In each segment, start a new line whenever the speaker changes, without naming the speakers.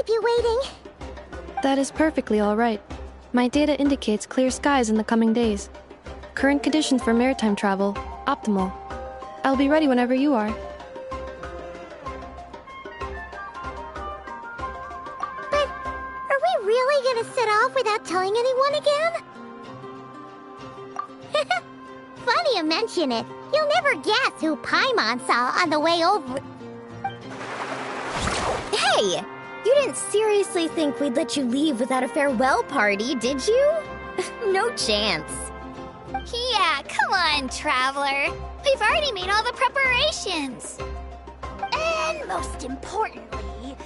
keep you waiting.
That is perfectly all right. My data indicates clear skies in the coming days. Current conditions for maritime travel, optimal. I'll be ready whenever you are.
But are we really gonna set off without telling anyone again? Funny you mention it. You'll never guess who Paimon saw on the way over.
Hey! You didn't seriously think we'd let you leave without a farewell party, did you? No chance.
Yeah, come on, Traveler. We've already made all the preparations. And most importantly,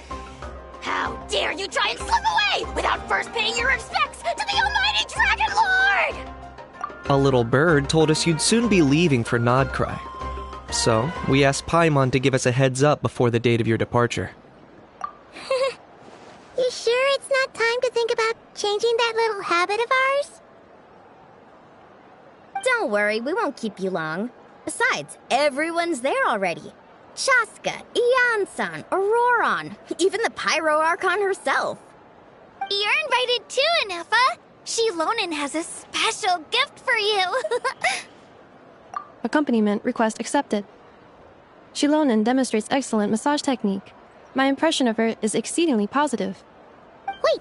how dare you try and slip away without first paying your respects to the almighty Dragon Lord!
A little bird told us you'd soon be leaving for Nodcry. So, we asked Paimon to give us a heads up before the date of your departure.
You sure it's not time to think about changing that little habit of ours?
Don't worry, we won't keep you long. Besides, everyone's there already. Chaska, Ian-san, Auroron, even the Pyro Archon herself.
You're invited too, Anefa. Shilonen has a special gift for you.
Accompaniment request accepted. Shilonen demonstrates excellent massage technique. My impression of her is exceedingly positive.
Wait,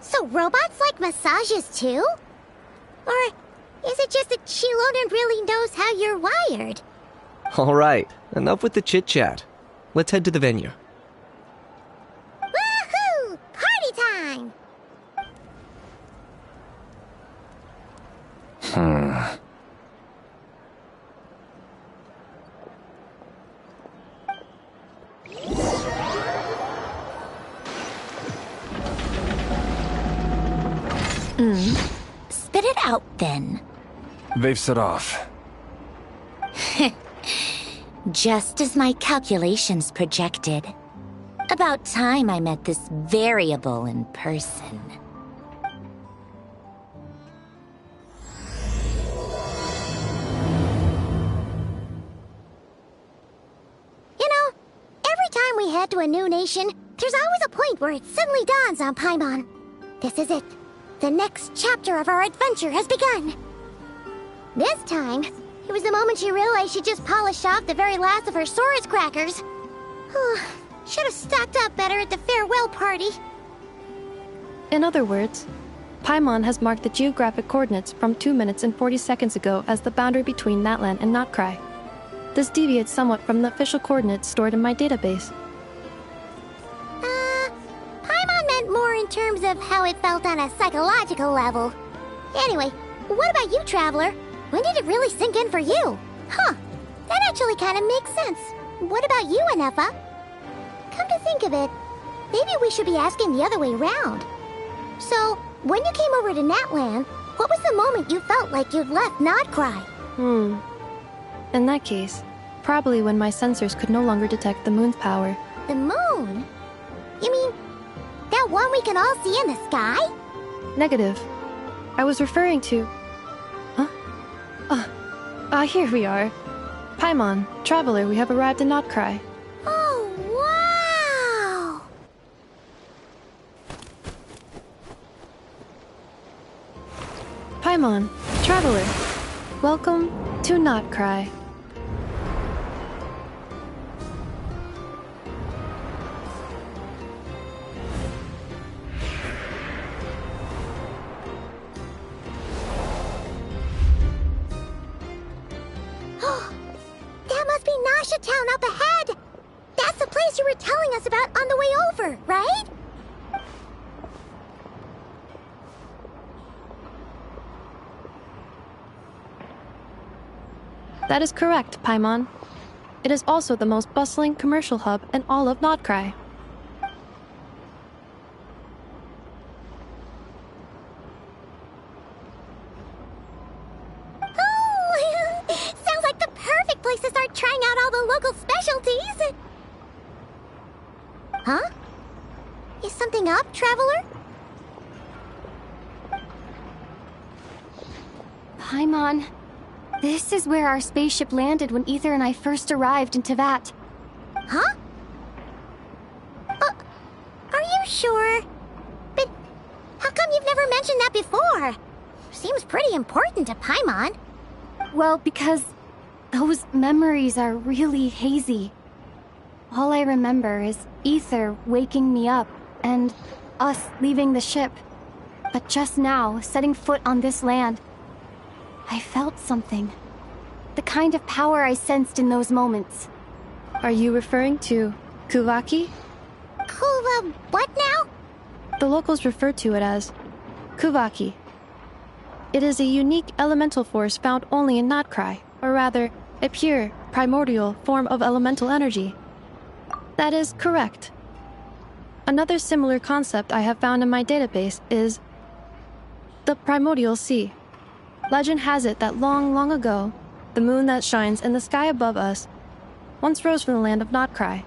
so robots like massages too? Or is it just that Shilonen really knows how you're wired?
Alright, enough with the chit-chat. Let's head to the venue.
Woohoo! Party time!
Spit it out, then.
They've set off.
Just as my calculations projected. About time I met this variable in person.
You know, every time we head to a new nation, there's always a point where it suddenly dawns on Paimon. This is it. The next chapter of our adventure has begun. This time, it was the moment she realized she just polished off the very last of her Saurus crackers. Should have stocked up better at the farewell party.
In other words, Paimon has marked the geographic coordinates from 2 minutes and 40 seconds ago as the boundary between Natlan and Notcry. This deviates somewhat from the official coordinates stored in my database.
Paimon meant more in terms of how it felt on a psychological level. Anyway, what about you, Traveler? When did it really sink in for you? Huh, that actually kind of makes sense. What about you, Anefa? Come to think of it, maybe we should be asking the other way around. So, when you came over to Natlan, what was the moment you felt like you'd left Nodcry?
In that case, probably when my sensors could no longer detect the moon's power.
The moon? You mean, that one we can all see in the sky?
Negative. I was referring to... here we are. Paimon, Traveler, we have arrived in Notcry.
Oh, wow!
Paimon, Traveler, welcome to Notcry.
That must be Nasha Town up ahead! That's the place you were telling us about on the way over, right?
That is correct, Paimon. It is also the most bustling commercial hub in all of Notcry.
Oh, sounds like the perfect place to start trying out all the local specialties. Huh? Is something up, Traveler?
Paimon, this is where our spaceship landed when Ether and I first arrived in Tevat.
Huh? Are you sure? But how come you've never mentioned that before? Seems pretty important to Paimon.
Well, because those memories are really hazy. All I remember is Ether waking me up and us leaving the ship. But just now, setting foot on this land, I felt something. The kind of power I sensed in those moments.
Are you referring to Kuvaki?
What now?
The locals refer to it as Kuvaki. It is a unique elemental force found only in Notcry, or rather, a pure, primordial form of elemental energy. That is correct. Another similar concept I have found in my database is the primordial sea. Legend has it that long, long ago, the moon that shines in the sky above us once rose from the land of Notcry.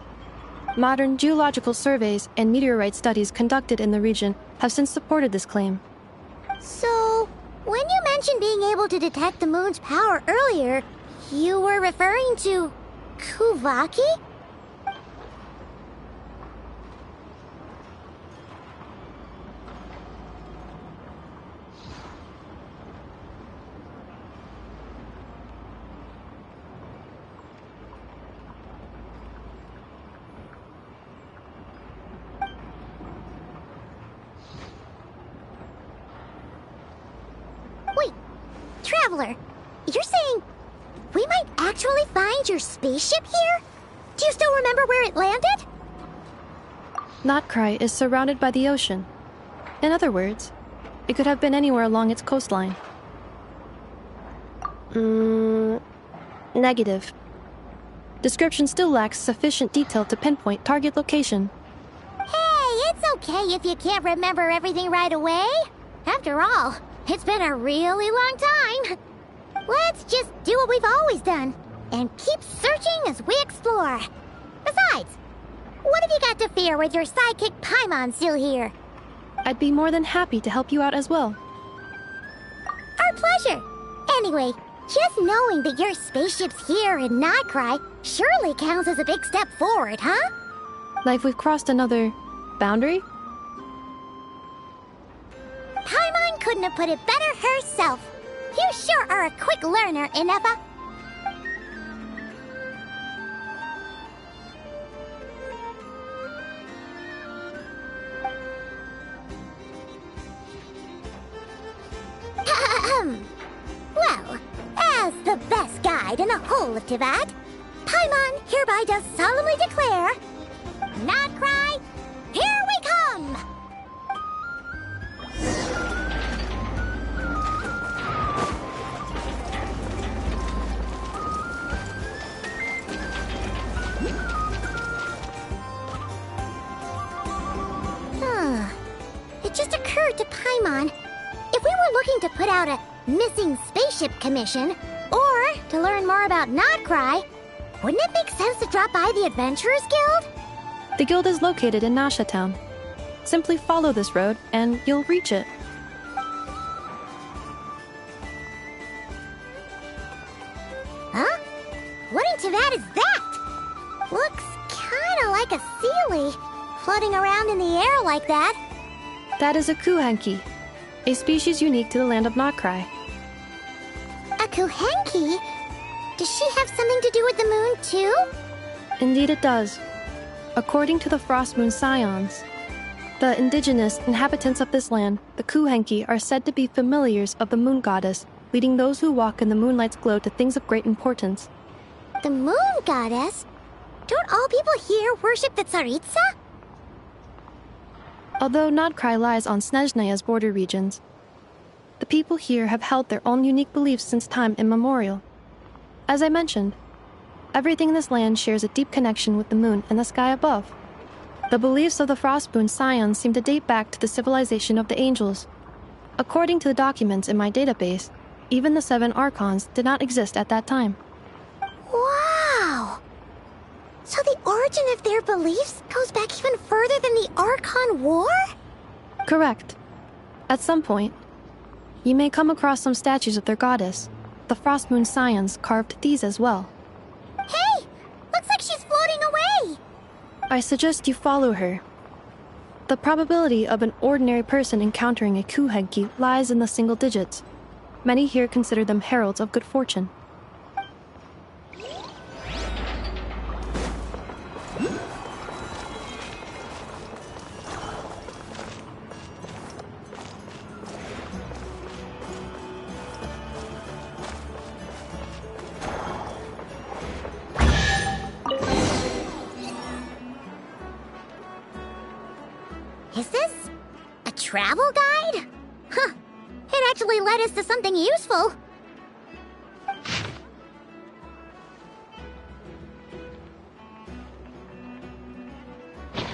Modern geological surveys and meteorite studies conducted in the region have since supported this claim.
So, when you mentioned being able to detect the moon's power earlier, you were referring to Kuvaki? Wait, Traveler, you're saying we might actually find your spaceship here? Do you still remember where it landed?
Notcry is surrounded by the ocean. In other words, it could have been anywhere along its coastline. Negative. Description still lacks sufficient detail to pinpoint target location.
Hey, it's okay if you can't remember everything right away. After all, it's been a really long time. Let's just do what we've always done and keep searching as we explore. Besides, what have you got to fear with your sidekick Paimon still here?
I'd be more than happy to help you out as well.
Our pleasure. Anyway, just knowing that your spaceship's here in Notcry surely counts as a big step forward, huh?
Like we've crossed another boundary?
Paimon couldn't have put it better herself. You sure are a quick learner, Inefa. Well, as the best guide in the whole of Teyvat, Paimon hereby does solemnly declare, Notcry, here we come! It just occurred to Paimon, if we were looking to put out a missing spaceship commission, or to learn more about Notcry, wouldn't it make sense to drop by the Adventurers Guild?
The guild is located in Nasha Town. Simply follow this road and you'll reach it.
Huh? What in Teyvat is that? Looks kinda like a Sealy, floating around in the air like that.
That is a Kuhenki, a species unique to the land of Notcry.
A Kuhenki? Does she have something to do with the moon, too?
Indeed it does. According to the Frost Moon Scions, the indigenous inhabitants of this land, the Kuhenki, are said to be familiars of the moon goddess, leading those who walk in the moonlight's glow to things of great importance.
The moon goddess? Don't all people here worship the Tsaritsa?
Although Notcry lies on Snezhnaya's border regions, the people here have held their own unique beliefs since time immemorial. As I mentioned, everything in this land shares a deep connection with the moon and the sky above. The beliefs of the Frostmoon Scions seem to date back to the civilization of the angels. According to the documents in my database, even the 7 Archons did not exist at that time.
Wow! So the origin of their beliefs goes back even further than the Archon War?
Correct. At some point, you may come across some statues of their goddess. The Frostmoon Scions carved these as well.
Hey! Looks like she's floating away!
I suggest you follow her. The probability of an ordinary person encountering a kuhenki lies in the single digits. Many here consider them heralds of good fortune.
Is this a travel guide? Huh. It actually led us to something useful.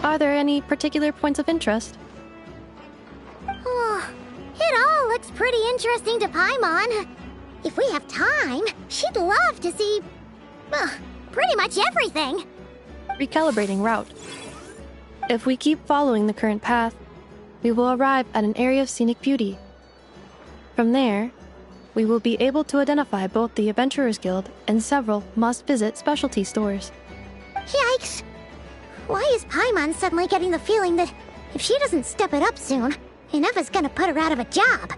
Are there any particular points of interest?
Oh, it all looks pretty interesting to Paimon. If we have time, she'd love to see... pretty much everything.
Recalibrating route. If we keep following the current path, we will arrive at an area of scenic beauty. From there, we will be able to identify both the Adventurers Guild and several must-visit specialty stores.
Yikes! Why is Paimon suddenly getting the feeling that if she doesn't step it up soon, enough is gonna put her out of a job?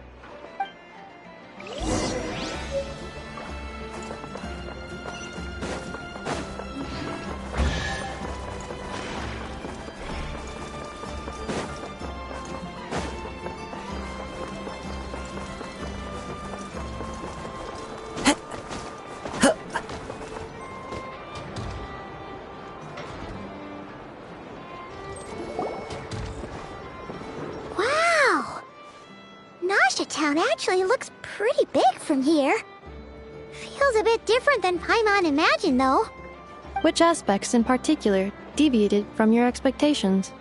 Town actually looks pretty big from here. Feels a bit different than Paimon imagined, though.
Which aspects in particular deviated from your expectations?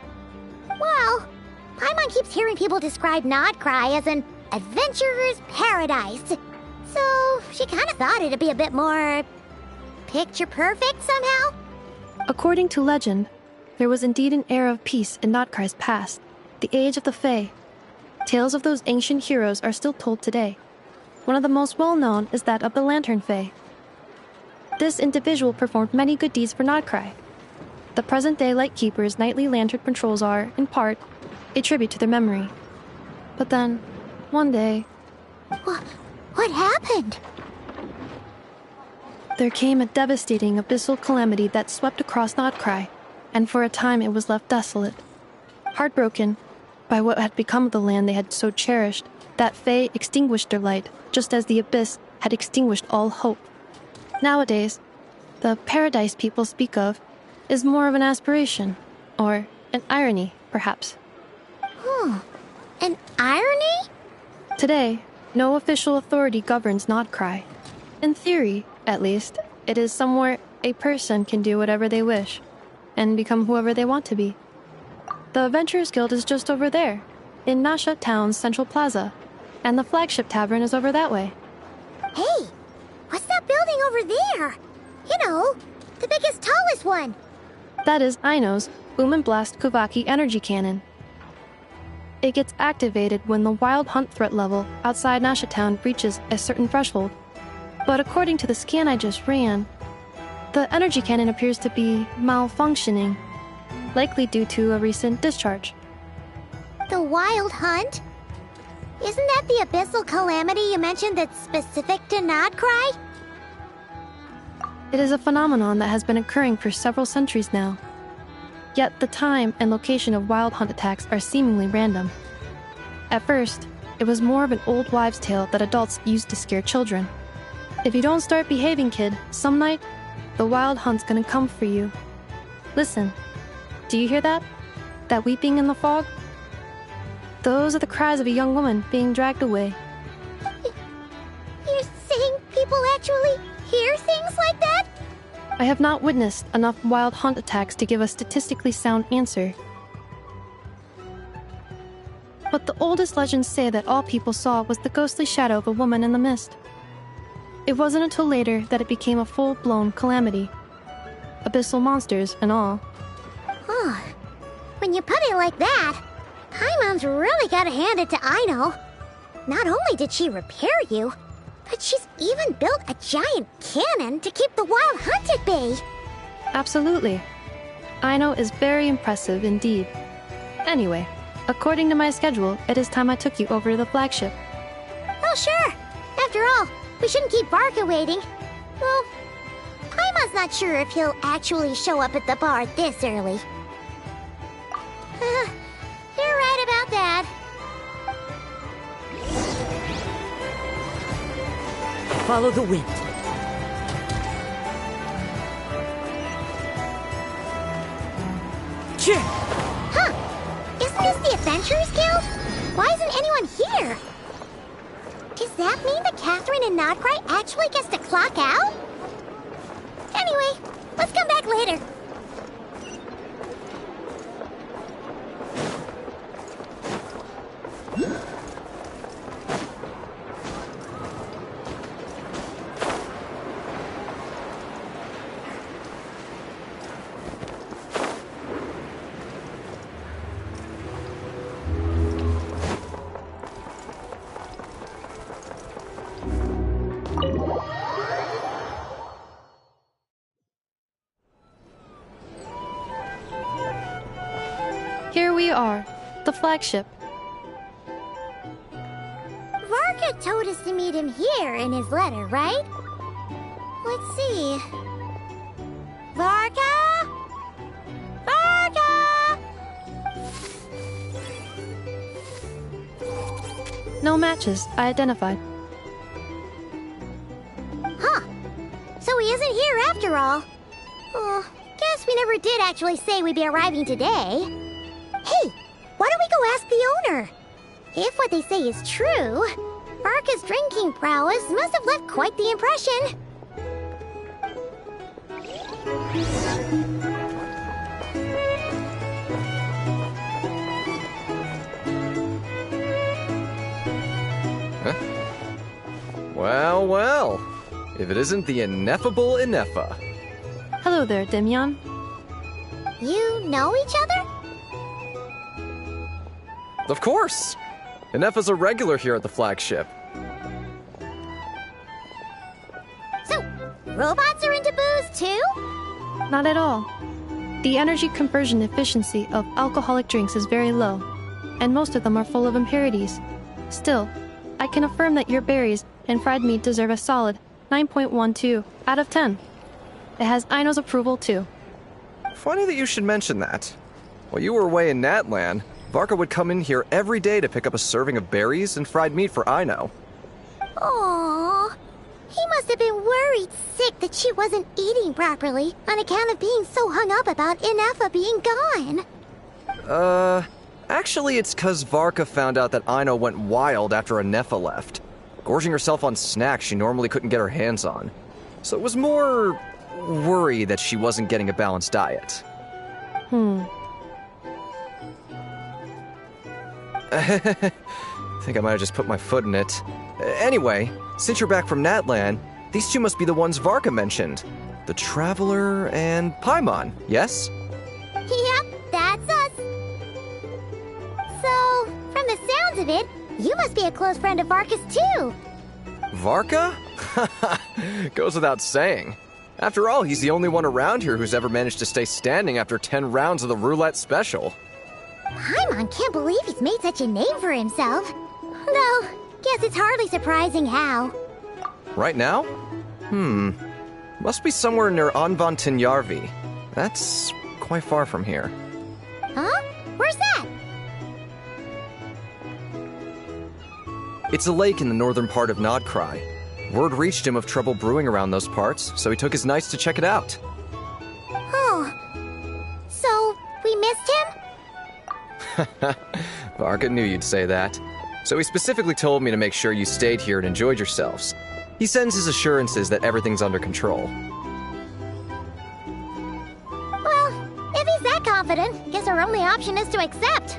Well, Paimon keeps hearing people describe Nodcry as an adventurer's paradise. So she kind of thought it'd be a bit more... picture perfect somehow?
According to legend, there was indeed an era of peace in Nodcry's past, the age of the Fae. Tales of those ancient heroes are still told today. One of the most well-known is that of the Lantern Fae. This individual performed many good deeds for Nodcry. The present-day Lightkeeper's nightly lantern patrols are, in part, a tribute to their memory. But then, one day...
What happened?
There came a devastating abyssal calamity that swept across Nodcry, and for a time it was left desolate. Heartbroken by what had become of the land they had so cherished, that Fae extinguished their light, just as the abyss had extinguished all hope. Nowadays, the paradise people speak of is more of an aspiration, or an irony, perhaps.
An irony?
Today, no official authority governs Nodcry. In theory, at least, it is somewhere a person can do whatever they wish, and become whoever they want to be. The Adventurers Guild is just over there, in Nasha Town's Central Plaza, and the flagship tavern is over that way.
Hey, what's that building over there? You know, the biggest, tallest one.
That is Aino's Boom and Blast Kuvaki energy cannon. It gets activated when the wild hunt threat level outside Nasha Town reaches a certain threshold. But according to the scan I just ran, the energy cannon appears to be malfunctioning, likely due to a recent discharge.
The Wild Hunt? Isn't that the abyssal calamity you mentioned that's specific to Nodcry?
It is a phenomenon that has been occurring for several centuries now. Yet the time and location of wild hunt attacks are seemingly random. At first, it was more of an old wives' tale that adults used to scare children. If you don't start behaving, kid, some night, the wild hunt's gonna come for you. Listen. Do you hear that? That weeping in the fog? Those are the cries of a young woman being dragged away.
You're saying people actually hear things like that?
I have not witnessed enough wild hunt attacks to give a statistically sound answer. But the oldest legends say that all people saw was the ghostly shadow of a woman in the mist. It wasn't until later that it became a full-blown calamity. Abyssal monsters and all.
Oh, when you put it like that, Paimon's really gotta hand it to Aino. Not only did she repair you, but she's even built a giant cannon to keep the wild hunt at bay.
Absolutely. Aino is very impressive indeed. Anyway, according to my schedule, it is time I took you over to the flagship.
Oh, sure. After all, we shouldn't keep Barca waiting. Well, Paimon's not sure if he'll actually show up at the bar this early. You're right about that.
Follow the wind. Cheer!
Huh. Isn't this the Adventurers Guild? Why isn't anyone here? Does that mean that Catherine and Nodcry actually gets to clock out? Anyway, let's come back later.
Here we are, the flagship.
Varka told us to meet him here in his letter, right? Let's see. Varka? Varka!
No matches, I identified.
Huh. So he isn't here after all. Oh, guess we never did actually say we'd be arriving today. Hey, why don't we go ask the owner? If what they say is true, Varka's drinking prowess must have left quite the impression.
Huh? Well, well. If it isn't the ineffable Ineffa.
Hello there, Demian.
You know each other?
Of course! Ineffa's a regular here at the flagship.
So, robots are into booze too?
Not at all. The energy conversion efficiency of alcoholic drinks is very low, and most of them are full of impurities. Still, I can affirm that your berries and fried meat deserve a solid 9.12 out of 10. It has Aino's approval too.
Funny that you should mention that. While you were away in Natlan, Varka would come in here every day to pick up a serving of berries and fried meat for Aino.
Aww. He must have been worried sick that she wasn't eating properly on account of being so hung up about Ineffa being gone.
Actually it's 'cause Varka found out that Aino went wild after Ineffa left, gorging herself on snacks she normally couldn't get her hands on. So it was more worry that she wasn't getting a balanced diet. I think I might have just put my foot in it. Anyway, since you're back from Natlan, these two must be the ones Varka mentioned. The Traveler and Paimon, yes?
Yep, that's us. So, from the sounds of it, you must be a close friend of Varka's too.
Varka? Goes without saying. After all, he's the only one around here who's ever managed to stay standing after 10 rounds of the roulette special.
Paimon can't believe he's made such a name for himself. Though, guess it's hardly surprising how.
Right now? Must be somewhere near Anvantinyarvi. That's quite far from here.
Huh? Where's that?
It's a lake in the northern part of Nodcry. Word reached him of trouble brewing around those parts, so he took his knights to check it out.
Oh. So, we missed him?
Varka knew you'd say that. So he specifically told me to make sure you stayed here and enjoyed yourselves. He sends his assurances that everything's under control.
Well, if he's that confident, guess our only option is to accept.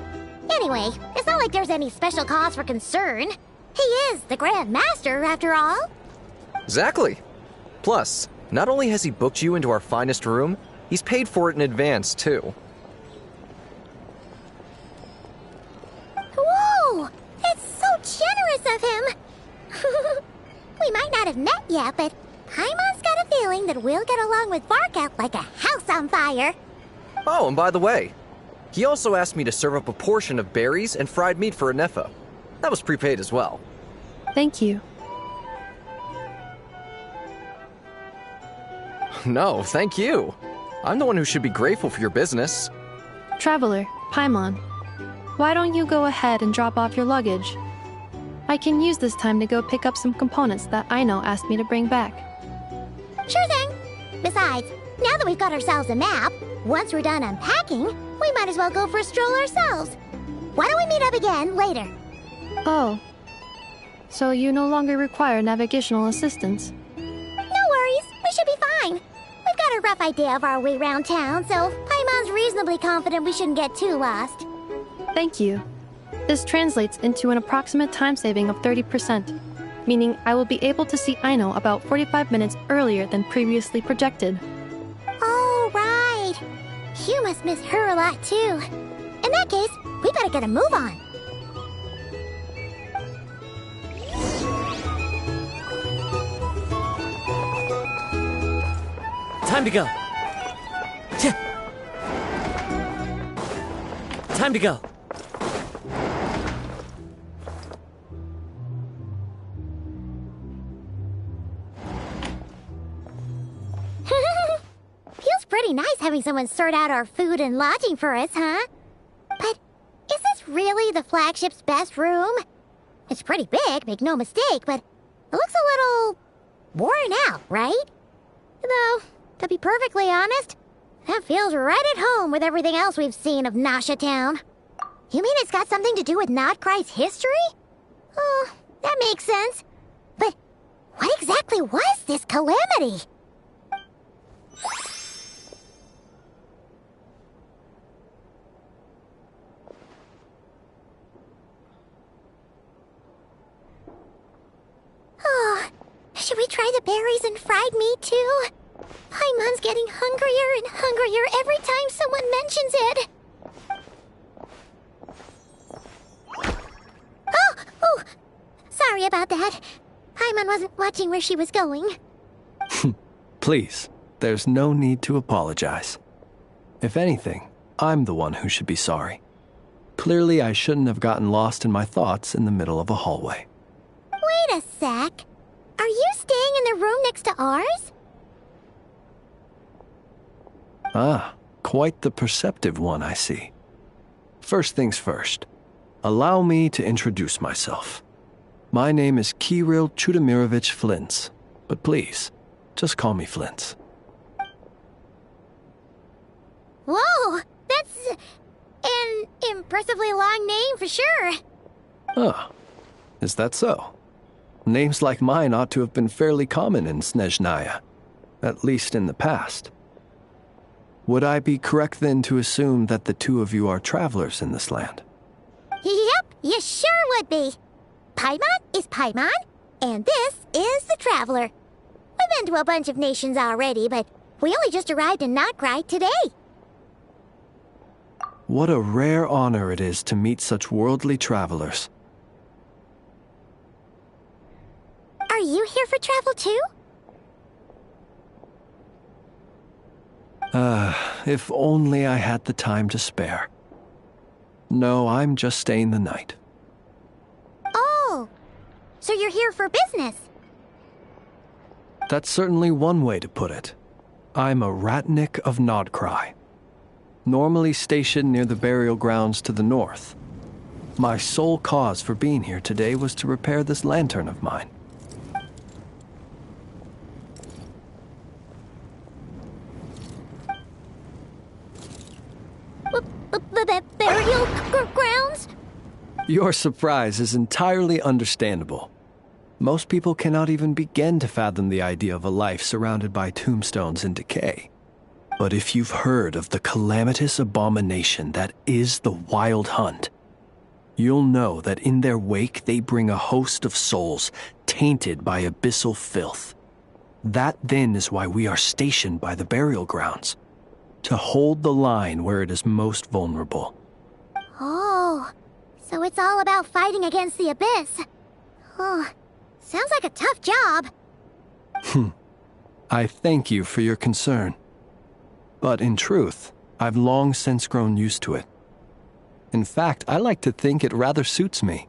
Anyway, it's not like there's any special cause for concern. He is the Grand Master, after all.
Exactly. Plus, not only has he booked you into our finest room, he's paid for it in advance, too.
Whoa! That's so generous of him! We might not have met yet, but Paimon's got a feeling that we'll get along with Varka like a house on fire.
Oh, and by the way, He also asked me to serve up a portion of berries and fried meat for Anefa. That was prepaid as well.
Thank you.
No, thank you. I'm the one who should be grateful for your business.
Traveler, Paimon, why don't you go ahead and drop off your luggage? I can use this time to go pick up some components that Aino asked me to bring back.
Sure thing. Besides, now that we've got ourselves a map, once we're done unpacking, we might as well go for a stroll ourselves. Why don't we meet up again later?
Oh. So you no longer require navigational assistance?
No worries, we should be fine. We've got a rough idea of our way around town, so Paimon's reasonably confident we shouldn't get too lost.
Thank you. This translates into an approximate time saving of 30%, meaning I will be able to see Aino about 45 minutes earlier than previously projected.
Oh, right. You must miss her a lot, too. In that case, we better get a move on.
Time to go. Time to go.
Feels pretty nice having someone sort out our food and lodging for us, huh? But is this really the flagship's best room? It's pretty big, make no mistake, but it looks a little worn out, right? Though, to be perfectly honest, that feels right at home with everything else we've seen of Nasha Town. You mean it's got something to do with Nodcry's history? Oh, that makes sense. But what exactly was this calamity? Oh, should we try the berries and fried meat too? Paimon's getting hungrier and hungrier every time someone mentions it. Oh, sorry about that. Paimon wasn't watching where she was going.
Please, there's no need to apologize. If anything, I'm the one who should be sorry. Clearly, I shouldn't have gotten lost in my thoughts in the middle of a hallway.
Wait a sec. Are you staying in the room next to ours?
Ah, quite the perceptive one, I see. First things first, allow me to introduce myself. My name is Kirill Chudamirovich Flintz, but please, just call me Flintz.
Whoa, that's an impressively long name for sure.
Ah, is that so? Names like mine ought to have been fairly common in Snezhnaya, at least in the past. Would I be correct then to assume that the two of you are travelers in this land?
Yep, you sure would be. Paimon is Paimon, and this is the Traveler. We've been to a bunch of nations already, but we only just arrived in Nodcry today.
What a rare honor it is to meet such worldly travelers.
Are you here for travel too?
If only I had the time to spare. No, I'm just staying the night.
Oh, so you're here for business?
That's certainly one way to put it. I'm a ratnik of Nodcry, normally stationed near the burial grounds to the north. My sole cause for being here today was to repair this lantern of mine.
Burial grounds?
Your surprise is entirely understandable. Most people cannot even begin to fathom the idea of a life surrounded by tombstones and decay. But if you've heard of the calamitous abomination that is the Wild Hunt, you'll know that in their wake they bring a host of souls tainted by abyssal filth. That then is why we are stationed by the burial grounds, to hold the line where it is most vulnerable.
Oh, so it's all about fighting against the abyss. Oh, sounds like a tough job.
I thank you for your concern. But in truth, I've long since grown used to it. In fact, I like to think it rather suits me.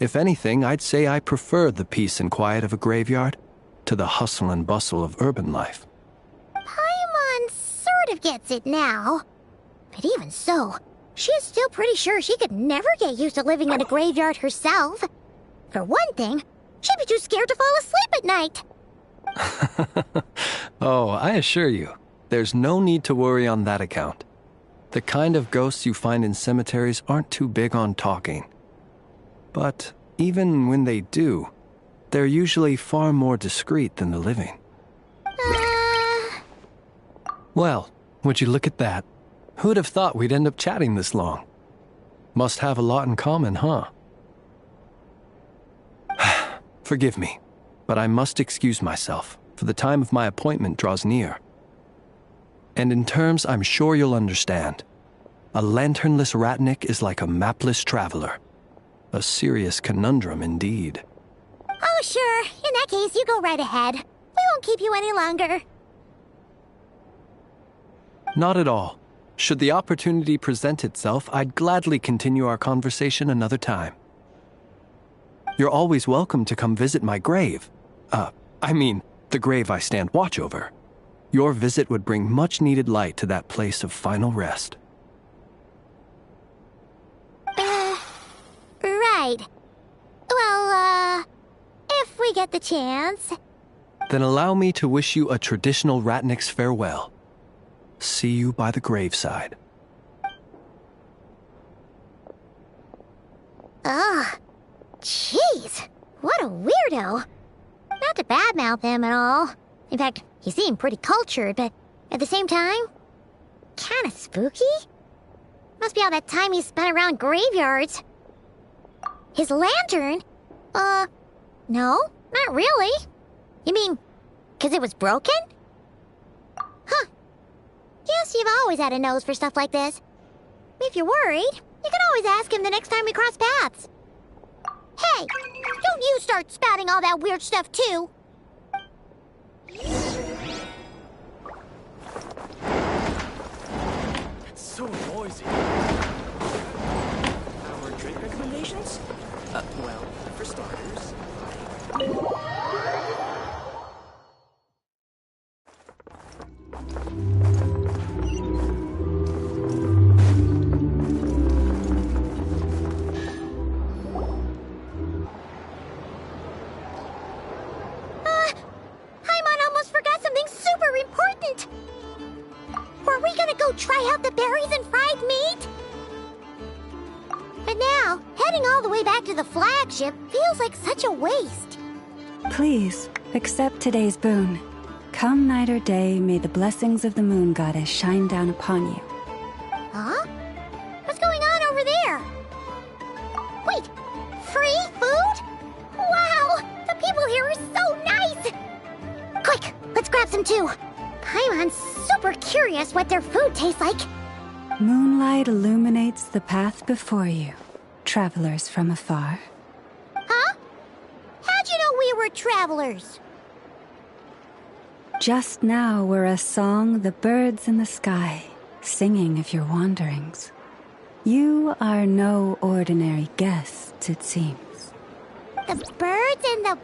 If anything, I'd say I prefer the peace and quiet of a graveyard to the hustle and bustle of urban life.
Paimon sort of gets it now. But even so, she's still pretty sure she could never get used to living in a graveyard herself. For one thing, she'd be too scared to fall asleep at night.
Oh, I assure you, there's no need to worry on that account. The kind of ghosts you find in cemeteries aren't too big on talking. But even when they do, they're usually far more discreet than the living. Well, would you look at that? Who'd have thought we'd end up chatting this long? Must have a lot in common, huh? Forgive me, but I must excuse myself, for the time of my appointment draws near. And in terms I'm sure you'll understand, a lanternless ratnik is like a mapless traveler. A serious conundrum indeed.
Oh, sure. In that case, you go right ahead. We won't keep you any longer.
Not at all. Should the opportunity present itself, I'd gladly continue our conversation another time. You're always welcome to come visit my grave. The grave I stand watch over. Your visit would bring much-needed light to that place of final rest.
Right. Well, if we get the chance.
Then allow me to wish you a traditional ratnik's farewell. See you by the graveside.
Ugh. Jeez. What a weirdo. Not to badmouth him at all. In fact, he seemed pretty cultured, but at the same time, kinda spooky? Must be all that time he spent around graveyards. His lantern? No, not really. You mean, 'cause it was broken? Huh. Guess you've always had a nose for stuff like this. If you're worried, you can always ask him the next time we cross paths. Hey, don't you start spouting all that weird stuff too.
It's so noisy. Our drink recommendations? Well, for starters...
Paimon almost forgot something super important. Were we gonna go try out the berries and fried meat? But now, heading all the way back to the flagship feels like such a waste.
Please, accept today's boon. Come night or day, may the blessings of the moon goddess shine down upon you.
Huh? What's going on over there? Wait, free food? Wow, the people here are so nice! Quick, let's grab some too. Paimon's super curious what their food tastes like.
Moonlight illuminates the path before you, travelers from afar.
Huh? How'd you know we were travelers?
Just now were a song the birds in the sky, singing of your wanderings. You are no ordinary guests, it seems.
The birds and the...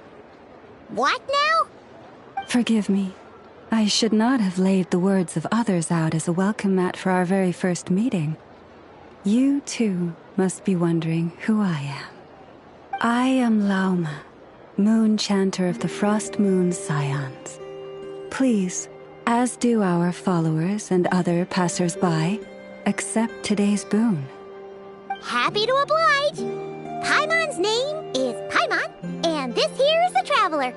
what now?
Forgive me. I should not have laid the words of others out as a welcome mat for our very first meeting. You, too, must be wondering who I am. I am Lauma, moon chanter of the Frost Moon's scions. Please, as do our followers and other passers-by, accept today's boon.
Happy to oblige. Paimon's name is Paimon, and this here is the Traveler.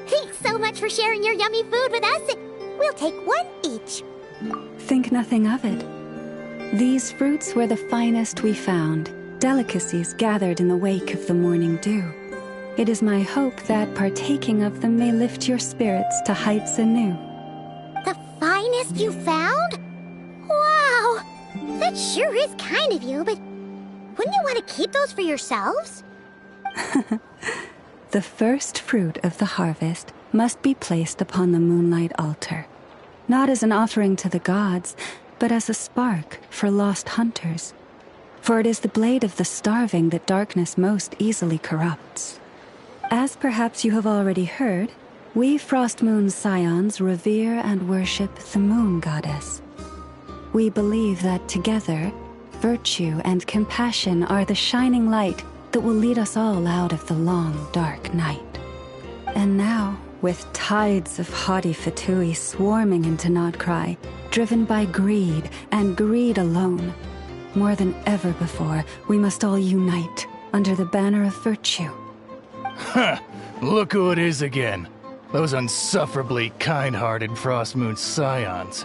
Thanks so much for sharing your yummy food with us. We'll take one each.
Think nothing of it. These fruits were the finest we found, delicacies gathered in the wake of the morning dew. It is my hope that partaking of them may lift your spirits to heights anew.
The finest you found? Wow! That sure is kind of you, but wouldn't you want to keep those for yourselves?
The first fruit of the harvest must be placed upon the moonlight altar, not as an offering to the gods, but as a spark for lost hunters. for it is the blade of the starving that darkness most easily corrupts. As perhaps you have already heard, we Frost Moon Scions revere and worship the Moon Goddess. We believe that together, virtue and compassion are the shining light that will lead us all out of the long, dark night. And now, with tides of haughty Fatui swarming into Nodcry, driven by greed and greed alone, more than ever before, we must all unite under the banner of virtue.
Huh! Look who it is again. Those unsufferably kind-hearted Frost Moon Scions.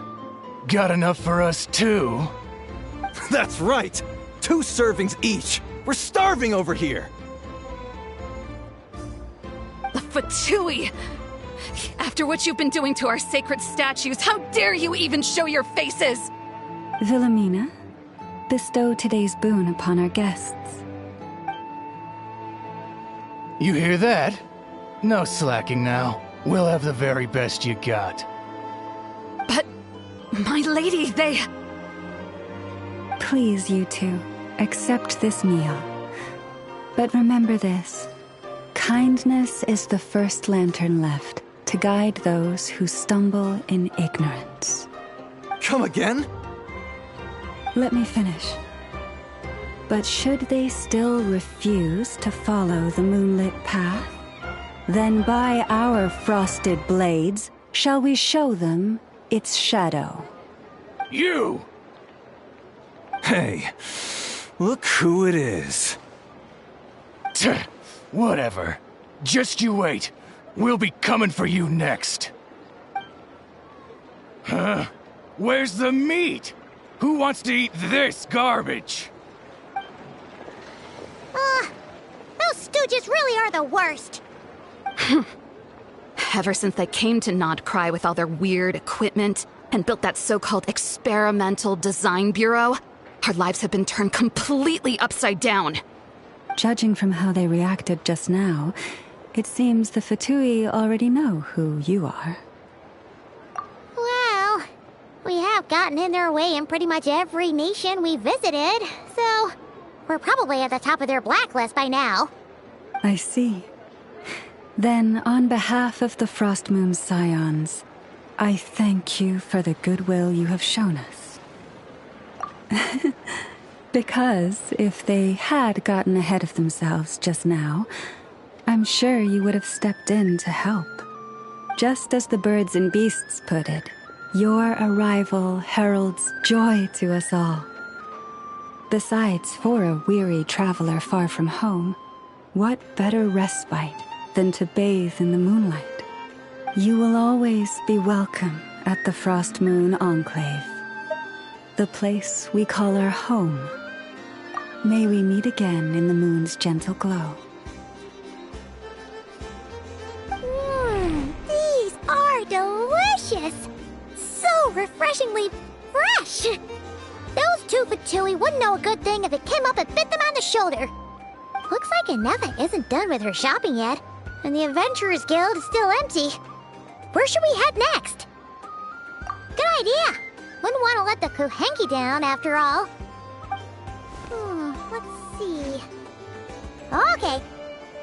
Got enough for us too?
That's right! 2 servings each! We're starving over here!
The Fatui! After what you've been doing to our sacred statues, how dare you even show your faces!
Wilhelmina, bestow today's boon upon our guests.
You hear that? No slacking now. We'll have the very best you got.
But, my lady, they...
Please, you two, accept this meal. But remember this. Kindness is the first lantern left to guide those who stumble in ignorance.
Come again?
Let me finish. But should they still refuse to follow the moonlit path, then by our frosted blades shall we show them its shadow.
You!
Hey, look who it is.
Whatever. Just you wait. We'll be coming for you next. Huh? Where's the meat? Who wants to eat this garbage?
Those stooges really are the worst.
Ever since they came to Nodcry with all their weird equipment and built that so-called experimental design bureau, our lives have been turned completely upside down.
Judging from how they reacted just now, it seems the Fatui already know who you are.
Well, we have gotten in their way in pretty much every nation we visited, so we're probably at the top of their blacklist by now.
I see. Then, on behalf of the Frost Moon Scions, I thank you for the goodwill you have shown us. Because if they had gotten ahead of themselves just now, I'm sure you would have stepped in to help. Just as the birds and beasts put it, your arrival heralds joy to us all. Besides, for a weary traveler far from home, what better respite than to bathe in the moonlight? You will always be welcome at the Frost Moon Enclave, the place we call our home. May we meet again in the moon's gentle glow.
These are delicious! So refreshingly fresh! Those two Fatui wouldn't know a good thing if it came up and bit them on the shoulder. Looks like Inefa isn't done with her shopping yet, and the Adventurers Guild is still empty. Where should we head next? Good idea! Wouldn't want to let the Kuhenki down, after all. Let's see... Okay,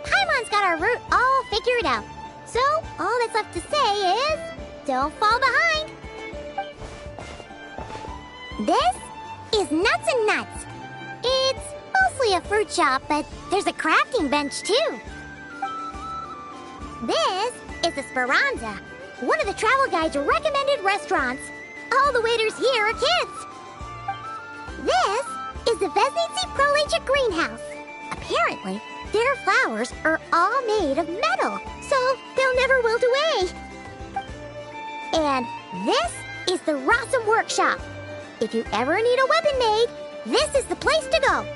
Paimon's got our route all figured out. So, all that's left to say is... don't fall behind! This is Nuts and Nuts. It's mostly a fruit shop, but there's a crafting bench, too. This is the Speranza, one of the travel guide's recommended restaurants. All the waiters here are kids. This is the Vesnici Prolicha greenhouse. Apparently, their flowers are all made of metal, so they'll never wilt away. And this is the Rossum Workshop. If you ever need a weapon made, this is the place to go.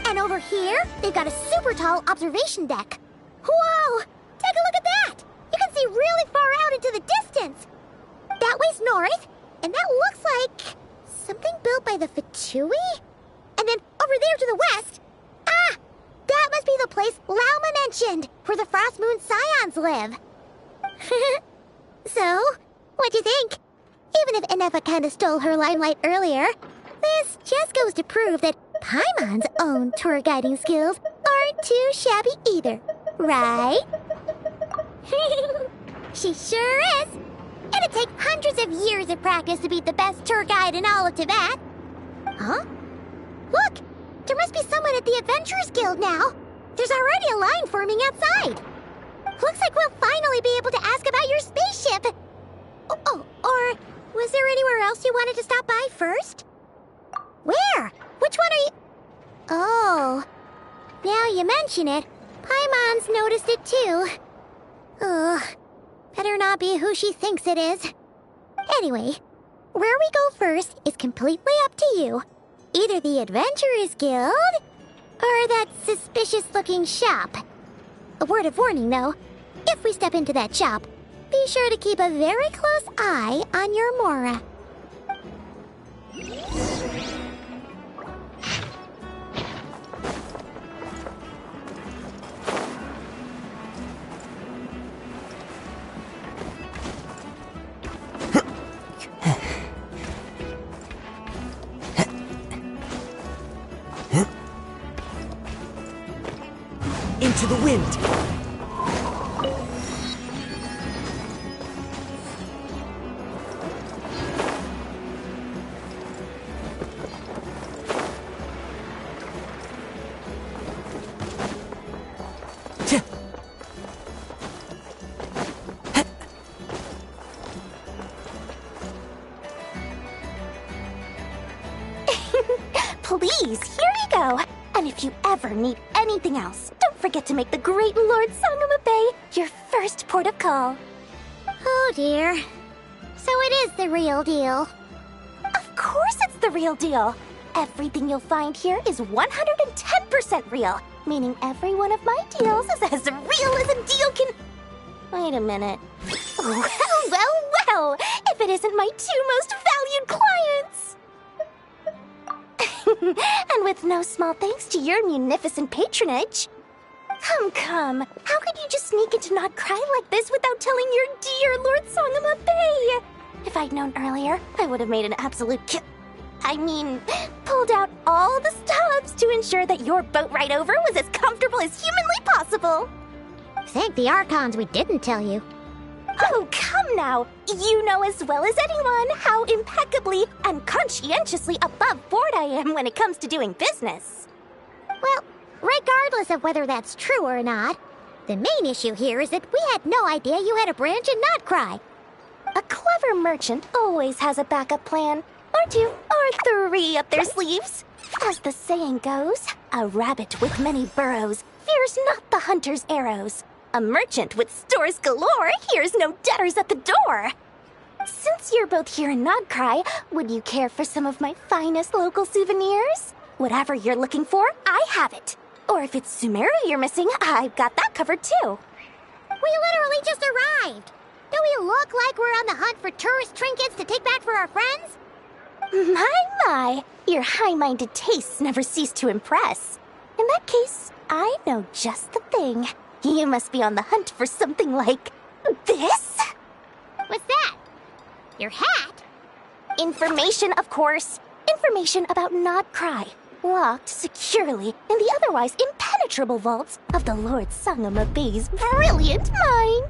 And over here, they've got a super tall observation deck. Whoa! Take a look at that! You can see really far out into the distance. That way's north, and that looks like something built by the Fatui? And then over there to the west, that must be the place Lauma mentioned, where the Frost Moon Scions live. So, what'd you think? Even if Inefa kinda stole her limelight earlier, this just goes to prove that Paimon's own tour guiding skills aren't too shabby either, right? She sure is. It'd take hundreds of years of practice to beat the best tour guide in all of Tibet. Huh? Look! There must be someone at the Adventurers Guild now. There's already a line forming outside. Looks like we'll finally be able to ask about your spaceship. Oh, or was there anywhere else you wanted to stop by first? Where? Which one are you... Oh, now you mention it, Paimon's noticed it too. Ugh, better not be who she thinks it is. Anyway, where we go first is completely up to you. Either the Adventurers Guild, or that suspicious-looking shop. A word of warning, though. If we step into that shop, be sure to keep a very close eye on your Mora.
Into the wind!
Please, here you go. And if you ever need anything else, don't forget to make the great Lord Sangama Bay your first port of call.
Oh dear. So it is the real deal.
Of course it's the real deal. Everything you'll find here is 110% real, meaning every one of my deals is as real as a deal can... Wait a minute. Well, if it isn't my two most valued clients! And with no small thanks to your munificent patronage. Come. How could you just sneak into Not Cry like this without telling your dear Lord Sangama Bay? If I'd known earlier, I would have made an absolute pulled out all the stops to ensure that your boat ride over was as comfortable as humanly possible.
Thank the Archons we didn't tell you.
Oh, come now! You know as well as anyone how impeccably and conscientiously above board I am when it comes to doing business.
Well, regardless of whether that's true or not, the main issue here is that we had no idea you had a branch in Not Cry.
A clever merchant always has a backup plan, or two, or three up their sleeves. As the saying goes, a rabbit with many burrows fears not the hunter's arrows. A merchant with stores galore hears no debtors at the door. Since you're both here in Not Cry, would you care for some of my finest local souvenirs? Whatever you're looking for, I have it. Or if it's Sumeru you're missing, I've got that covered too.
We literally just arrived. Do we look like we're on the hunt for tourist trinkets to take back for our friends?
My, your high-minded tastes never cease to impress. In that case, I know just the thing. You must be on the hunt for something like this?
What's that? Your hat?
Information, of course. Information about Not Cry. Locked securely in the otherwise impenetrable vaults of the Lord Sangama Bay's brilliant mind.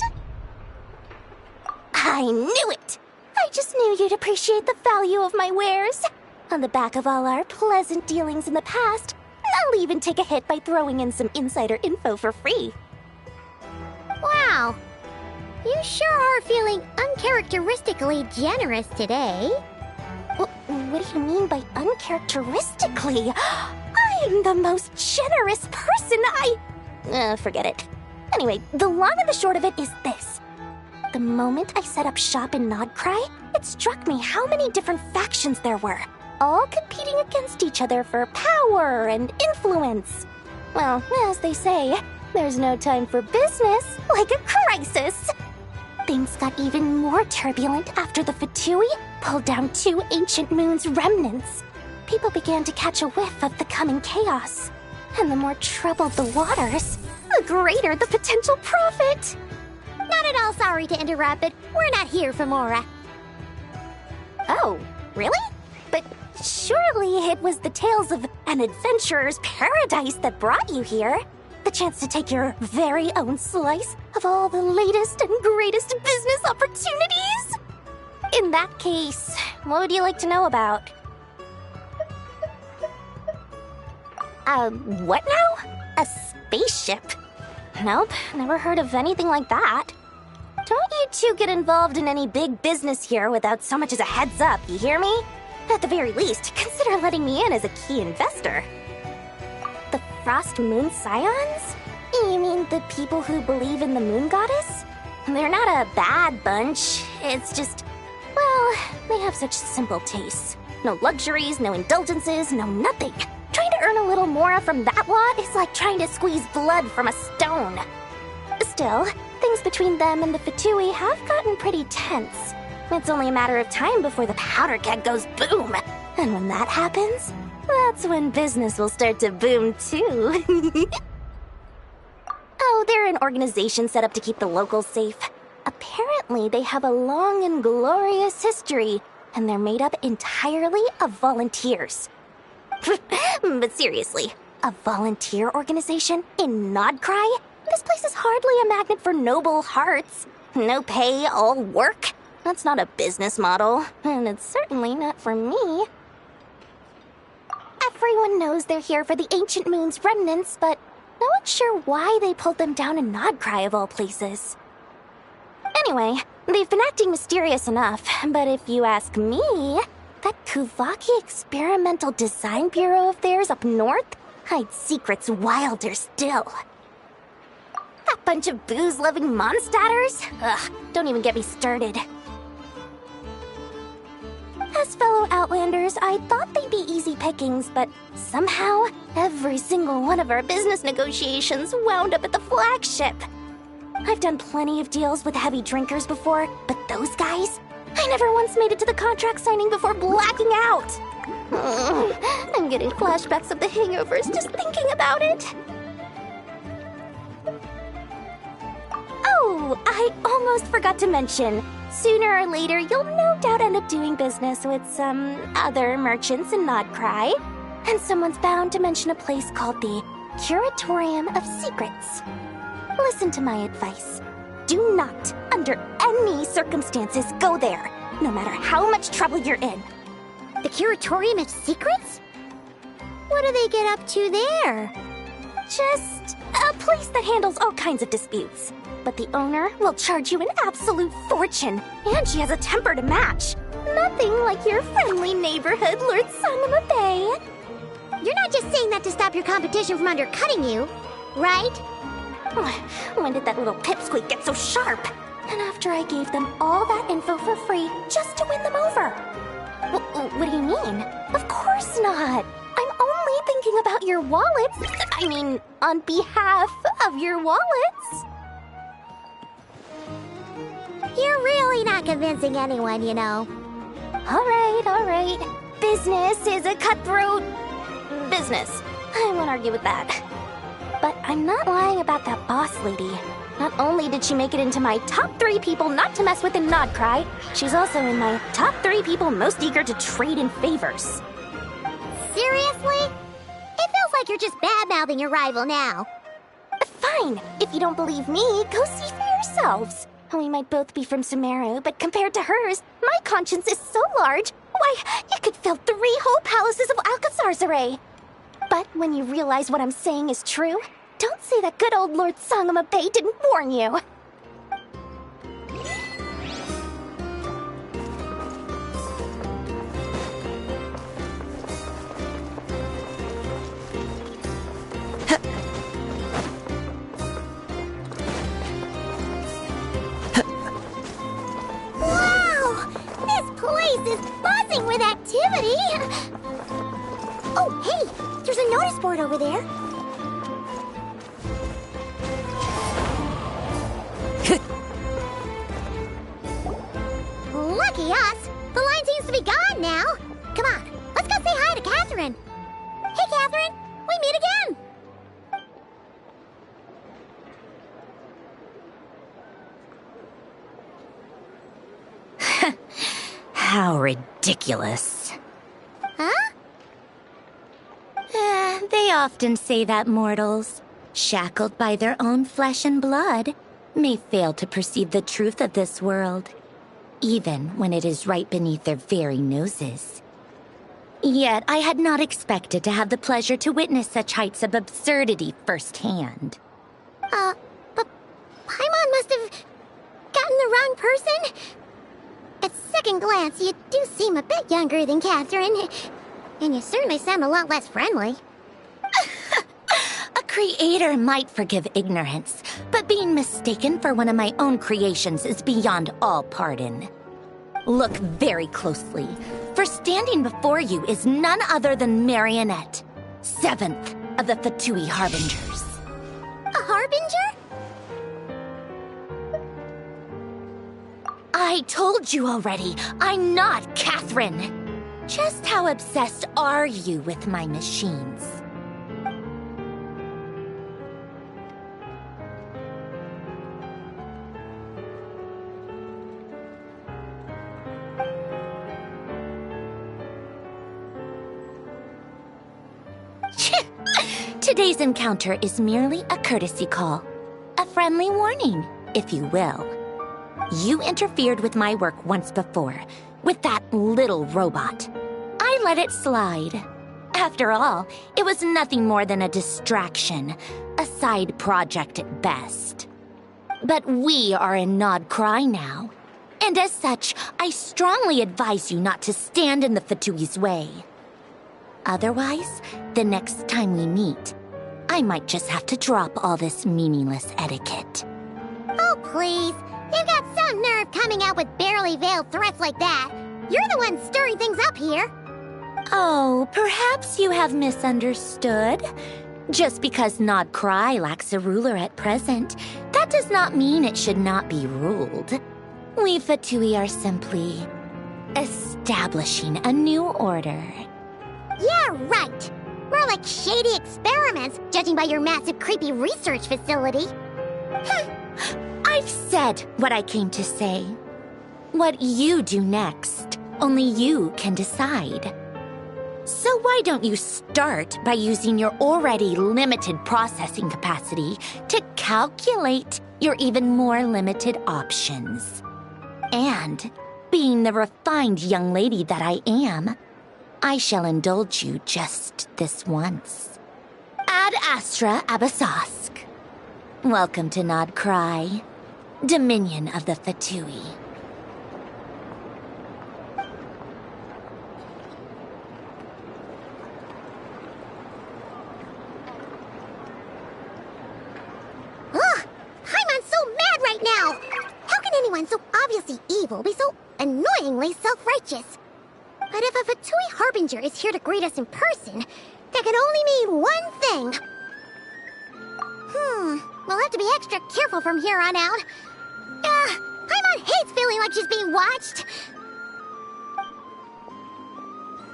I knew it! I just knew you'd appreciate the value of my wares. On the back of all our pleasant dealings in the past, I'll even take a hit by throwing in some insider info for free.
Wow. You sure are feeling uncharacteristically generous today.
What do you mean by uncharacteristically? I am the most generous person forget it. Anyway, the long and the short of it is this. The moment I set up shop in Not Cry, it struck me how many different factions there were, all competing against each other for power and influence. Well, as they say, there's no time for business like a crisis. Things got even more turbulent after the Fatui pulled down 2 ancient moon's remnants. People began to catch a whiff of the coming chaos. And the more troubled the waters, the greater the potential profit.
Not at all sorry to interrupt, but we're not here for Mora.
Oh, really? But
Surely it was the tales of an adventurer's paradise that brought you here. The chance to take your very own slice of all the latest and greatest business opportunities? In that case, what would you like to know about? What now? A spaceship? Nope, never heard of anything like that. Don't you two get involved in any big business here without so much as a heads up, you hear me? At the very least, consider letting me in as a key investor. The Frost Moon Scions? You mean the people who believe in the Moon Goddess? They're not a bad bunch, it's just... well, they have such simple tastes. No luxuries, no indulgences, no nothing. Trying to earn a little more from that lot is like trying to squeeze blood from a stone. Still, things between them and the Fatui have gotten pretty tense. It's only a matter of time before the powder keg goes boom. And when that happens, that's when business will start to boom too. Oh, they're an organization set up to keep the locals safe. Apparently, they have a long and glorious history, and they're made up entirely of volunteers. But seriously, a volunteer organization in Nodcry? This place is hardly a magnet for noble hearts. No pay, all work. That's not a business model, and it's certainly not for me. Everyone knows they're here for the Ancient Moon's remnants, but no one's sure why they pulled them down in Nodcry of all places. Anyway, they've been acting mysterious enough, but if you ask me, that Kuvaki Experimental Design Bureau of theirs up north hides secrets wilder still. That bunch of booze-loving monsters? Ugh, don't even get me started. As fellow Outlanders, I thought they'd be easy pickings, but somehow, every single one of our business negotiations wound up at the flagship. I've done plenty of deals with heavy drinkers before, but those guys? I never once made it to the contract signing before blacking out. I'm getting flashbacks of the hangovers just thinking about it. Oh, I almost forgot to mention. Sooner or later, you'll no doubt end up doing business with some other merchants in Nodcry. And someone's bound to mention a place called the Curatorium of Secrets. Listen to my advice. Do not, under any circumstances, go there, no matter how much trouble you're in.
The Curatorium of Secrets? What do they get up to there?
Just a place that handles all kinds of disputes. But the owner will charge you an absolute fortune, and she has a temper to match. Nothing like your friendly neighborhood, Lord Sangama Bay.
You're not just saying that to stop your competition from undercutting you, right?
When did that little pipsqueak get so sharp? And after I gave them all that info for free just to win them over. What do you mean? Of course not. I'm only thinking about your wallets. I mean, on behalf of your wallets.
You're really not convincing anyone, you know.
All right. Business is a cutthroat business. I won't argue with that. But I'm not lying about that boss lady. Not only did she make it into my top 3 people not to mess with in Nodcry, she's also in my top 3 people most eager to trade in favors.
Seriously? It feels like you're just bad-mouthing your rival now.
Fine. If you don't believe me, go see for yourselves. We might both be from Sumeru, but compared to hers, my conscience is so large, why, you could fill 3 whole palaces of Alcazar's array. But when you realize what I'm saying is true, don't say that good old Lord Sangama Bay didn't warn you.
Wow! This place is buzzing with activity! Oh, hey! There's a notice board over there. Lucky us! The line seems to be gone now. Come on, let's go say hi to Catherine. Hey, Catherine! We meet again!
How ridiculous.
Huh?
often say that mortals, shackled by their own flesh and blood, may fail to perceive the truth of this world, even when it is right beneath their very noses. Yet I had not expected to have the pleasure to witness such heights of absurdity firsthand.
But Paimon must have gotten the wrong person? At second glance, you do seem a bit younger than Catherine, and you certainly sound a lot less friendly.
A creator might forgive ignorance, but being mistaken for one of my own creations is beyond all pardon. Look very closely, for standing before you is none other than Marionette, 7th of the Fatui Harbingers.
A Harbinger?
I told you already, I'm not Catherine. Just how obsessed are you with my machines? Today's encounter is merely a courtesy call. A friendly warning, if you will. You interfered with my work once before, with that little robot. I let it slide. After all, it was nothing more than a distraction, a side project at best. But we are in Nod Cry now, and as such, I strongly advise you not to stand in the Fatui's way. Otherwise, the next time we meet, I might just have to drop all this meaningless etiquette.
Oh, please. You've got some nerve coming out with barely veiled threats like that. You're the one stirring things up here.
Oh, perhaps you have misunderstood. Just because Nod Cry lacks a ruler at present, that does not mean it should not be ruled. We Fatui are simply establishing a new order.
Yeah, right. More like shady experiments, judging by your massive, creepy research facility.
I've said what I came to say. What you do next, only you can decide. So why don't you start by using your already limited processing capacity to calculate your even more limited options? And, being the refined young lady that I am, I shall indulge you just this once. Ad Astra Abasask. Welcome to Nod Cry, Dominion of the Fatui.
Ugh! Paimon's so mad right now! How can anyone so obviously evil be so annoyingly self-righteous? But if a Fatui Harbinger is here to greet us in person, that can only mean one thing. We'll have to be extra careful from here on out. Paimon hates feeling like she's being watched.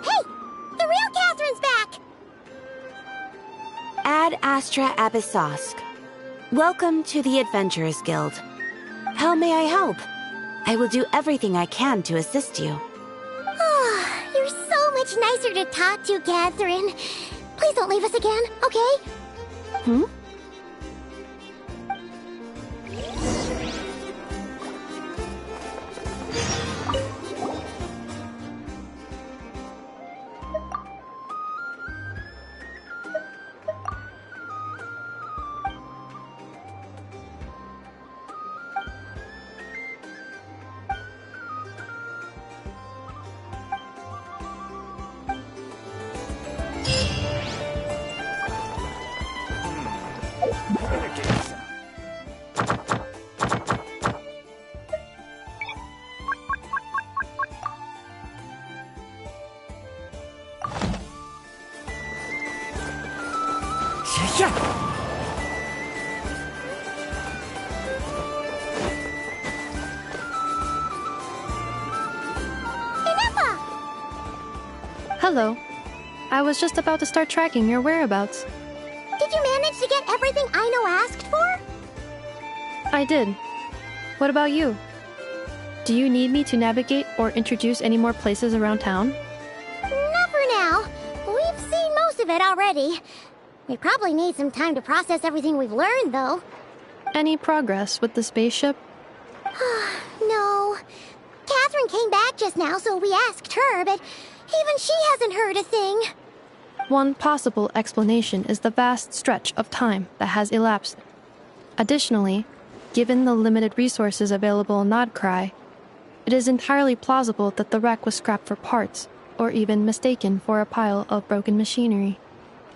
Hey! The real Catherine's back!
Ad Astra Abyssosque. Welcome to the Adventurers Guild. How may I help? I will do everything I can to assist you.
You're so much nicer to talk to, Catherine. Please don't leave us again, okay?
Hmm?
Hello. I was just about to start tracking your whereabouts.
Did you manage to get everything Aino asked for?
I did. What about you? Do you need me to navigate or introduce any more places around town?
Not for now. We've seen most of it already. We probably need some time to process everything we've learned, though.
Any progress with the spaceship?
No. Catherine came back just now, so we asked her, but even she hasn't heard a thing.
One possible explanation is the vast stretch of time that has elapsed. Additionally, given the limited resources available in Nodcry, it is entirely plausible that the wreck was scrapped for parts, or even mistaken for a pile of broken machinery.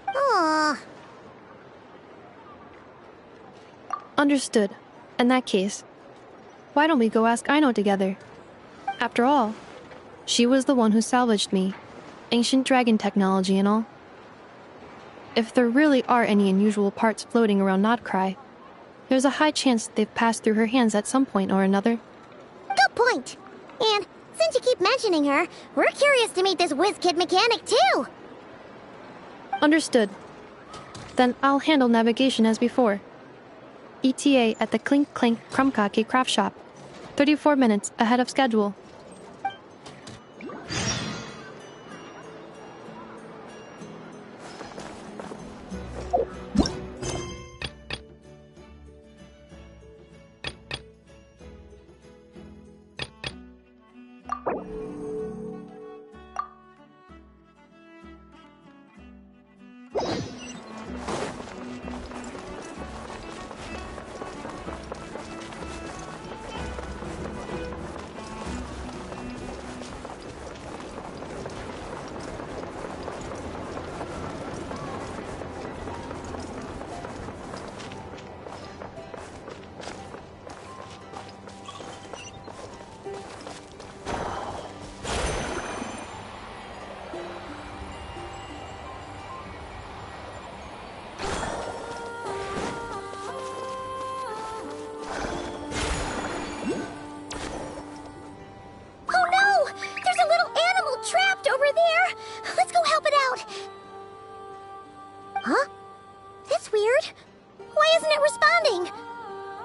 Aww.
Understood. In that case, why don't we go ask Aino together? After all, she was the one who salvaged me, ancient dragon technology and all. If there really are any unusual parts floating around Nodcry, there's a high chance they've passed through her hands at some point or another.
Good point. And since you keep mentioning her, we're curious to meet this whiz-kid mechanic too.
Understood. Then I'll handle navigation as before. ETA at the Clink Clink Krumkake craft shop. 34 minutes ahead of schedule.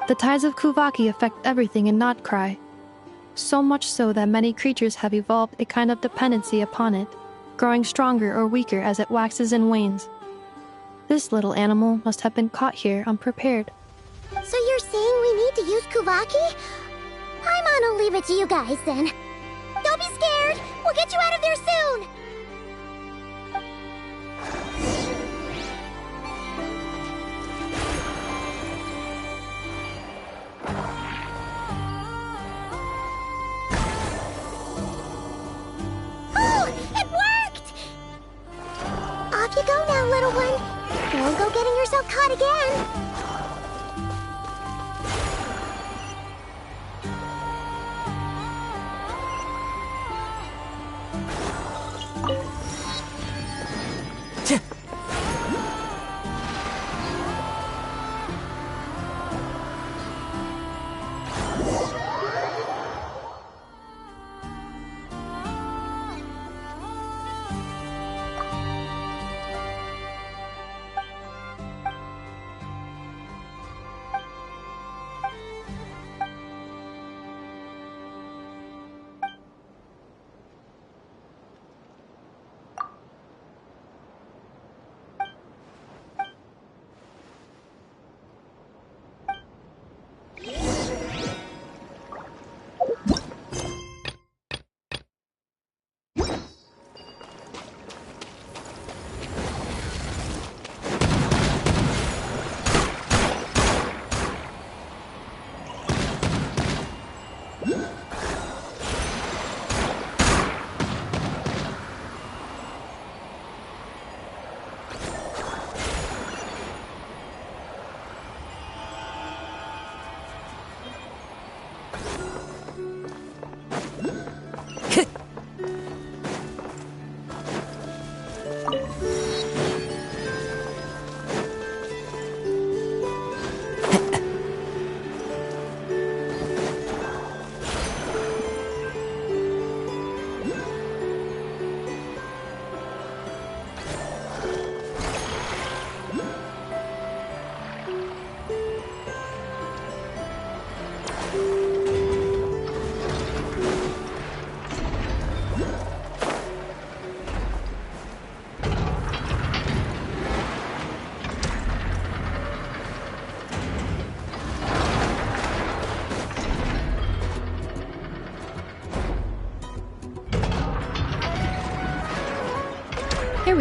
The tides of Kuvaki affect everything in Nodcry, so much so that many creatures have evolved a kind of dependency upon it, growing stronger or weaker as it waxes and wanes. This little animal must have been caught here unprepared.
So you're saying we need to use Kuvaki? I'm gonna leave it to you guys then. Don't be scared! We'll get you out of there soon! Off you go now, little one. Don't go getting yourself caught again.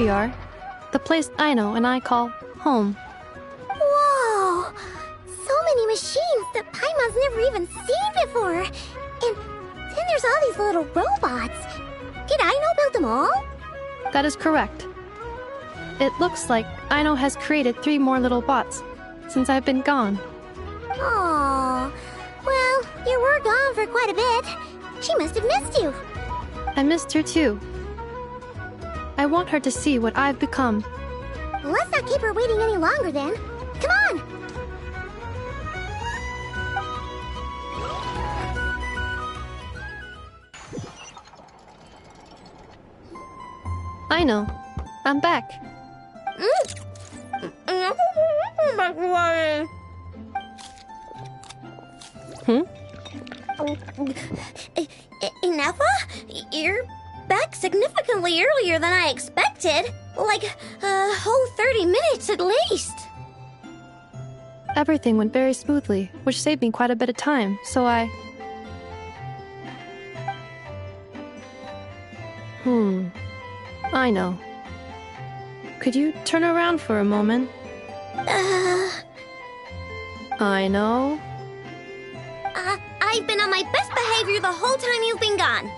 we are. The place Aino and I call home.
Whoa! So many machines that Paimon's never even seen before. And then there's all these little robots. Did Aino build them all?
That is correct. It looks like Aino has created 3 more little bots since I've been gone.
Aww. Well, you were gone for quite a bit. She must have missed you.
I missed her too. I want her to see what I've become.
Let's not keep her waiting any longer then. Come on!
Aino, I'm back.
Ineffa? You're back significantly earlier than I expected. Like a whole 30 minutes at least.
Everything went very smoothly, which saved me quite a bit of time, so I... Aino. Could you turn around for a moment? Aino.
I've been on my best behavior the whole time you've been gone.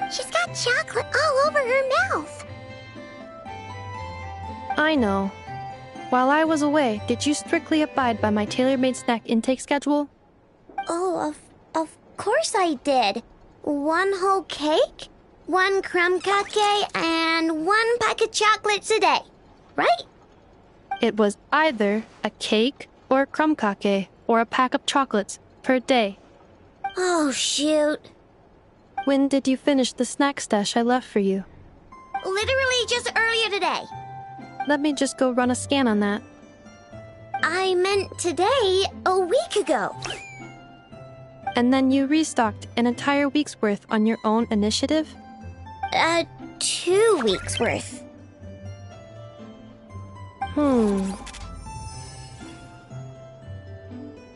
She's got chocolate all over her mouth.
Aino. While I was away, did you strictly abide by my tailor-made snack intake schedule?
Oh, of course I did. 1 whole cake, 1 crumb cake, and 1 pack of chocolates a day, right?
It was either a cake or a crumb cake or a pack of chocolates per day.
Oh, shoot.
When did you finish the snack stash I left for you?
Literally just earlier today.
Let me just go run a scan on that.
I meant today, a week ago.
And then you restocked an entire week's worth on your own initiative?
2 weeks worth.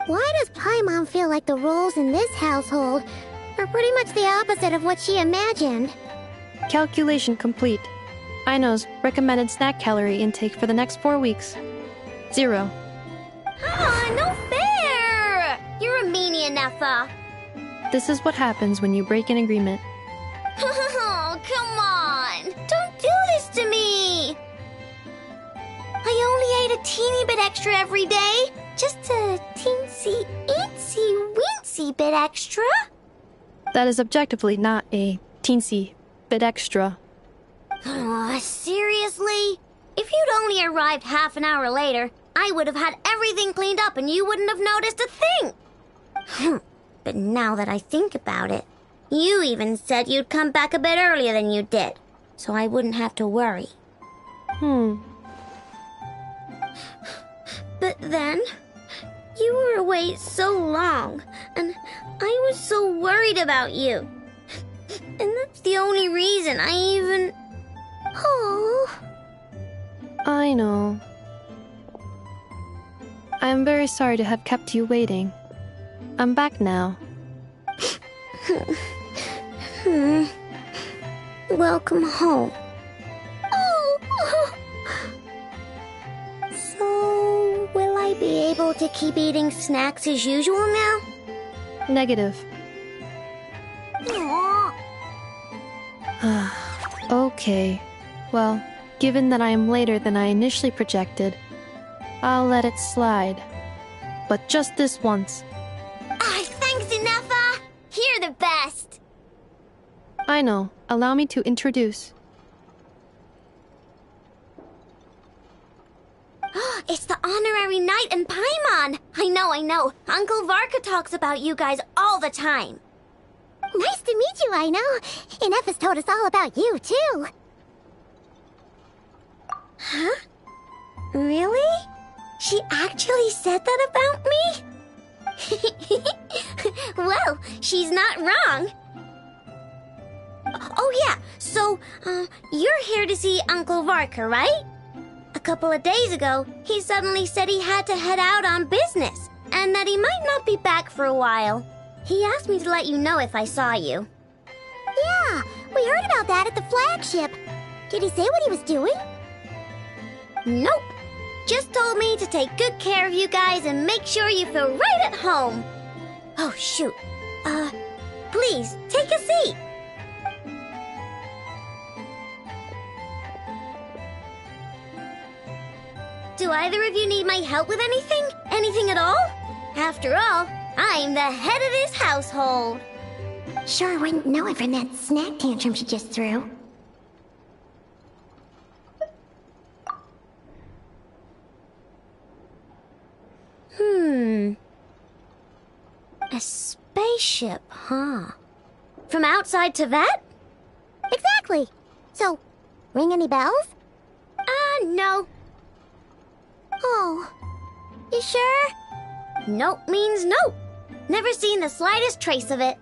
Why does Paimon feel like the roles in this household are pretty much the opposite of what she imagined?
Calculation complete. Aino's recommended snack calorie intake for the next 4 weeks. 0.
No fair! You're a meanie, Ineffa.
This is what happens when you break an agreement.
Oh, come on! Don't do this to me! I only ate a teeny bit extra every day. Just a teensy, eensy, weensy bit extra.
That is objectively not a teensy bit extra.
Seriously? If you'd only arrived half an hour later, I would have had everything cleaned up and you wouldn't have noticed a thing. But now that I think about it, you even said you'd come back a bit earlier than you did, so I wouldn't have to worry. But then, you were away so long, and I was so worried about you. And that's the only reason I even... Oh.
I know. I am very sorry to have kept you waiting. I'm back now.
Welcome home. So, will I be able to keep eating snacks as usual now?
Negative. Okay. Well, given that I am later than I initially projected, I'll let it slide. But just this once.
Thanks, Ineffa! You're the best!
I know. Allow me to introduce.
It's the honorary knight and Paimon! I know. Uncle Varka talks about you guys all the time.
Nice to meet you, Aino. Ineffa's told us all about you, too.
Huh? Really? She actually said that about me? Well, she's not wrong. Oh yeah, so, you're here to see Uncle Varka, right? A couple of days ago, he suddenly said he had to head out on business, and that he might not be back for a while. He asked me to let you know if I saw you.
Yeah, we heard about that at the flagship. Did he say what he was doing?
Nope. Just told me to take good care of you guys and make sure you feel right at home. Oh, shoot. Please, take a seat. Do either of you need my help with anything? Anything at all? After all, I'm the head of this household.
Sure wouldn't know it from that snack tantrum she just threw.
A spaceship, huh? From outside to that?
Exactly. So, ring any bells?
No.
Oh, you sure?
Nope means nope. Never seen the slightest trace of it.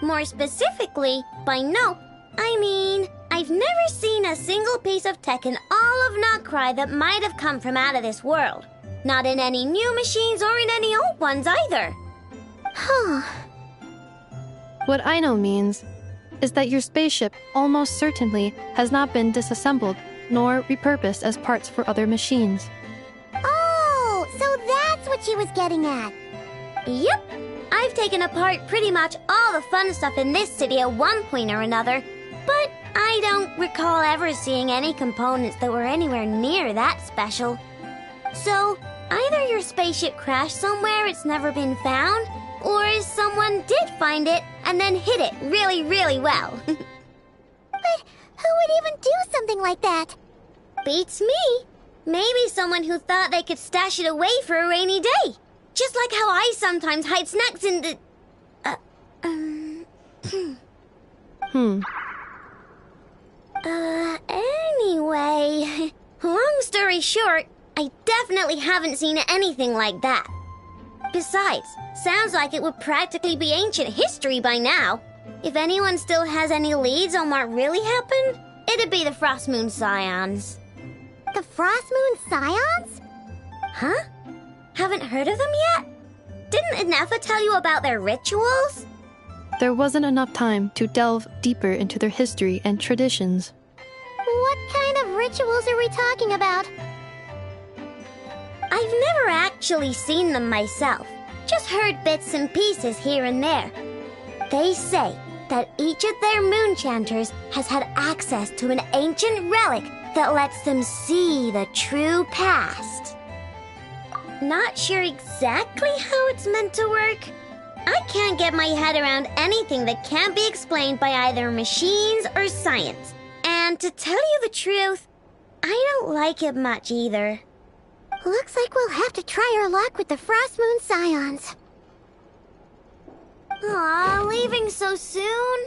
More specifically, by nope, I mean, I've never seen a single piece of tech in all of Notcry that might have come from out of this world. Not in any new machines or in any old ones either.
Huh.
What I know means is that your spaceship almost certainly has not been disassembled nor repurposed as parts for other machines.
Oh, so that's what she was getting at.
Yep. I've taken apart pretty much all the fun stuff in this city at one point or another, but I don't recall ever seeing any components that were anywhere near that special. So, either your spaceship crashed somewhere it's never been found, or someone did find it and then hid it really, really well.
But who would even do something like that?
Beats me. Maybe someone who thought they could stash it away for a rainy day. Just like how I sometimes hide snacks in the... Anyway, long story short, I definitely haven't seen anything like that. Besides, sounds like it would practically be ancient history by now. If anyone still has any leads on what really happened, it'd be the Frost Moon Scions.
The Frost Moon Scions?
Huh? Haven't heard of them yet? Didn't Inefa tell you about their rituals?
There wasn't enough time to delve deeper into their history and traditions.
What kind of rituals are we talking about?
I've never actually seen them myself, just heard bits and pieces here and there. They say that each of their moon chanters has had access to an ancient relic that lets them see the true past. Not sure exactly how it's meant to work. I can't get my head around anything that can't be explained by either machines or science. And to tell you the truth, I don't like it much either.
Looks like we'll have to try our luck with the Frost Moon Scions.
Aw, leaving so soon?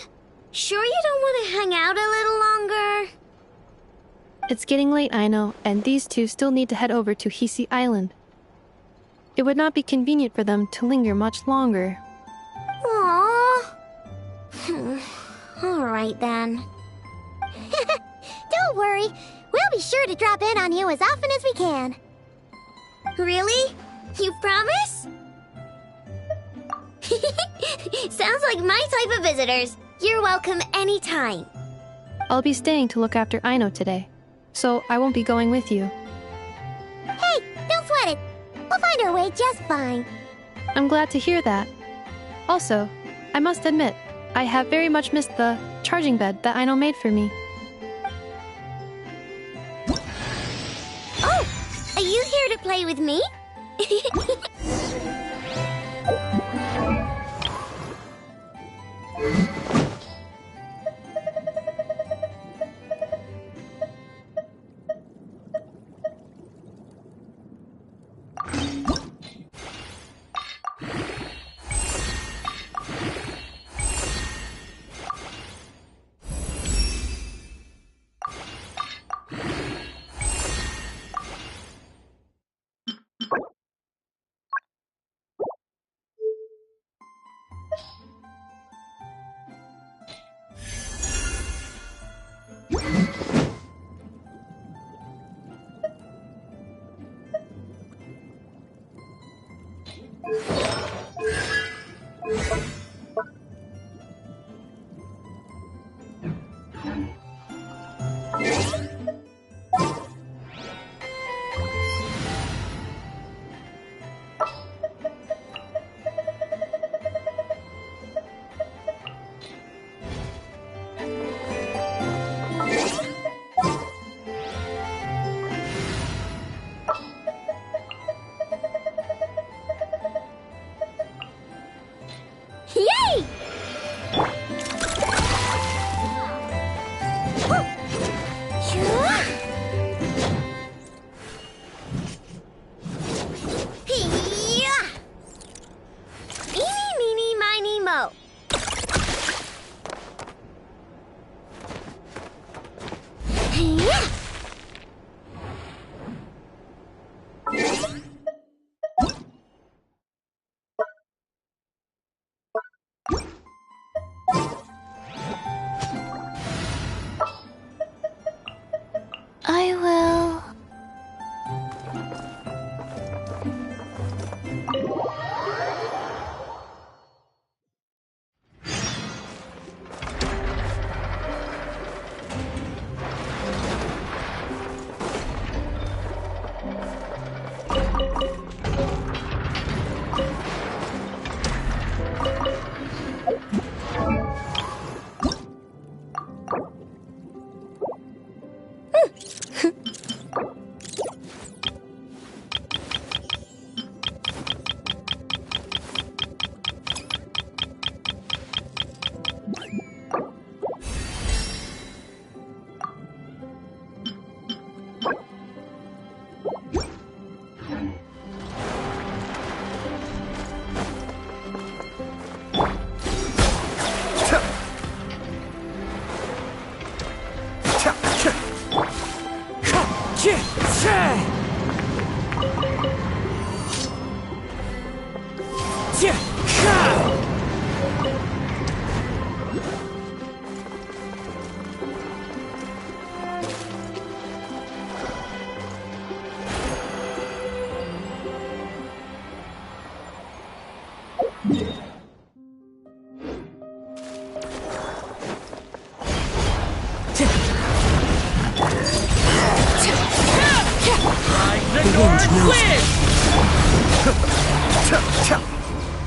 Sure you don't want to hang out a little longer?
It's getting late, I know, and these two still need to head over to Hisi Island. It would not be convenient for them to linger much longer.
Aww. All right then.
Don't worry, we'll be sure to drop in on you as often as we can.
Really? You promise? Sounds like my type of visitors. You're welcome anytime.
I'll be staying to look after Aino today, so I won't be going with you.
Hey, don't sweat it. We'll find our way just fine.
I'm glad to hear that. Also, I must admit, I have very much missed the charging bed that Aino made for me.
Oh, are you here to play with me?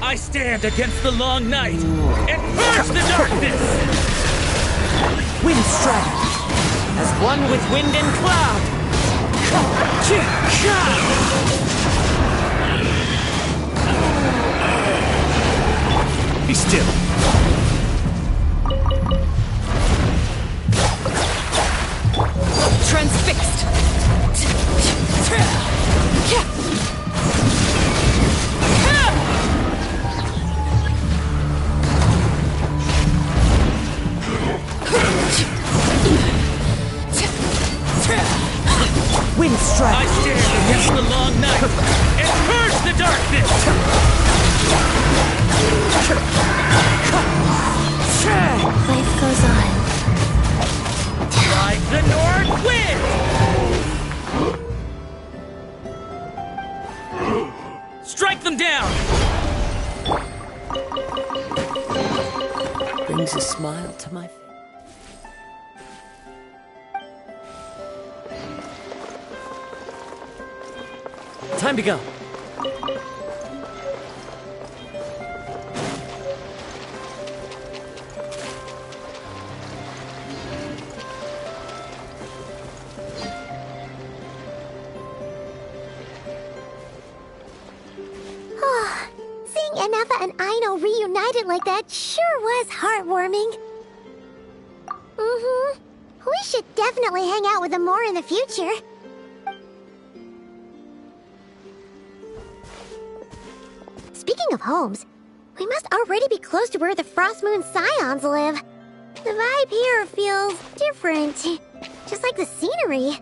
I stand against the long night and purge the darkness!
Wind strike! As one with wind and cloud!
Be still!
Transfixed!
Wind strike!
I stand against the long night and purge the darkness!
Life goes on.
Like the north wind! Strike them down!
Brings a smile to my face. Time to go.
Seeing Anafa and Aino reunited like that sure was heartwarming. We should definitely hang out with them more in the future. Speaking of homes, we must already be close to where the Frost Moon Scions live. The vibe here feels different, just like the scenery.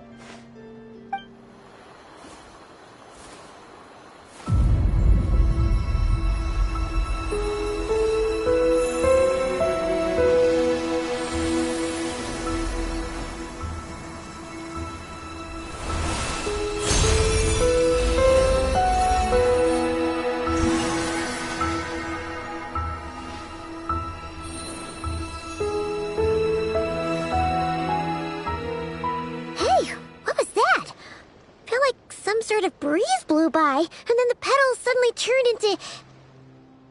Sort of breeze blew by, and then the petals suddenly turned into...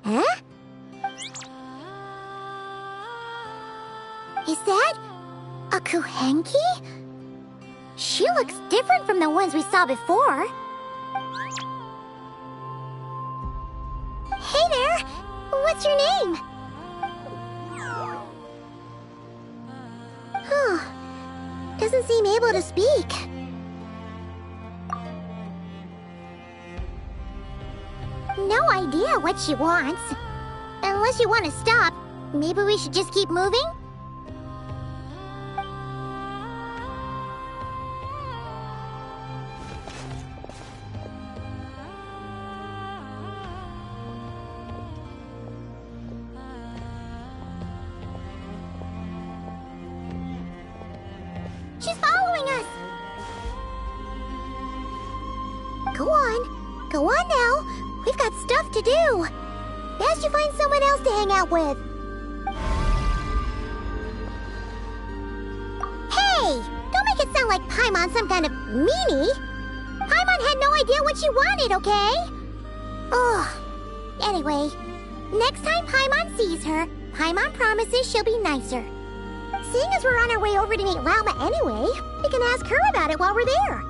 Huh? Is that a Kuhenki? She looks different from the ones we saw before. Hey there! What's your name? Huh. Doesn't seem able to speak. No idea what she wants. Unless you want to stop, maybe we should just keep moving? She's following us! Go on. Go on now. We've got stuff to do. Best you find someone else to hang out with. Hey! Don't make it sound like Paimon's some kind of meanie. Paimon had no idea what she wanted, okay? Ugh. Anyway, next time Paimon sees her, Paimon promises she'll be nicer. Seeing as we're on our way over to meet Lauma anyway, we can ask her about it while we're there.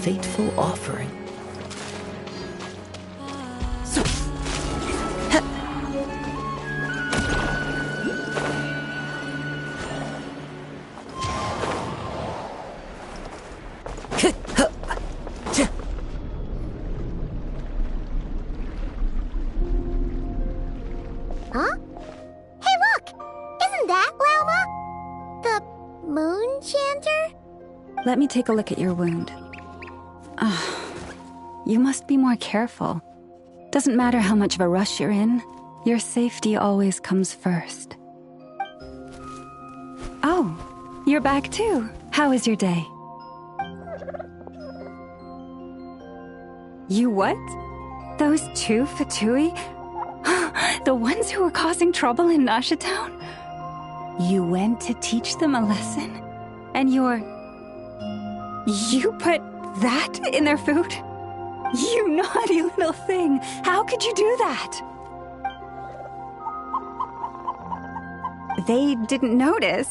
fateful offering.
Huh? Hey, look! Isn't that Lauma? The moon chanter?
Let me take a look at your wound. You must be more careful. Doesn't matter how much of a rush you're in, your safety always comes first. Oh, you're back too. How was your day? You what? Those two Fatui? The ones who were causing trouble in Nasha Town? You went to teach them a lesson? And you put that in their food? You naughty little thing! How could you do that? They didn't notice.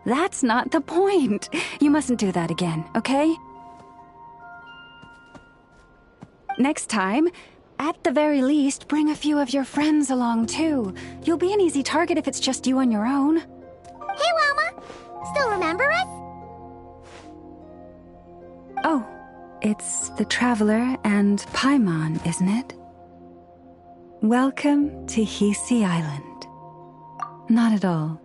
That's not the point. You mustn't do that again, okay? Next time, at the very least, bring a few of your friends along too. You'll be an easy target if it's just you on your own.
Hey, Lauma! Still remember us?
Oh, it's the Traveler and Paimon, isn't it? Welcome to Hisi Island. Not at all.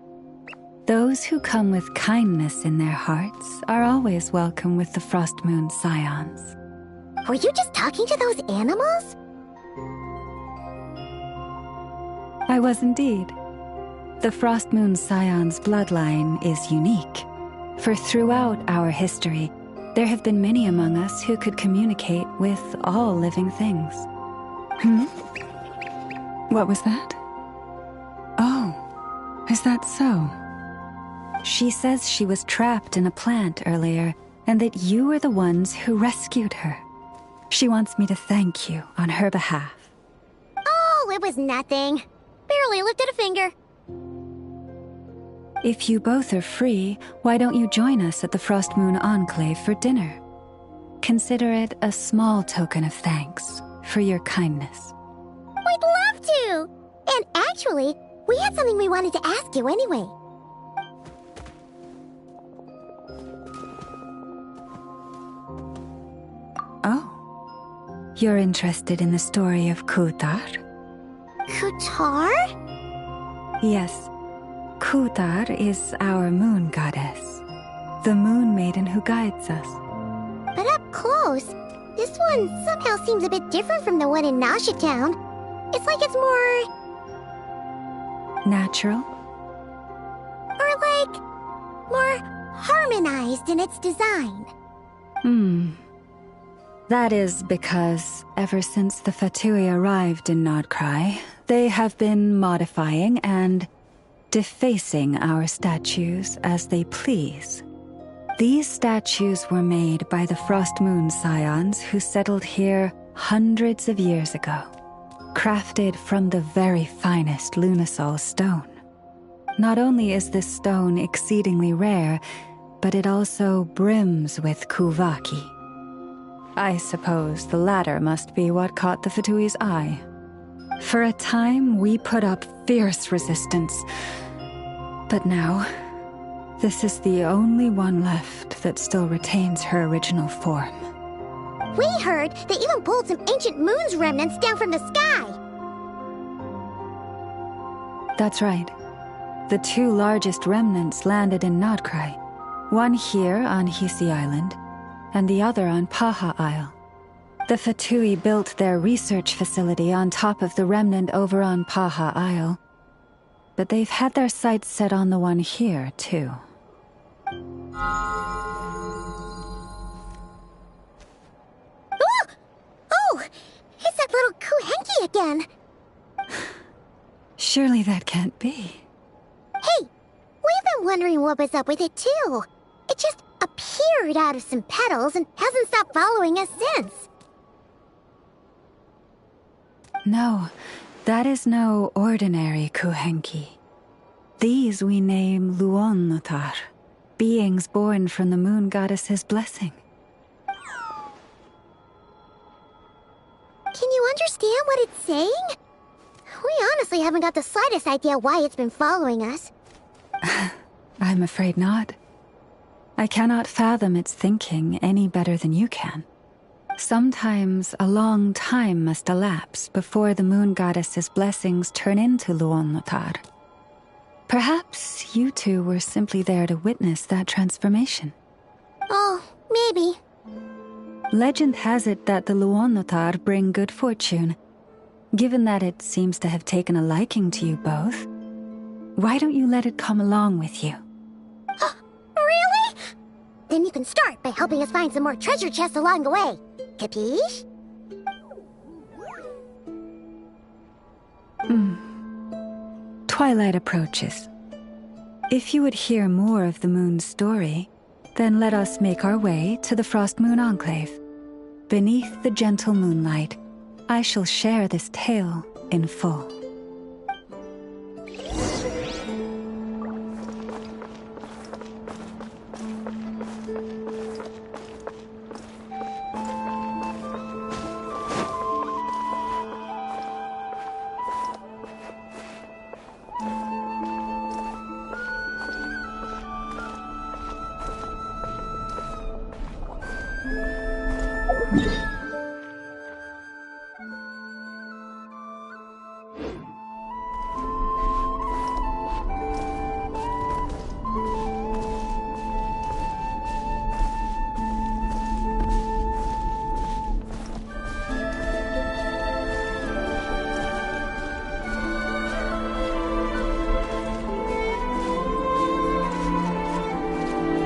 Those who come with kindness in their hearts are always welcome with the Frost Moon Scions.
Were you just talking to those animals?
I was indeed. The Frost Moon Scion's bloodline is unique, for throughout our history, there have been many among us who could communicate with all living things. What was that? Oh, is that so? She says she was trapped in a plant earlier, and that you were the ones who rescued her. She wants me to thank you on her behalf.
Oh, it was nothing. Barely lifted a finger.
If you both are free, why don't you join us at the Frost Moon Enclave for dinner? Consider it a small token of thanks for your kindness.
We'd love to! And actually, we had something we wanted to ask you anyway.
Oh. You're interested in the story of Kutar?
Kutar?
Yes. Kutar is our moon goddess. The moon maiden who guides us.
But up close, this one somehow seems a bit different from the one in Nasha Town. It's like it's more...
natural?
Or like... more harmonized in its design.
That is because, ever since the Fatui arrived in Nodcry, they have been modifying and defacing our statues as they please. These statues were made by the Frost Moon Scions who settled here hundreds of years ago, crafted from the very finest Lunasol stone. Not only is this stone exceedingly rare, but it also brims with Kuvaki. I suppose the latter must be what caught the Fatui's eye. For a time, we put up fierce resistance. But now, this is the only one left that still retains her original form.
We heard they even pulled some ancient moon's remnants down from the sky.
That's right. The two largest remnants landed in Nodcry. One here on Hisi Island, and the other on Paha Isle. The Fatui built their research facility on top of the remnant over on Paha Isle. But they've had their sights set on the one here, too.
Oh! It's that little Kuhenki again!
Surely that can't be.
Hey! We've been wondering what was up with it, too. It just appeared out of some petals and hasn't stopped following us since.
No, that is no ordinary Kuhenki. These we name Luonnotar, beings born from the moon goddess's blessing.
what it's saying? We honestly haven't got the slightest idea why it's been following us.
I'm afraid not. I cannot fathom its thinking any better than you can. Sometimes a long time must elapse before the moon goddess's blessings turn into Luon-Lothar. Perhaps you two were simply there to witness that transformation.
Oh, maybe.
Legend has it that the Luon-Lothar bring good fortune. Given that it seems to have taken a liking to you both, why don't you let it come along with you?
Really? Then you can start by helping us find some more treasure chests along the way. Capiche?
Twilight approaches. If you would hear more of the moon's story, then let us make our way to the Frost Moon Enclave. Beneath the gentle moonlight, I shall share this tale in full.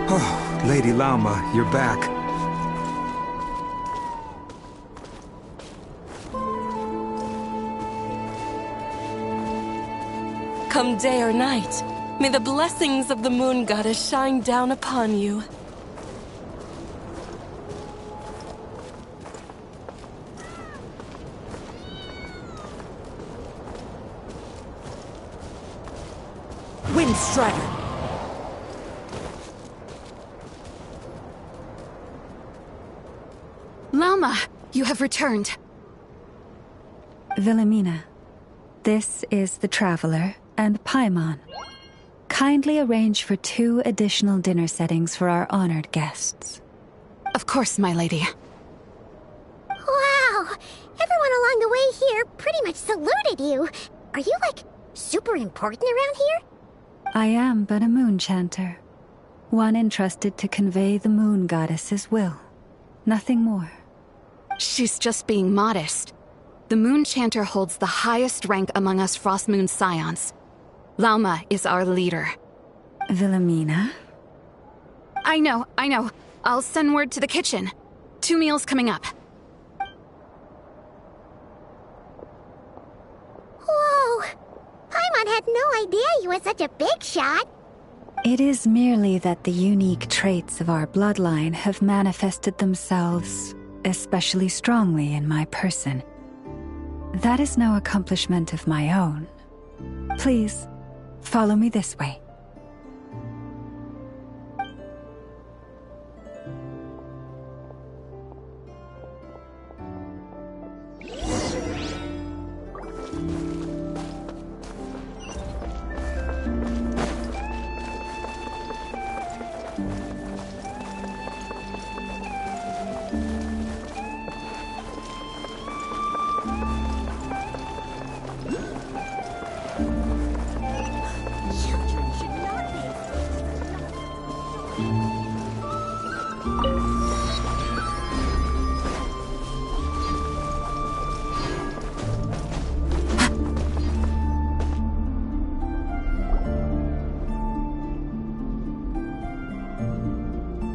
Oh, Lady Lauma, you're back.
Come day or night, may the blessings of the moon goddess shine down upon you.
Windstrider!
Lauma, you have returned.
Wilhelmina, this is the Traveler and Paimon. Kindly arrange for 2 additional dinner settings for our honored guests.
Of course, my lady.
Wow! Everyone along the way here pretty much saluted you. Are you, like, super important around here?
I am but a moon chanter, one entrusted to convey the moon goddess's will. Nothing more.
She's just being modest. The moon chanter holds the highest rank among us Frost Moon Scions. Lauma is our leader.
Wilhelmina?
I know. I'll send word to the kitchen. 2 meals coming up.
Whoa! Paimon had no idea you were such a big shot.
It is merely that the unique traits of our bloodline have manifested themselves especially strongly in my person. That is no accomplishment of my own. Please, follow me this way.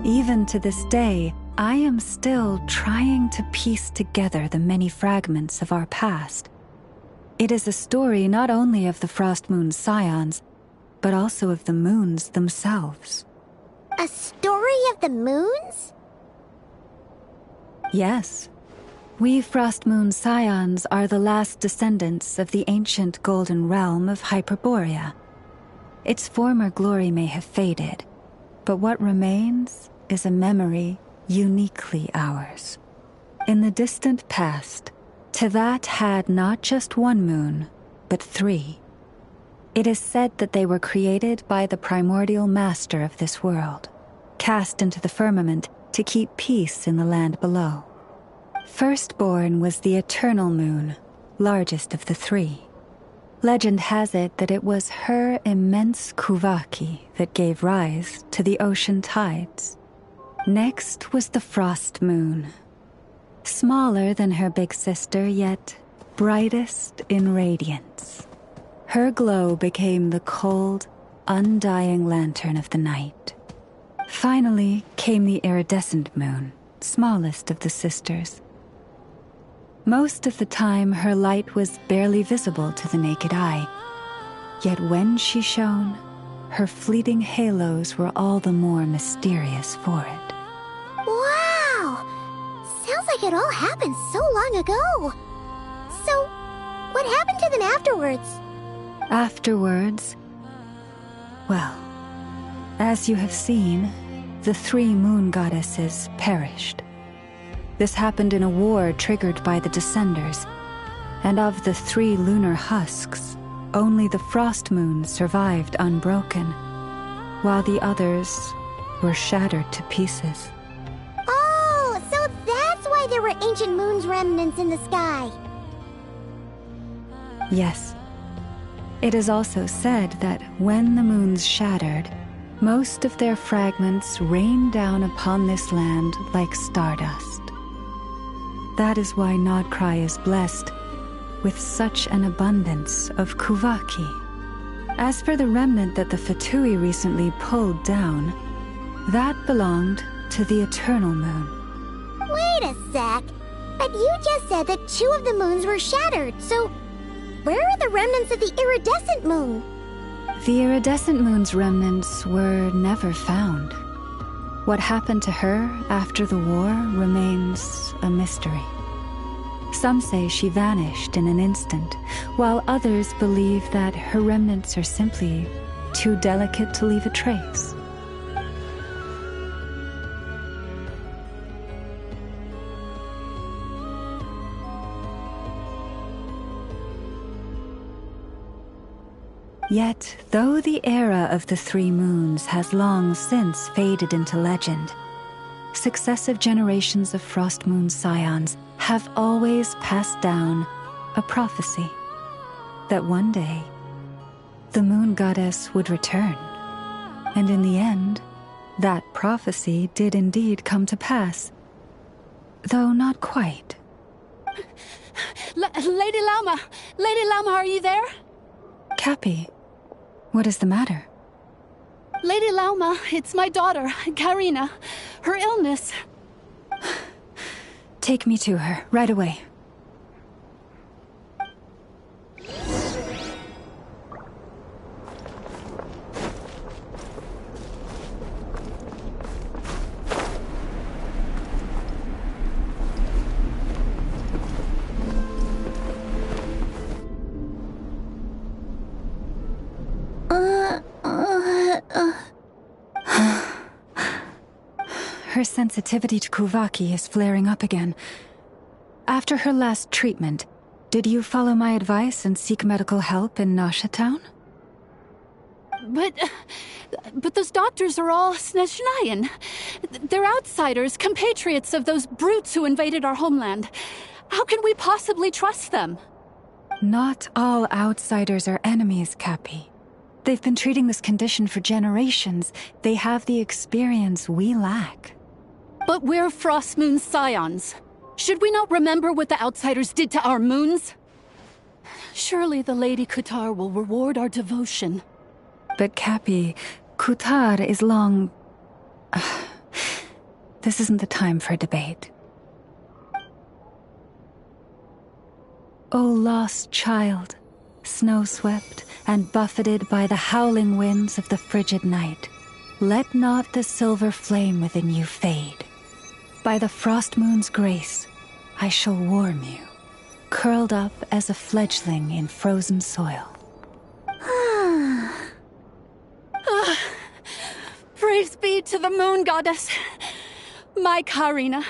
Even to this day, I am still trying to piece together the many fragments of our past. It is a story not only of the Frost Moon Scions, but also of the moons themselves.
A story of the moons?
Yes. We Frost Moon Scions are the last descendants of the ancient golden realm of Hyperborea. Its former glory may have faded, but what remains is a memory uniquely ours. In the distant past, To that had not just one moon, but 3. It is said that they were created by the primordial master of this world, cast into the firmament to keep peace in the land below. Firstborn was the eternal moon, largest of the 3. Legend has it that it was her immense kuvaki that gave rise to the ocean tides. Next was the frost moon, smaller than her big sister, yet brightest in radiance. Her glow became the cold, undying lantern of the night. Finally came the iridescent moon, smallest of the sisters. Most of the time, her light was barely visible to the naked eye. Yet when she shone, her fleeting halos were all the more mysterious for it.
Wow! Sounds like it all happened so long ago. So, what happened to them afterwards?
Afterwards, well, as you have seen, the 3 moon goddesses perished. This happened in a war triggered by the Descenders, and of the 3 lunar husks, only the frost moon survived unbroken, while the others were shattered to pieces.
Oh, so that's why there were ancient moon's remnants in the sky.
Yes. It is also said that when the moons shattered, most of their fragments rained down upon this land like stardust. That is why Nodcry is blessed with such an abundance of kuvaki. As for the remnant that the Fatui recently pulled down, that belonged to the eternal moon.
Wait a sec. But you just said that 2 of the moons were shattered, so where are the remnants of the iridescent moon?
The iridescent moon's remnants were never found. What happened to her after the war remains a mystery. Some say she vanished in an instant, while others believe that her remnants are simply too delicate to leave a trace. Yet, though the era of the 3 moons has long since faded into legend, successive generations of Frost Moon scions have always passed down a prophecy that one day the moon goddess would return. And in the end, that prophecy did indeed come to pass, though not quite.
Lady Lauma! Lady Lauma, are you there?
Cappy, what is the matter?
Lady Lauma, it's my daughter, Karina. Her illness.
Take me to her, right away. Her sensitivity to kuvaki is flaring up again. After her last treatment, did you follow my advice and seek medical help in Nasha Town?
But those doctors are all Snezhnayan. They're outsiders, compatriots of those brutes who invaded our homeland. How can we possibly trust them?
Not all outsiders are enemies, Cappy. They've been treating this condition for generations. They have the experience we lack.
But we're Frost Moon scions. Should we not remember what the outsiders did to our moons? Surely the Lady Kutar will reward our devotion.
But Cappy, Kutar is long... This isn't the time for a debate. O lost child, snow-swept and buffeted by the howling winds of the frigid night, let not the silver flame within you fade. By the frost moon's grace, I shall warm you, curled up as a fledgling in frozen soil.
Praise be to the moon goddess, my Karina.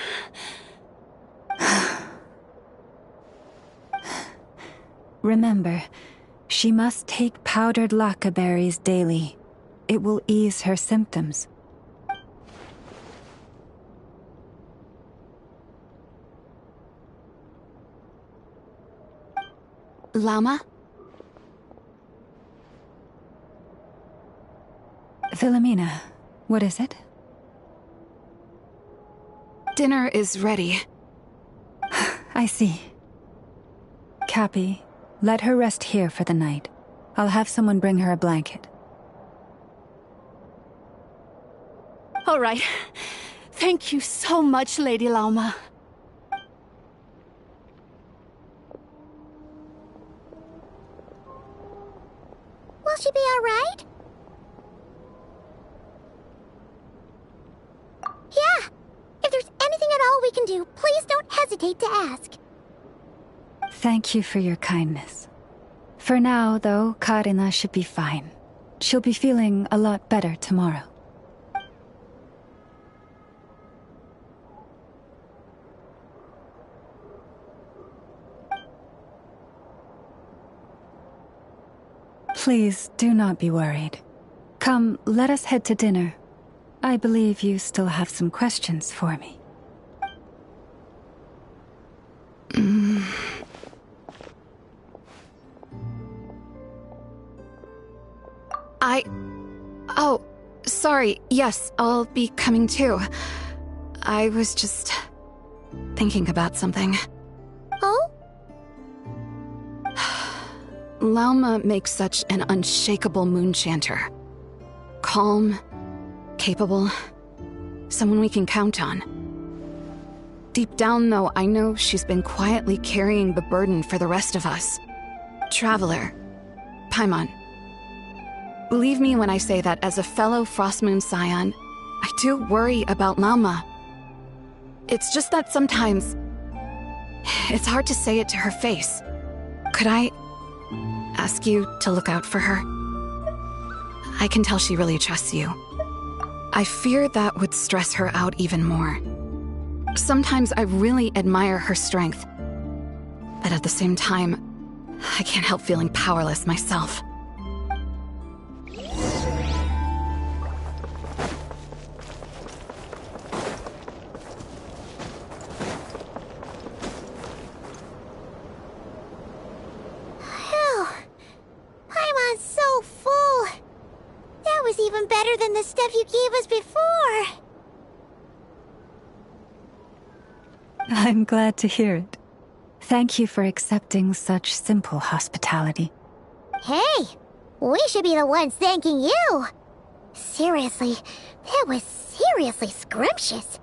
Remember, she must take powdered laka berries daily. It will ease her symptoms.
Llama?
Philomena, what is it?
Dinner is ready.
I see. Cappy, let her rest here for the night. I'll have someone bring her a blanket.
All right. Thank you so much, Lady Llama.
Will she be all right? Yeah. If there's anything at all we can do, please don't hesitate to ask.
Thank you for your kindness. For now, though, Karina should be fine. She'll be feeling a lot better tomorrow. Please do not be worried. Come, let us head to dinner. I believe you still have some questions for me.
Oh, sorry. Yes, I'll be coming too. I was just thinking about something.
Oh?
Llama makes such an unshakable moon chanter. Calm, capable, someone we can count on. Deep down, though, I know she's been quietly carrying the burden for the rest of us. Traveler, Paimon, believe me when I say that as a fellow Frostmoon Scion, I do worry about Llama. It's just that sometimes it's hard to say it to her face. Could I ask you to look out for her? I can tell she really trusts you. I fear that would stress her out even more. Sometimes I really admire her strength, but at the same time, I can't help feeling powerless myself.
Paimon's so full. That was even better than the stuff you gave us before.
I'm glad to hear it. Thank you for accepting such simple hospitality.
Hey, we should be the ones thanking you. Seriously, that was seriously scrumptious.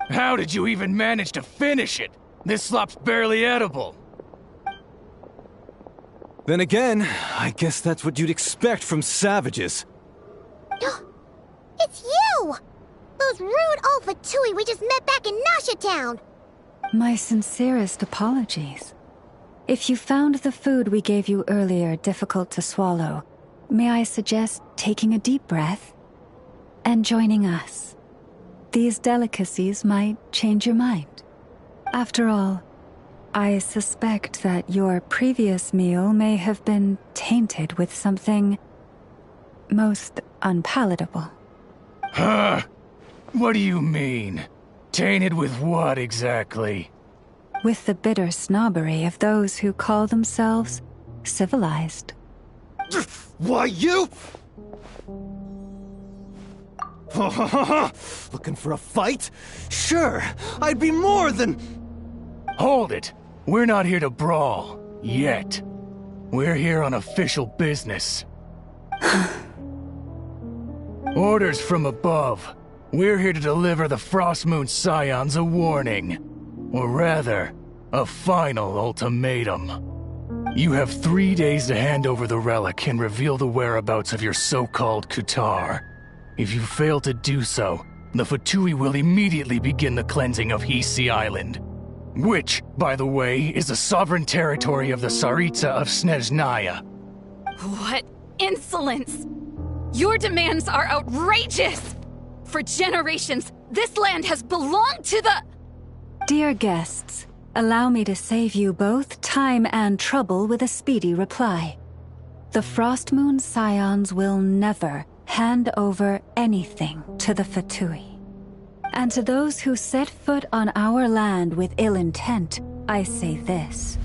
How did you even manage to finish it? This slop's barely edible.
Then again, I guess that's what you'd expect from savages.
It's you! Those rude old Fatui we just met back in Nasha Town!
My sincerest apologies. If you found the food we gave you earlier difficult to swallow, may I suggest taking a deep breath and joining us? These delicacies might change your mind. After all, I suspect that your previous meal may have been tainted with something most unpalatable.
Huh? What do you mean? Tainted with what exactly?
With the bitter snobbery of those who call themselves civilized.
Why, you? Looking for a fight? Sure, I'd be more than...
Hold it! We're not here to brawl. Yet. We're here on official business. Orders from above. We're here to deliver the Frostmoon Scions a warning. Or rather, a final ultimatum. You have 3 days to hand over the relic and reveal the whereabouts of your so-called Kutar. If you fail to do so, the Fatui will immediately begin the cleansing of Hisi Island. Which, by the way, is the sovereign territory of the Tsaritsa of Snezhnaya.
What insolence! Your demands are outrageous! For generations, this land has belonged to the...
Dear guests, Allow me to save you both time and trouble with a speedy reply. The Frostmoon Scions will never hand over anything to the Fatui. And to those who set foot on our land with ill intent, I say this.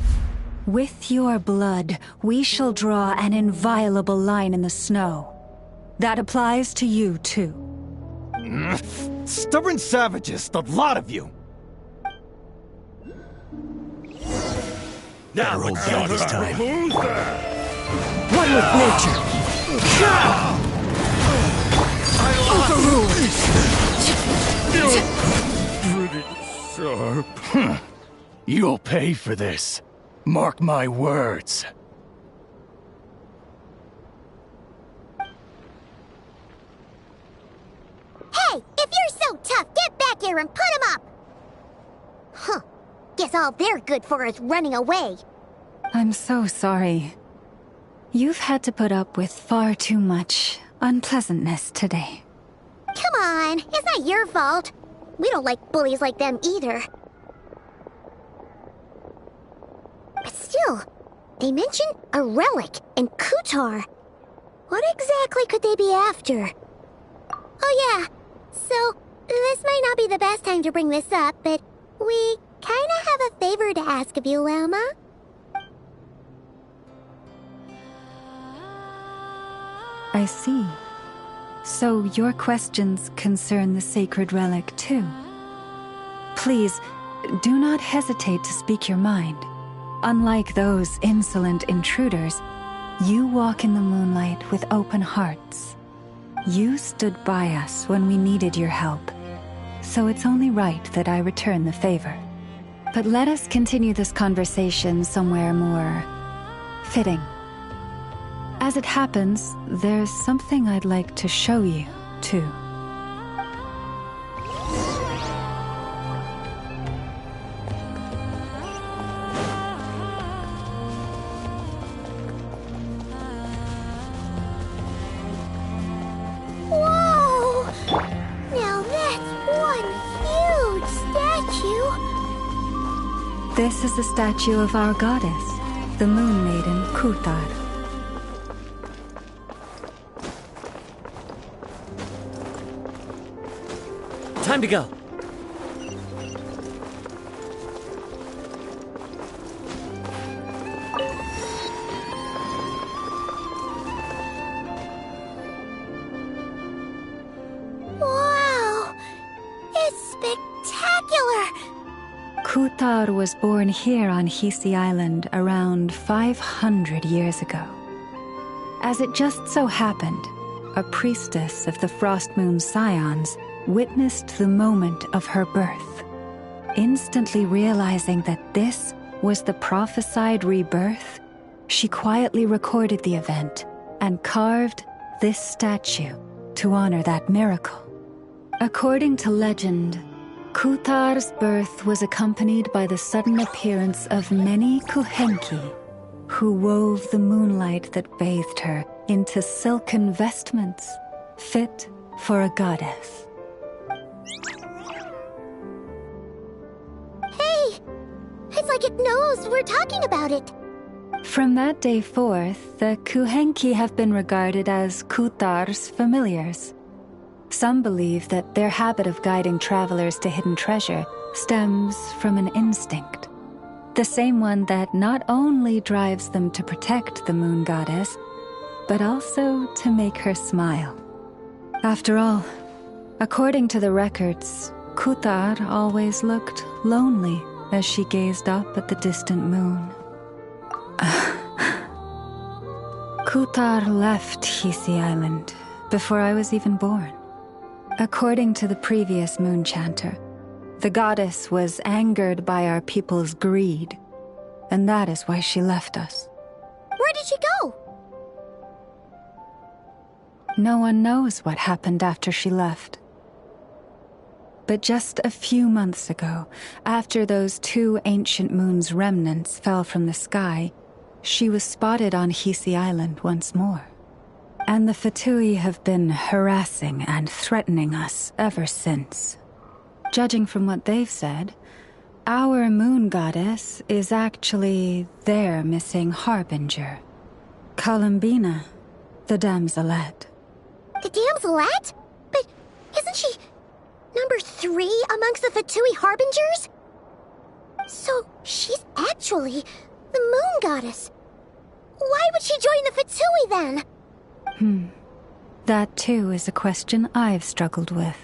With your blood, we shall draw an inviolable line in the snow. That applies to you, too.
Stubborn savages, the lot of you!
Better hold down this time.
One with nature!
You're pretty sharp. You'll pay for this. Mark my words.
Hey, if you're so tough, get back here and put him up! Huh. Guess all they're good for is running away.
I'm so sorry. You've had to put up with far too much unpleasantness today.
Come on, it's not your fault. We don't like bullies like them either. But still, they mentioned a relic and Kutar. What exactly could they be after? Oh yeah, so this might not be the best time to bring this up, but we kinda have a favor to ask of you, Lama.
I see. So your questions concern the sacred relic too. Please, do not hesitate to speak your mind. Unlike those insolent intruders, you walk in the moonlight with open hearts. You stood by us when we needed your help, so it's only right that I return the favor. But let us continue this conversation somewhere more fitting. As it happens, there's something I'd like to show you, too.
Whoa! Now that's one huge statue!
This is the statue of our goddess, the Moon Maiden Kutar.
Time to go.
Wow! It's spectacular!
Kutar was born here on Hisi Island around 500 years ago. As it just so happened, a priestess of the Frostmoon Scions witnessed the moment of her birth. Instantly realizing that this was the prophesied rebirth, she quietly recorded the event and carved this statue to honor that miracle. According to legend, Kutar's birth was accompanied by the sudden appearance of many Kuhenki, who wove the moonlight that bathed her into silken vestments fit for a goddess.
Hey! It's like it knows we're talking about it.
From that day forth, the Kuhenki have been regarded as Kutar's familiars. Some believe that their habit of guiding travelers to hidden treasure stems from an instinct. The same one that not only drives them to protect the moon goddess, but also to make her smile. After all, according to the records, Kutar always looked lonely as she gazed up at the distant moon. Kutar left Hisi Island before I was even born. According to the previous moon chanter, the goddess was angered by our people's greed, and that is why she left us.
Where did she go?
No one knows what happened after she left. But just a few months ago, after those 2 ancient moons' remnants fell from the sky, she was spotted on Hisi Island once more. And the Fatui have been harassing and threatening us ever since. Judging from what they've said, our moon goddess is actually their missing harbinger, Columbina, the damselette.
The damselette? But isn't she number 3 amongst the Fatui harbingers? So she's actually the moon goddess. Why would she join the Fatui then?
That too is a question I've struggled with.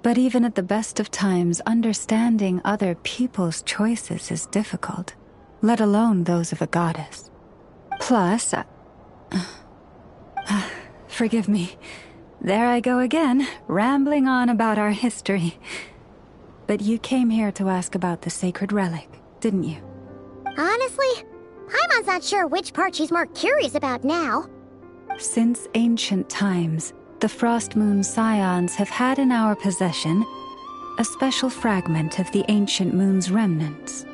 But even at the best of times, understanding other people's choices is difficult, let alone those of a goddess. Plus, forgive me. There I go again, rambling on about our history. But you came here to ask about the sacred relic, didn't you?
Honestly, Paimon's not sure which part she's more curious about now.
Since ancient times, the Frost Moon Scions have had in our possession a special fragment of the ancient moon's remnants.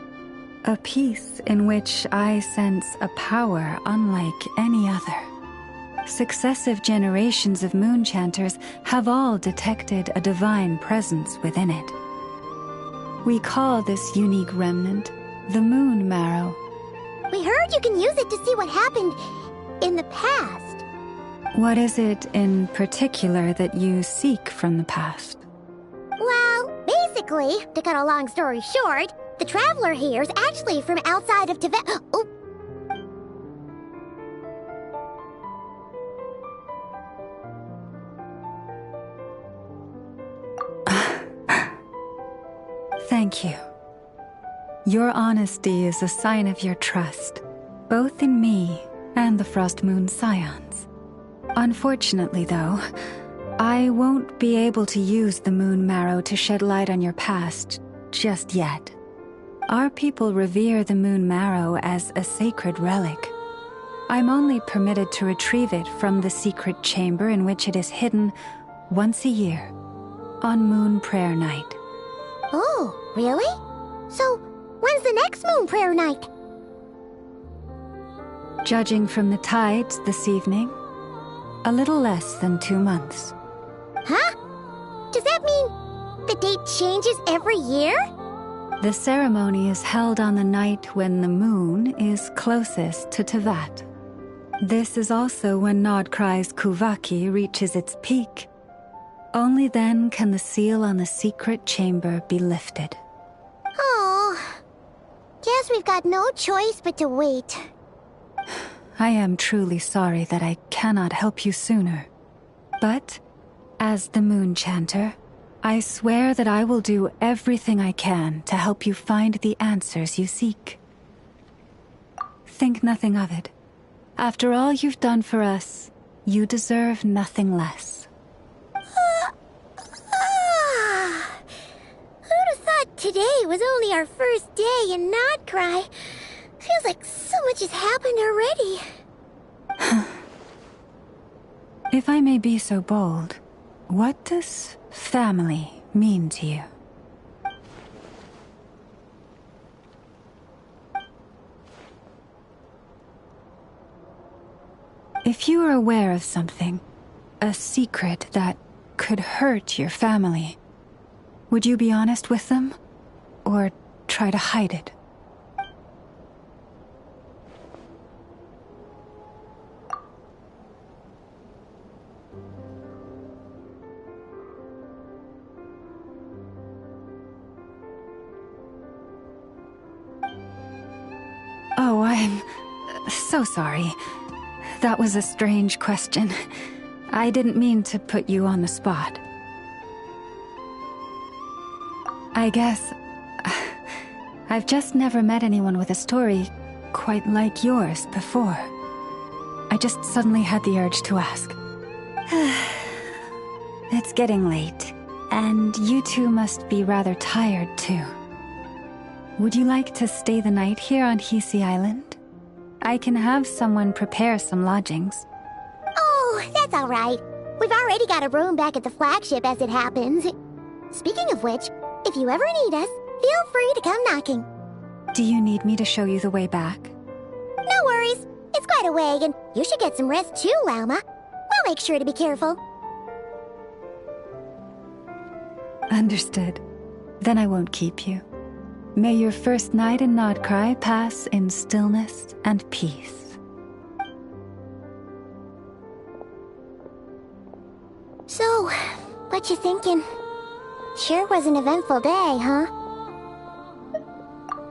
A piece in which I sense a power unlike any other. Successive generations of moonchanters have all detected a divine presence within it. We call this unique remnant the Moon Marrow.
We heard you can use it to see what happened in the past.
What is it in particular that you seek from the past?
Well, basically, to cut a long story short, the traveler here is actually from outside of Tibet. Oh.
Thank you. Your honesty is a sign of your trust, both in me and the Frost Moon Scions. Unfortunately, though, I won't be able to use the Moon Marrow to shed light on your past just yet. Our people revere the Moon Marrow as a sacred relic. I'm only permitted to retrieve it from the secret chamber in which it is hidden once a year, on Moon Prayer Night.
Oh, really? So, when's the next Moon Prayer Night?
Judging from the tides this evening, a little less than 2 months.
Huh? Does that mean the date changes every year?
The ceremony is held on the night when the moon is closest to Tevat. This is also when Nodkrai's Kuvaki reaches its peak. Only then can the seal on the secret chamber be lifted.
Oh, guess we've got no choice but to wait.
I am truly sorry that I cannot help you sooner. But, as the Moon Chanter, I swear that I will do everything I can to help you find the answers you seek. Think nothing of it. After all you've done for us, you deserve nothing less.
Who'd have thought today was only our first day in Nodcry? Feels like so much has happened already.
If I may be so bold, what does family mean to you? If you are aware of something, a secret that could hurt your family, would you be honest with them? Or try to hide it? Oh, I'm so sorry. That was a strange question. I didn't mean to put you on the spot. I guess I've just never met anyone with a story quite like yours before. I just suddenly had the urge to ask. It's getting late, and you two must be rather tired too. Would you like to stay the night here on Hisi Island? I can have someone prepare some lodgings.
Oh, that's all right. We've already got a room back at the flagship as it happens. Speaking of which, if you ever need us, feel free to come knocking.
Do you need me to show you the way back?
No worries. It's quite a way, and you should get some rest too, Lauma. We'll make sure to be careful.
Understood. Then I won't keep you. May your first night in Nodcry pass in stillness and peace.
So, what you thinking? Sure was an eventful day, huh?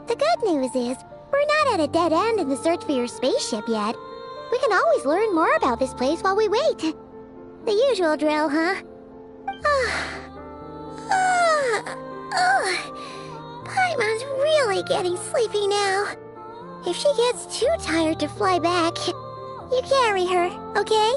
The good news is, we're not at a dead end in the search for your spaceship yet. We can always learn more about this place while we wait. The usual drill, huh? Paimon's really getting sleepy now. If she gets too tired to fly back, you carry her, okay?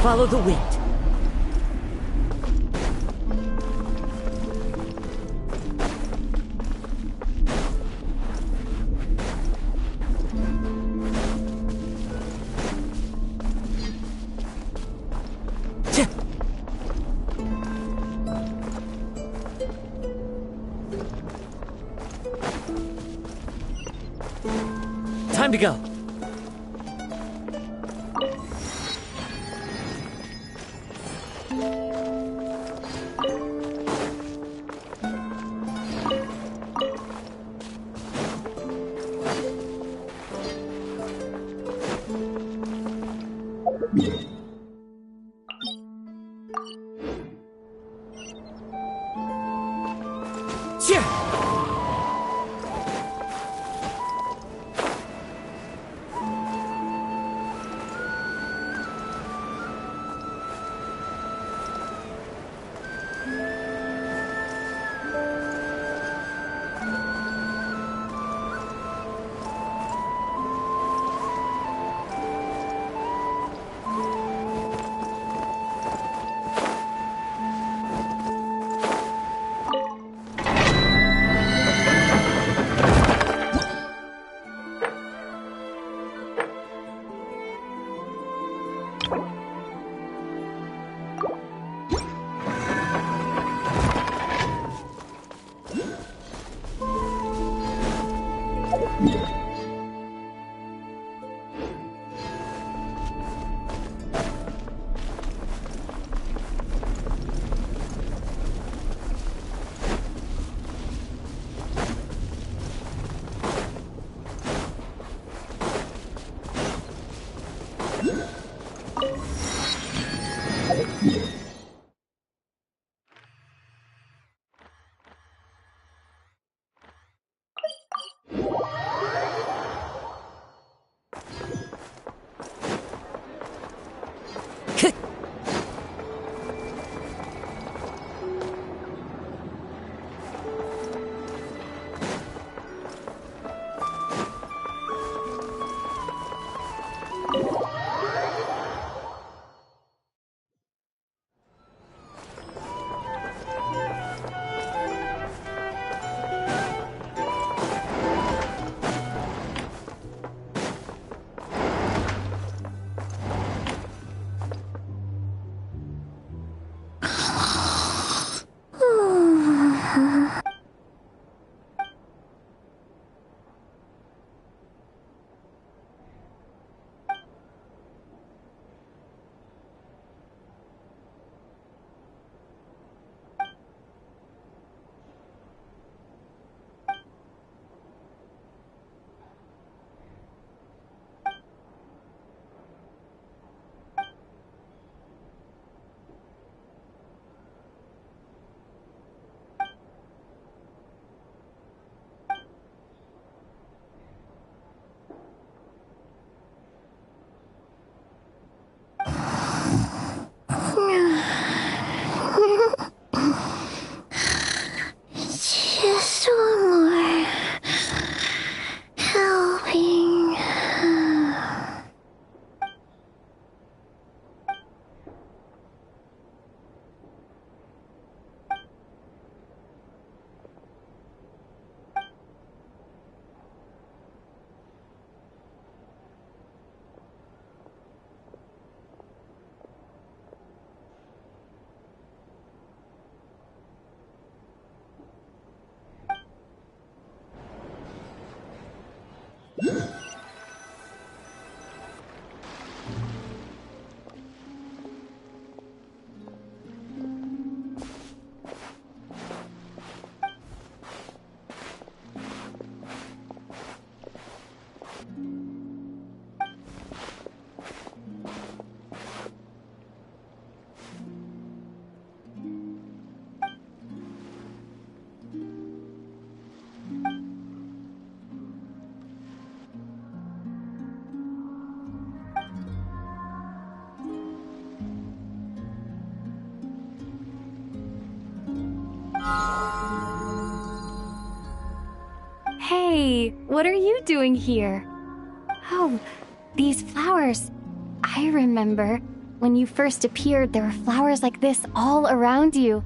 Follow the wind. Time to go.
Hey, what are you doing here? Oh, these flowers. I remember. When you first appeared, there were flowers like this all around you.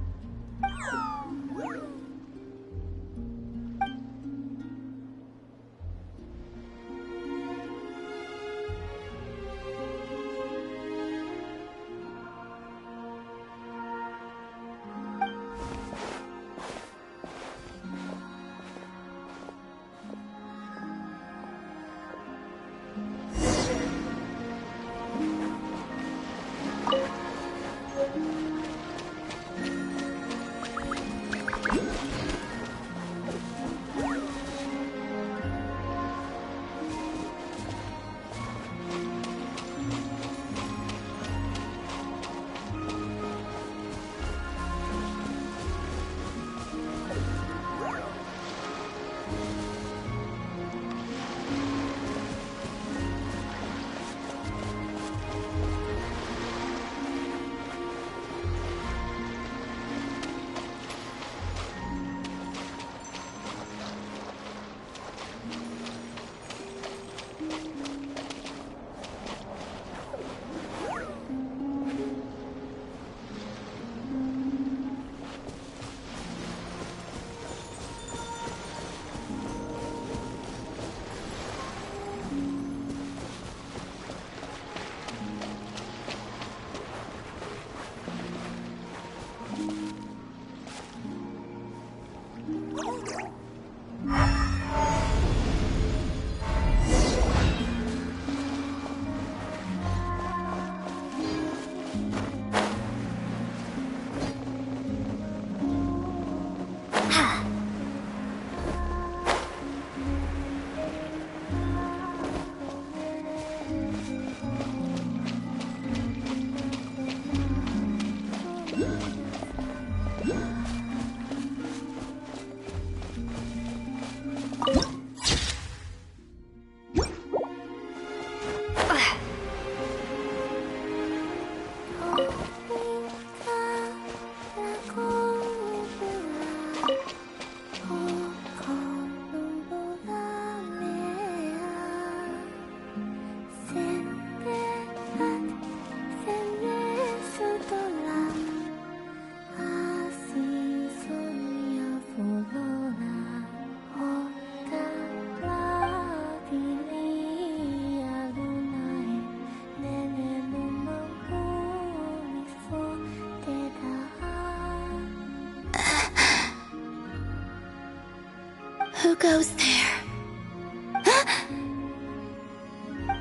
Who goes there?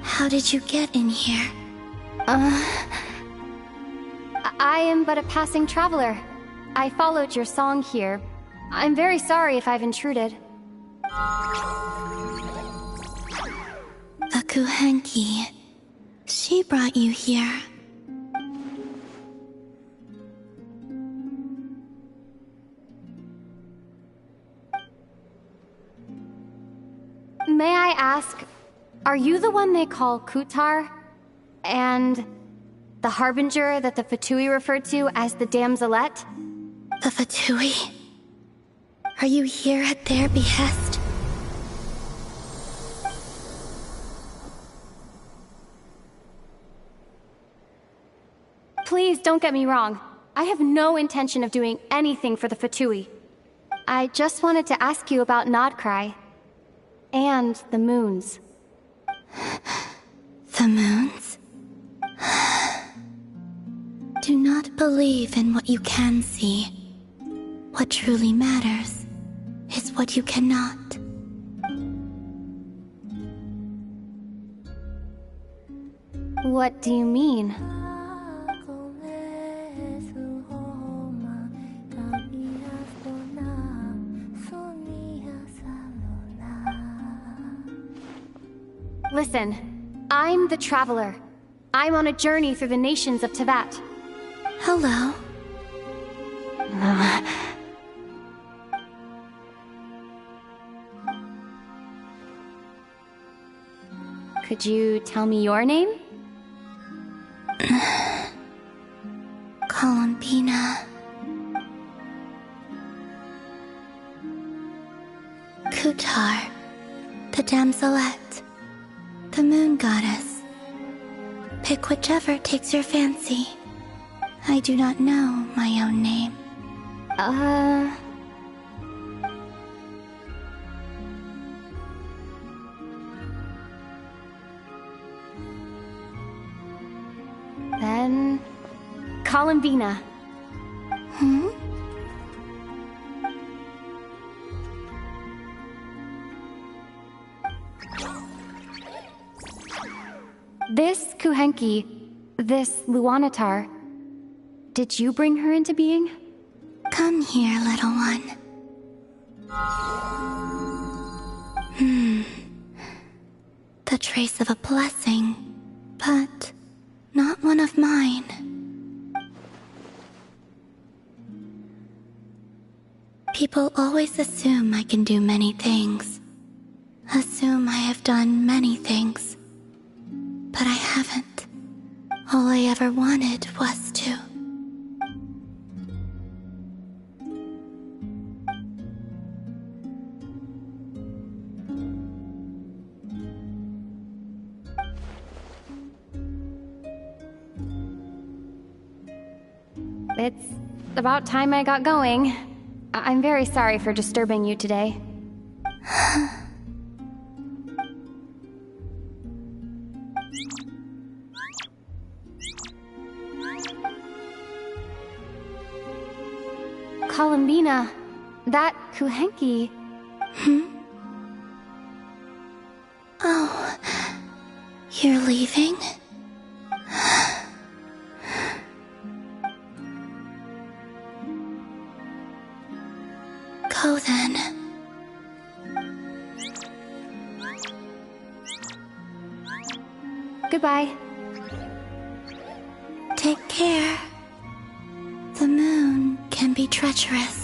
How did you get in here?
I am but a passing traveler. I followed your song here. I'm very sorry if I've intruded.
Akuhenki. She brought you here.
May I ask, are you the one they call Kutar? And the harbinger that the Fatui referred to as the Damselette?
The Fatui? Are you here at their behest?
Please don't get me wrong. I have no intention of doing anything for the Fatui. I just wanted to ask you about Nodcry. And the moons.
The moons? Do not believe in what you can see. What truly matters is what you cannot.
What do you mean? Listen, I'm the Traveler. I'm on a journey through the nations of Teyvat.
Hello.
Could you tell me your name?
Columbina. Kutar. the damselette, the moon goddess. Pick whichever takes your fancy. I do not know my own name.
Then... Columbina.
Hmm?
This Kuhenki, this Luanatar, did you bring her into being?
Come here, little one. The trace of a blessing, but not one of mine. People always assume I can do many things. Assume I have done many things. But I haven't. All I ever wanted was to.
It's about time I got going. I'm very sorry for disturbing you today. Columbina, that Kuhenki...
Oh, you're leaving? Go then.
Goodbye.
Take care. The moon can be treacherous.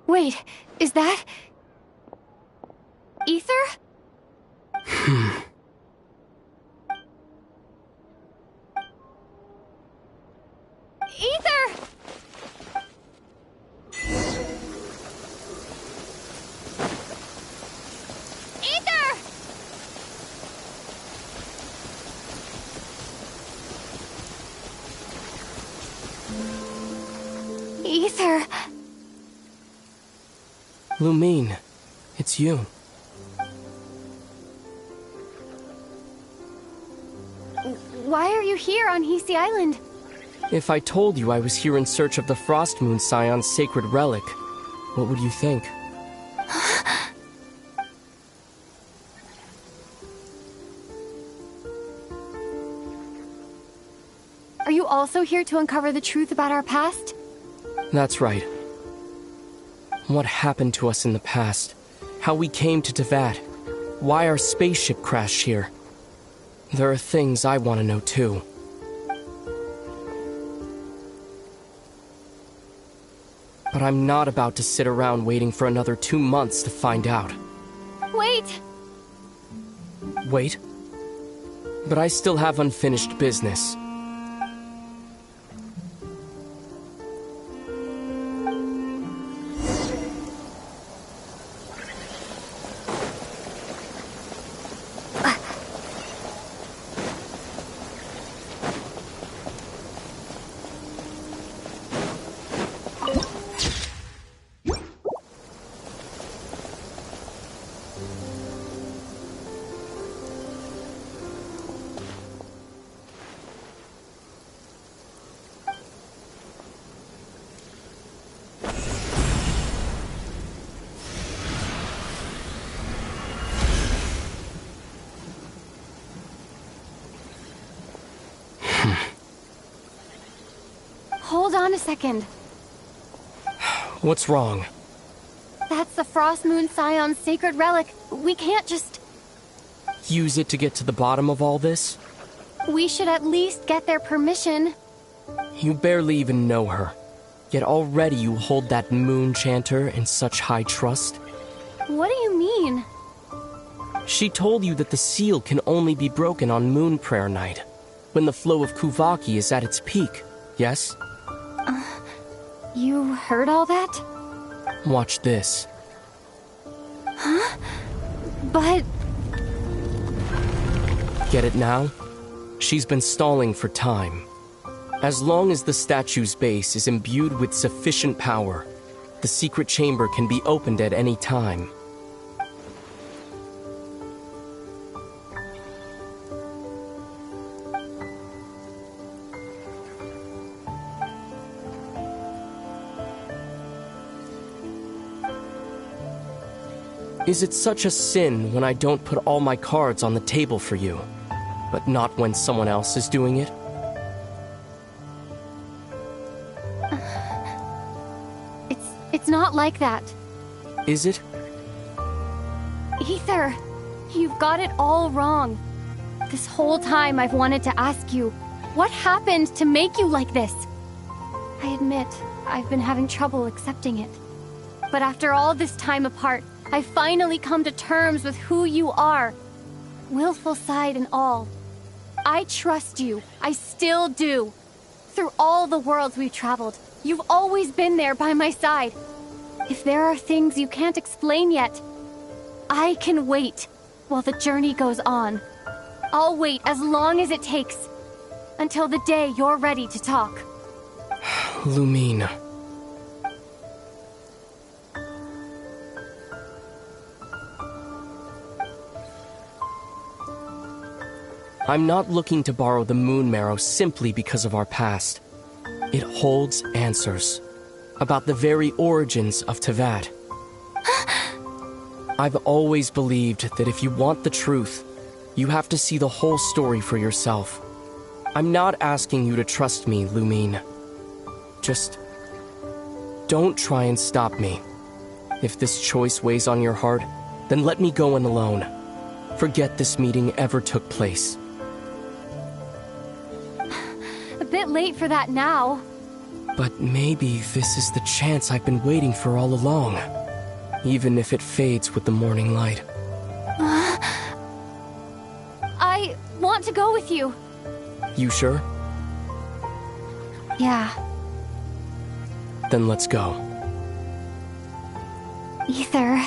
Wait, is that... Ether? Ether! Ether! Ether...
Lumine, it's you.
Why are you here on Hisi Island?
If I told you I was here in search of the Frost Moon Scion's sacred relic, what would you think?
Are you also here to uncover the truth about our past?
That's right. What happened to us in the past? How we came to Teyvat? Why our spaceship crashed here? There are things I want to know too. But I'm not about to sit around waiting for another 2 months to find out.
Wait!
Wait? But I still have unfinished business.
Hold on a second.
What's wrong?
That's the Frost Moon Scion's sacred relic. We can't just...
Use it to get to the bottom of all this?
We should at least get their permission.
You barely even know her. Yet already you hold that moon chanter in such high trust.
What do you mean?
She told you that the seal can only be broken on Moon Prayer Night, when the flow of Kuvaki is at its peak, yes?
You heard all that?
Watch this.
Huh? But...
Get it now? She's been stalling for time. As long as the statue's base is imbued with sufficient power, the secret chamber can be opened at any time. Is it such a sin when I don't put all my cards on the table for you, but not when someone else is doing it?
It's not like that.
Is it?
Ether, you've got it all wrong. This whole time I've wanted to ask you, what happened to make you like this? I admit, I've been having trouble accepting it. But after all this time apart, I've finally come to terms with who you are. Willful side and all. I trust you. I still do. Through all the worlds we've traveled, you've always been there by my side. If there are things you can't explain yet, I can wait while the journey goes on. I'll wait as long as it takes, until the day you're ready to talk.
Lumine. I'm not looking to borrow the Moon Marrow simply because of our past. It holds answers about the very origins of Teyvat. I've always believed that if you want the truth, you have to see the whole story for yourself. I'm not asking you to trust me, Lumine. Just don't try and stop me. If this choice weighs on your heart, then let me go in alone. Forget this meeting ever took place.
A bit late for that now.
But maybe this is the chance I've been waiting for all along. Even if it fades with the morning light.
I want to go with you.
You sure?
Yeah.
Then let's go.
Ether.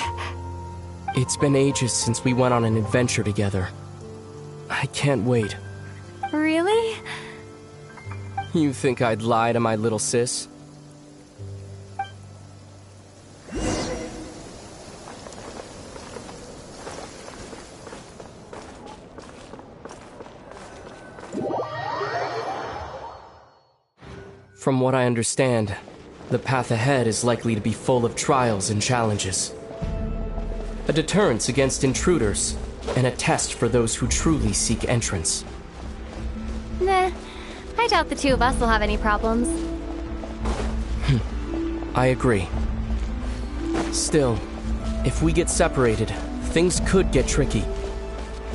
It's been ages since we went on an adventure together. I can't wait.
Really?
You think I'd lie to my little sis? From what I understand, the path ahead is likely to be full of trials and challenges. A deterrence against intruders, and a test for those who truly seek entrance.
Nah, I doubt the two of us will have any problems.
I agree. Still, if we get separated, things could get tricky.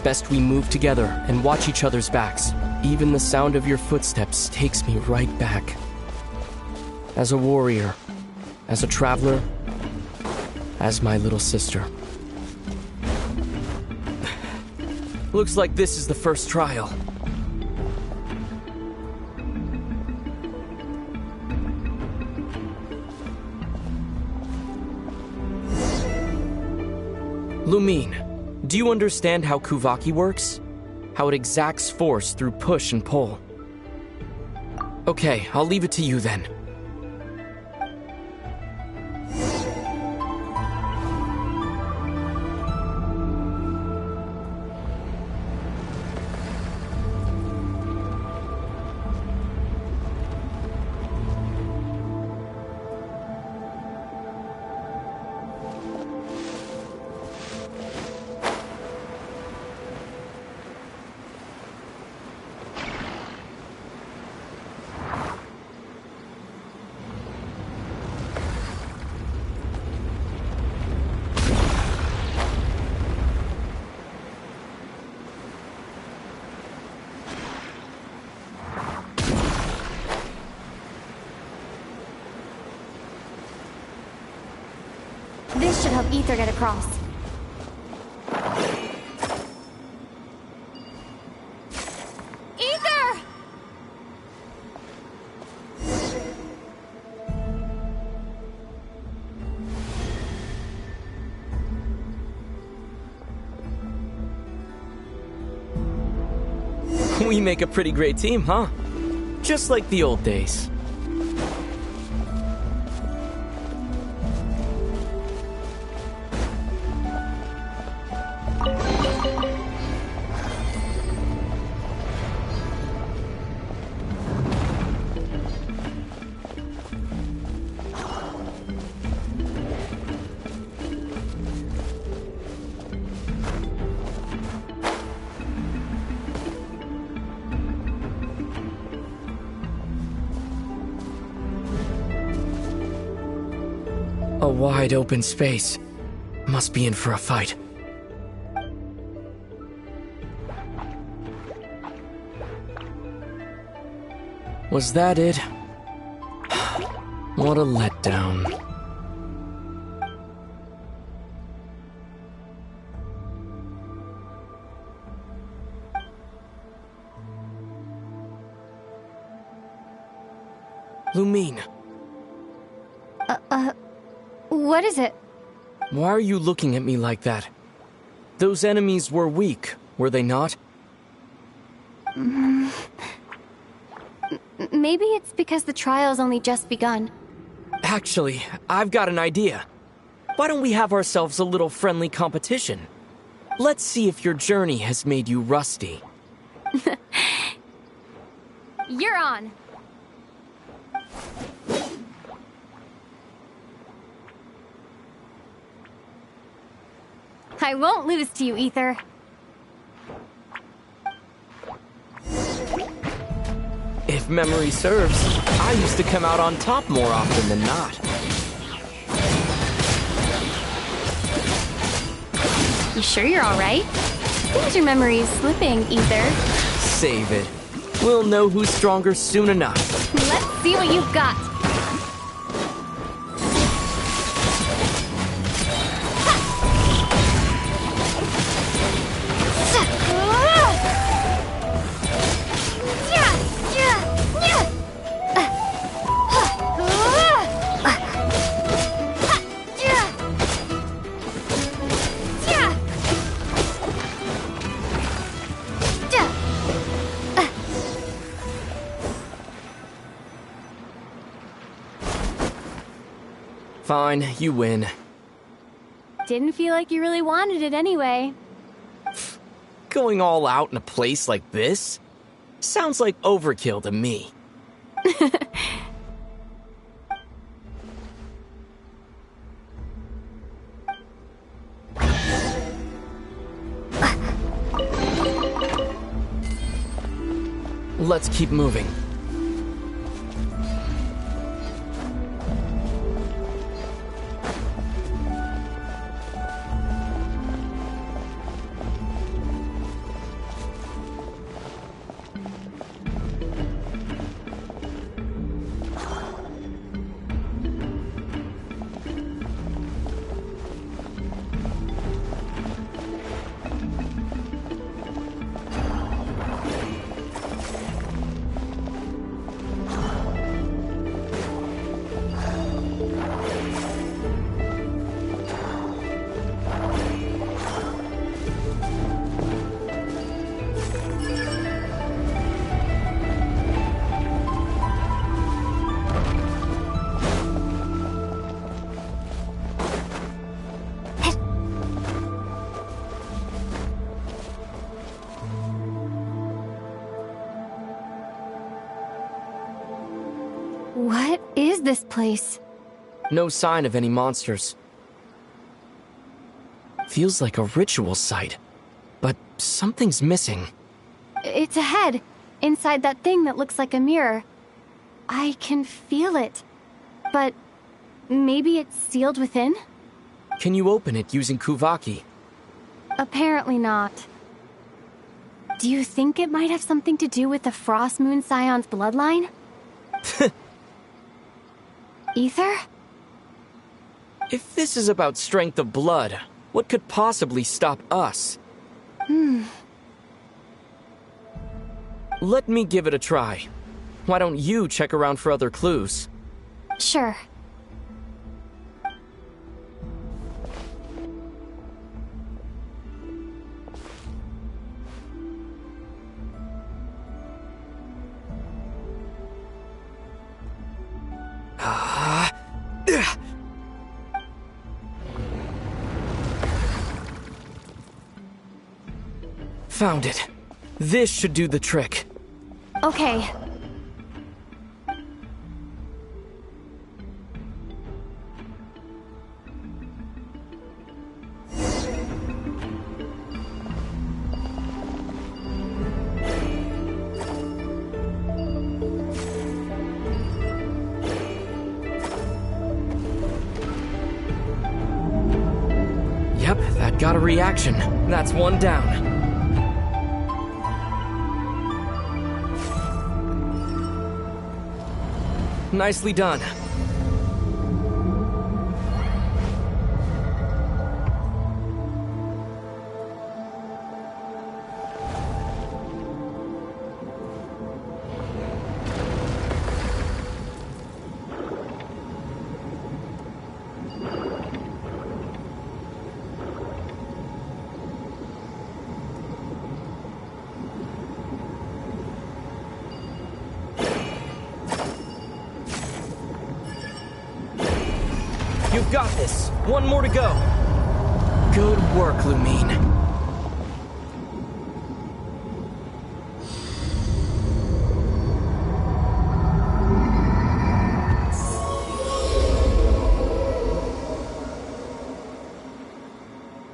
Best we move together and watch each other's backs. Even the sound of your footsteps takes me right back. As a warrior, as a traveler, as my little sister. Looks like this is the first trial. Lumine, do you understand how Kuvaki works? How it exacts force through push and pull? Okay, I'll leave it to you then.
This should help Ether get across.
Ether!
We make a pretty great team, huh? Just like the old days. A wide open space. Must be in for a fight. Was that it? What a letdown. Lumine.
What is it?
Why are you looking at me like that? Those enemies were weak, were they not?
Maybe it's because the trial's only just begun.
Actually, I've got an idea. Why don't we have ourselves a little friendly competition? Let's see if your journey has made you rusty.
You're on. I won't lose to you, Ether.
If memory serves, I used to come out on top more often than not.
You sure you're alright? Seems your memory is slipping, Ether.
Save it. We'll know who's stronger soon enough.
Let's see what you've got.
Fine, you win.
Didn't feel like you really wanted it anyway.
Going all out in a place like this? Sounds like overkill to me. Let's keep moving.
What is this place?
No sign of any monsters. Feels like a ritual site, but something's missing.
It's ahead, inside that thing that looks like a mirror. I can feel it. But maybe it's sealed within?
Can you open it using Kuvaki?
Apparently not. Do you think it might have something to do with the Frost Moon Scion's bloodline? Ether?
If this is about strength of blood, what could possibly stop us? Let me give it a try. Why don't you check around for other clues?
Sure.
Found it. This should do the trick.
Okay.
Yep, that got a reaction. That's one down. Nicely done. You've got this. One more to go. Good work, Lumine.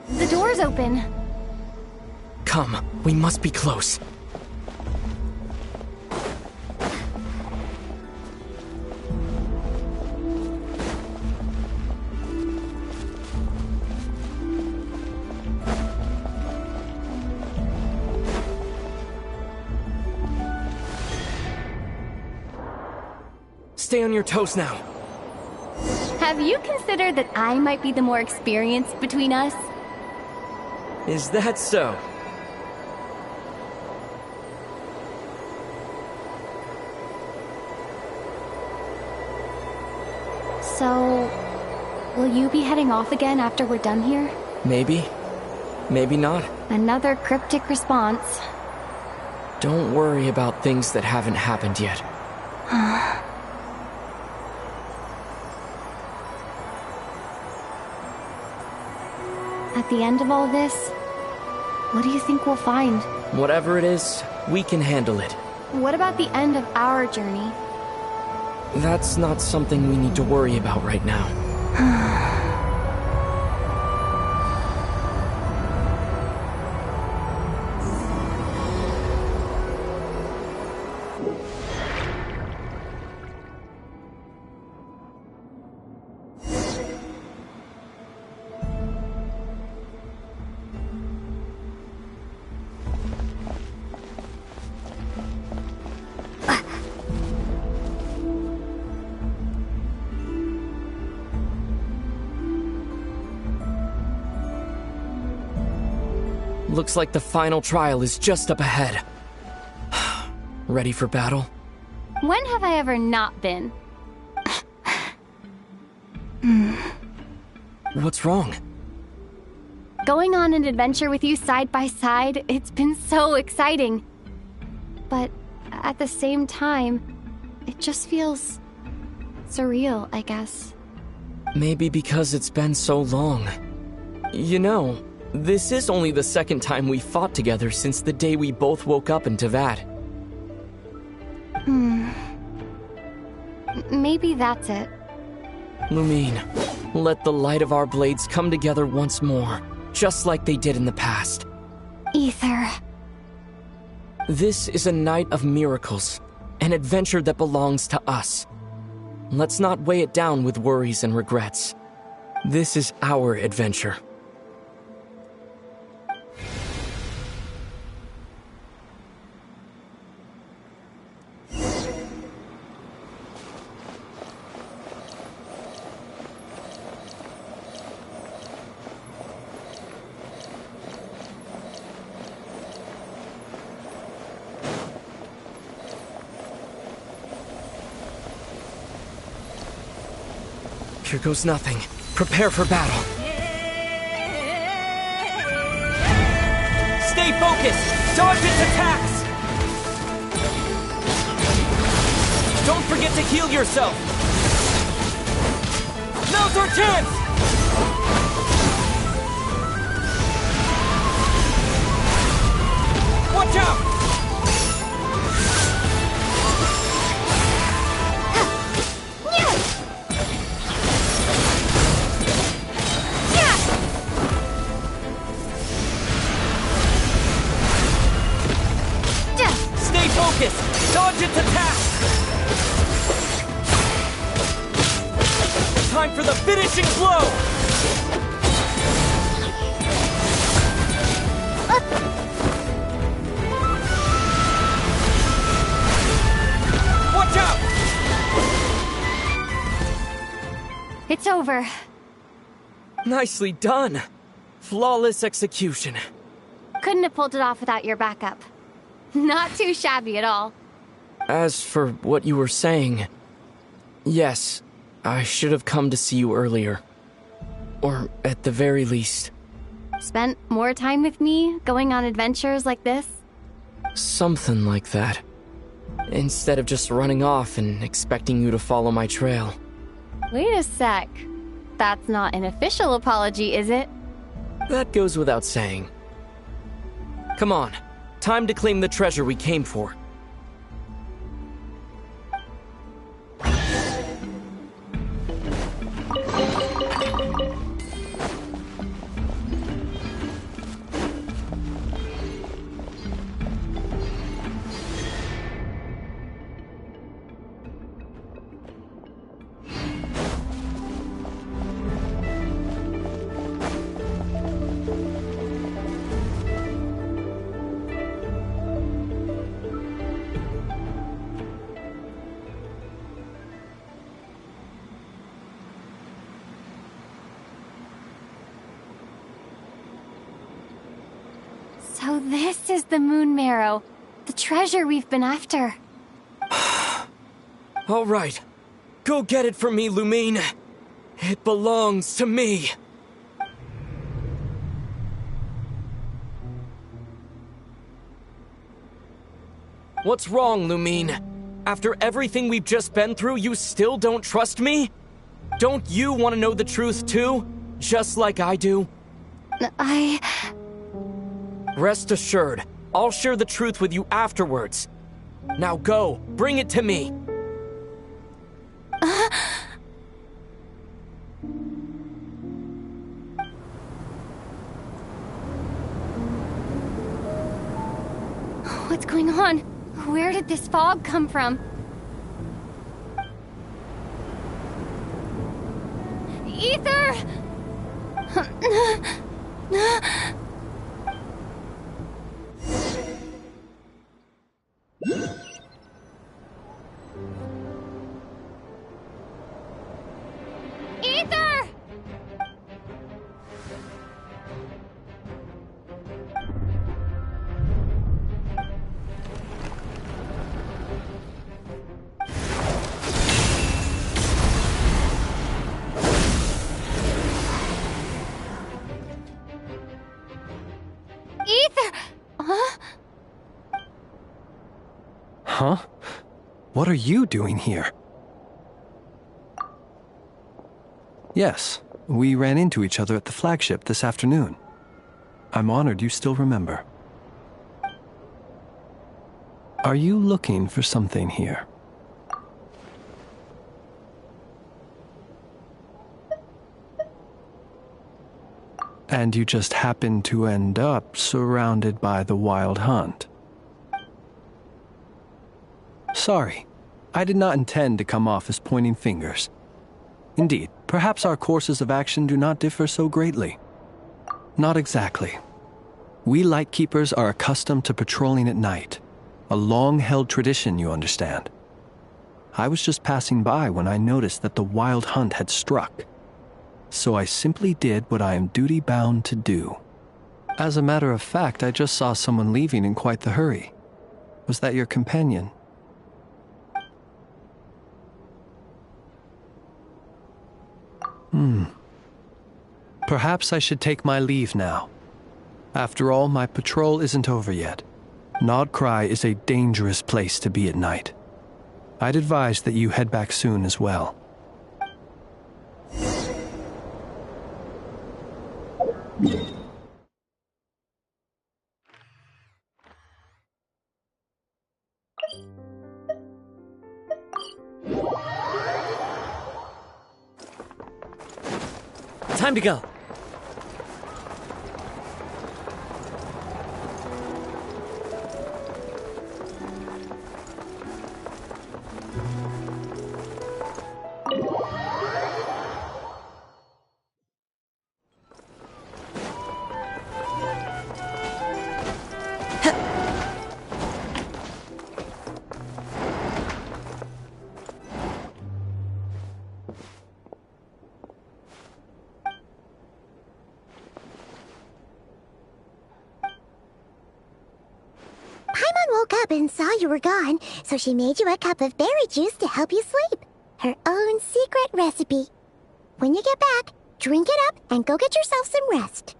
The door's open.
Come, we must be close. Stay on your toes now.
Have you considered that I might be the more experienced between us?
Is that so?
So, will you be heading off again after we're done here?
Maybe. Maybe not.
Another cryptic response.
Don't worry about things that haven't happened yet.
At the end of all this, what do you think we'll find?
Whatever it is, we can handle it.
What about the end of our journey?
That's not something we need to worry about right now. Looks like the final trial is just up ahead. Ready for battle?
When have I ever not been?
What's wrong?
Going on an adventure with you side by side, it's been so exciting. But at the same time, it just feels surreal, I guess.
Maybe because it's been so long. You know, this is only the second time we fought together since the day we both woke up in Teyvat.
Maybe that's it.
Lumine, let the light of our blades come together once more, just like they did in the past.
Ether.
This is a night of miracles, an adventure that belongs to us. Let's not weigh it down with worries and regrets. This is our adventure. Here goes nothing. Prepare for battle. Stay focused! Dodge its attacks! Don't forget to heal yourself! Now's our chance! Watch out! Stay focused! Dodge its attack! Time for the finishing blow! Watch out!
It's over.
Nicely done. Flawless execution.
Couldn't have pulled it off without your backup. Not too shabby at all.
As for what you were saying, yes, I should have come to see you earlier. Or at the very least.
Spent more time with me, going on adventures like this?
Something like that. Instead of just running off and expecting you to follow my trail.
Wait a sec. That's not an official apology, is it?
That goes without saying. Come on. Time to claim the treasure we came for.
So this is the Moon Marrow, the treasure we've been after.
All right. Go get it for me, Lumine. It belongs to me. What's wrong, Lumine? After everything we've just been through, you still don't trust me? Don't you want to know the truth too? Just like I do? Rest assured, I'll share the truth with you afterwards. Now go, bring it to me.
What's going on? Where did this fog come from? Ether! Ether! Ether! Huh?
Huh? What are you doing here? Yes, we ran into each other at the flagship this afternoon. I'm honored you still remember. Are you looking for something here? And you just happened to end up surrounded by the Wild Hunt. Sorry, I did not intend to come off as pointing fingers. Indeed, perhaps our courses of action do not differ so greatly. Not exactly. We Lightkeepers are accustomed to patrolling at night. A long-held tradition, you understand. I was just passing by when I noticed that the Wild Hunt had struck. So I simply did what I am duty-bound to do. As a matter of fact, I just saw someone leaving in quite the hurry. Was that your companion? Perhaps I should take my leave now. After all, my patrol isn't over yet. Nodcry is a dangerous place to be at night. I'd advise that you head back soon as well.
Time to go.
And saw you were gone, so she made you a cup of berry juice to help you sleep. Her own secret recipe. When you get back, drink it up and go get yourself some rest.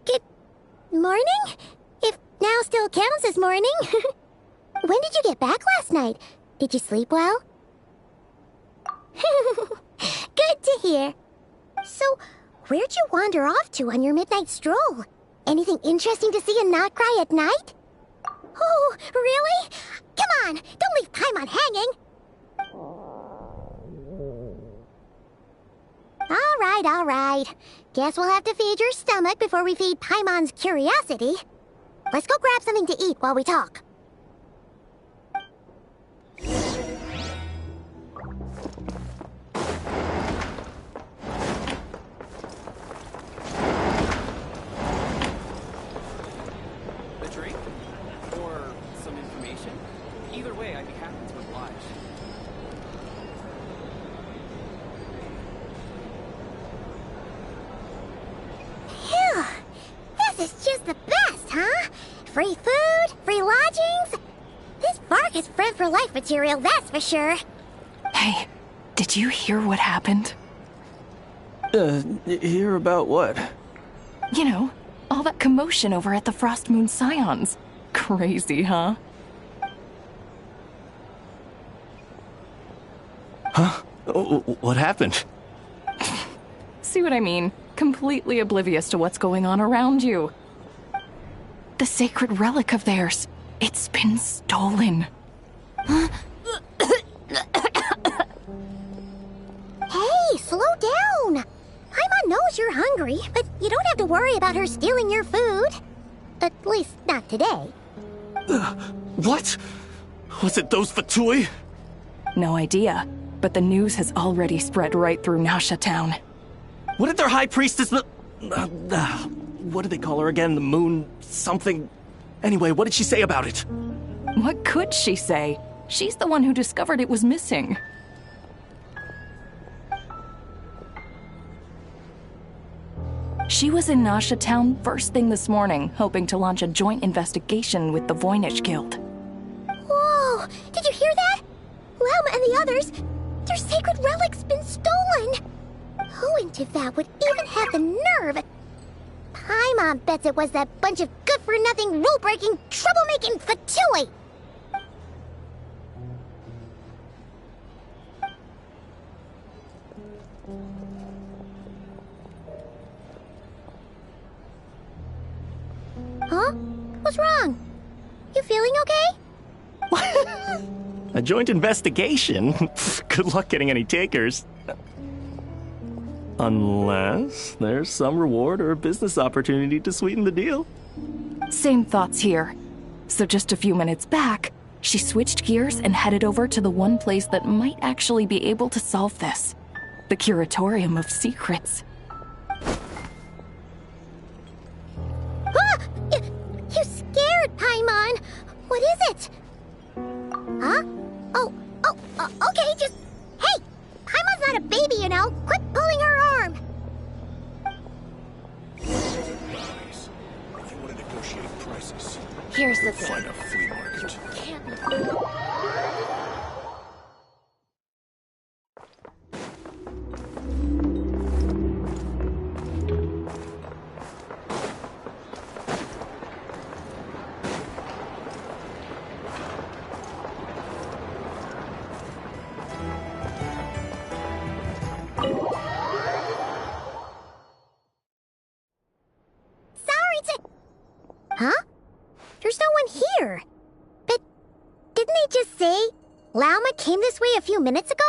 Good morning? If now still counts as morning. When did you get back last night? Did you sleep well? Good to hear. So, where'd you wander off to on your midnight stroll? Anything interesting to see in Nodcry at night? Oh, really? Come on, don't leave Paimon hanging. All right. Guess we'll have to feed your stomach before we feed Paimon's curiosity. Let's go grab something to eat while we talk. Free food, free lodgings. This bark is bred for life material, that's for sure.
Hey, did you hear what happened?
Hear about what?
You know, all that commotion over at the Frost Moon Scions. Crazy, huh?
Huh? What happened?
See what I mean? Completely oblivious to what's going on around you. The sacred relic of theirs. It's been stolen.
Hey, slow down. Paimon knows you're hungry, but you don't have to worry about her stealing your food. At least, not today.
What? Was it those Fatui?
No idea, but the news has already spread right through Nasha Town.
What did their high priestess... what do they call her again? The moon... something... Anyway, what did she say about it?
What could she say? She's the one who discovered it was missing. She was in Nasha Town first thing this morning, hoping to launch a joint investigation with the Voynich Guild.
Whoa! Did you hear that? Llama and the others, their sacred relic's been stolen! Who in Teyvat would even have the nerve? Paimon bets it was that bunch of good-for-nothing, rule-breaking, troublemaking Fatui! Huh? What's wrong? You feeling okay?
A joint investigation? Good luck getting any takers. Unless there's some reward or a business opportunity to sweeten the deal.
Same thoughts here. So just a few minutes back, she switched gears and headed over to the one place that might actually be able to solve this. The Curatorium of Secrets.
You scared, Paimon! What is it? Huh? Okay, just... Hey! Paimon's not a baby, you know! Quit pulling her arm!
Here's the thing.
Find a flea market.
Can't be...
Huh? There's no one here. But didn't they just say Lauma came this way a few minutes ago?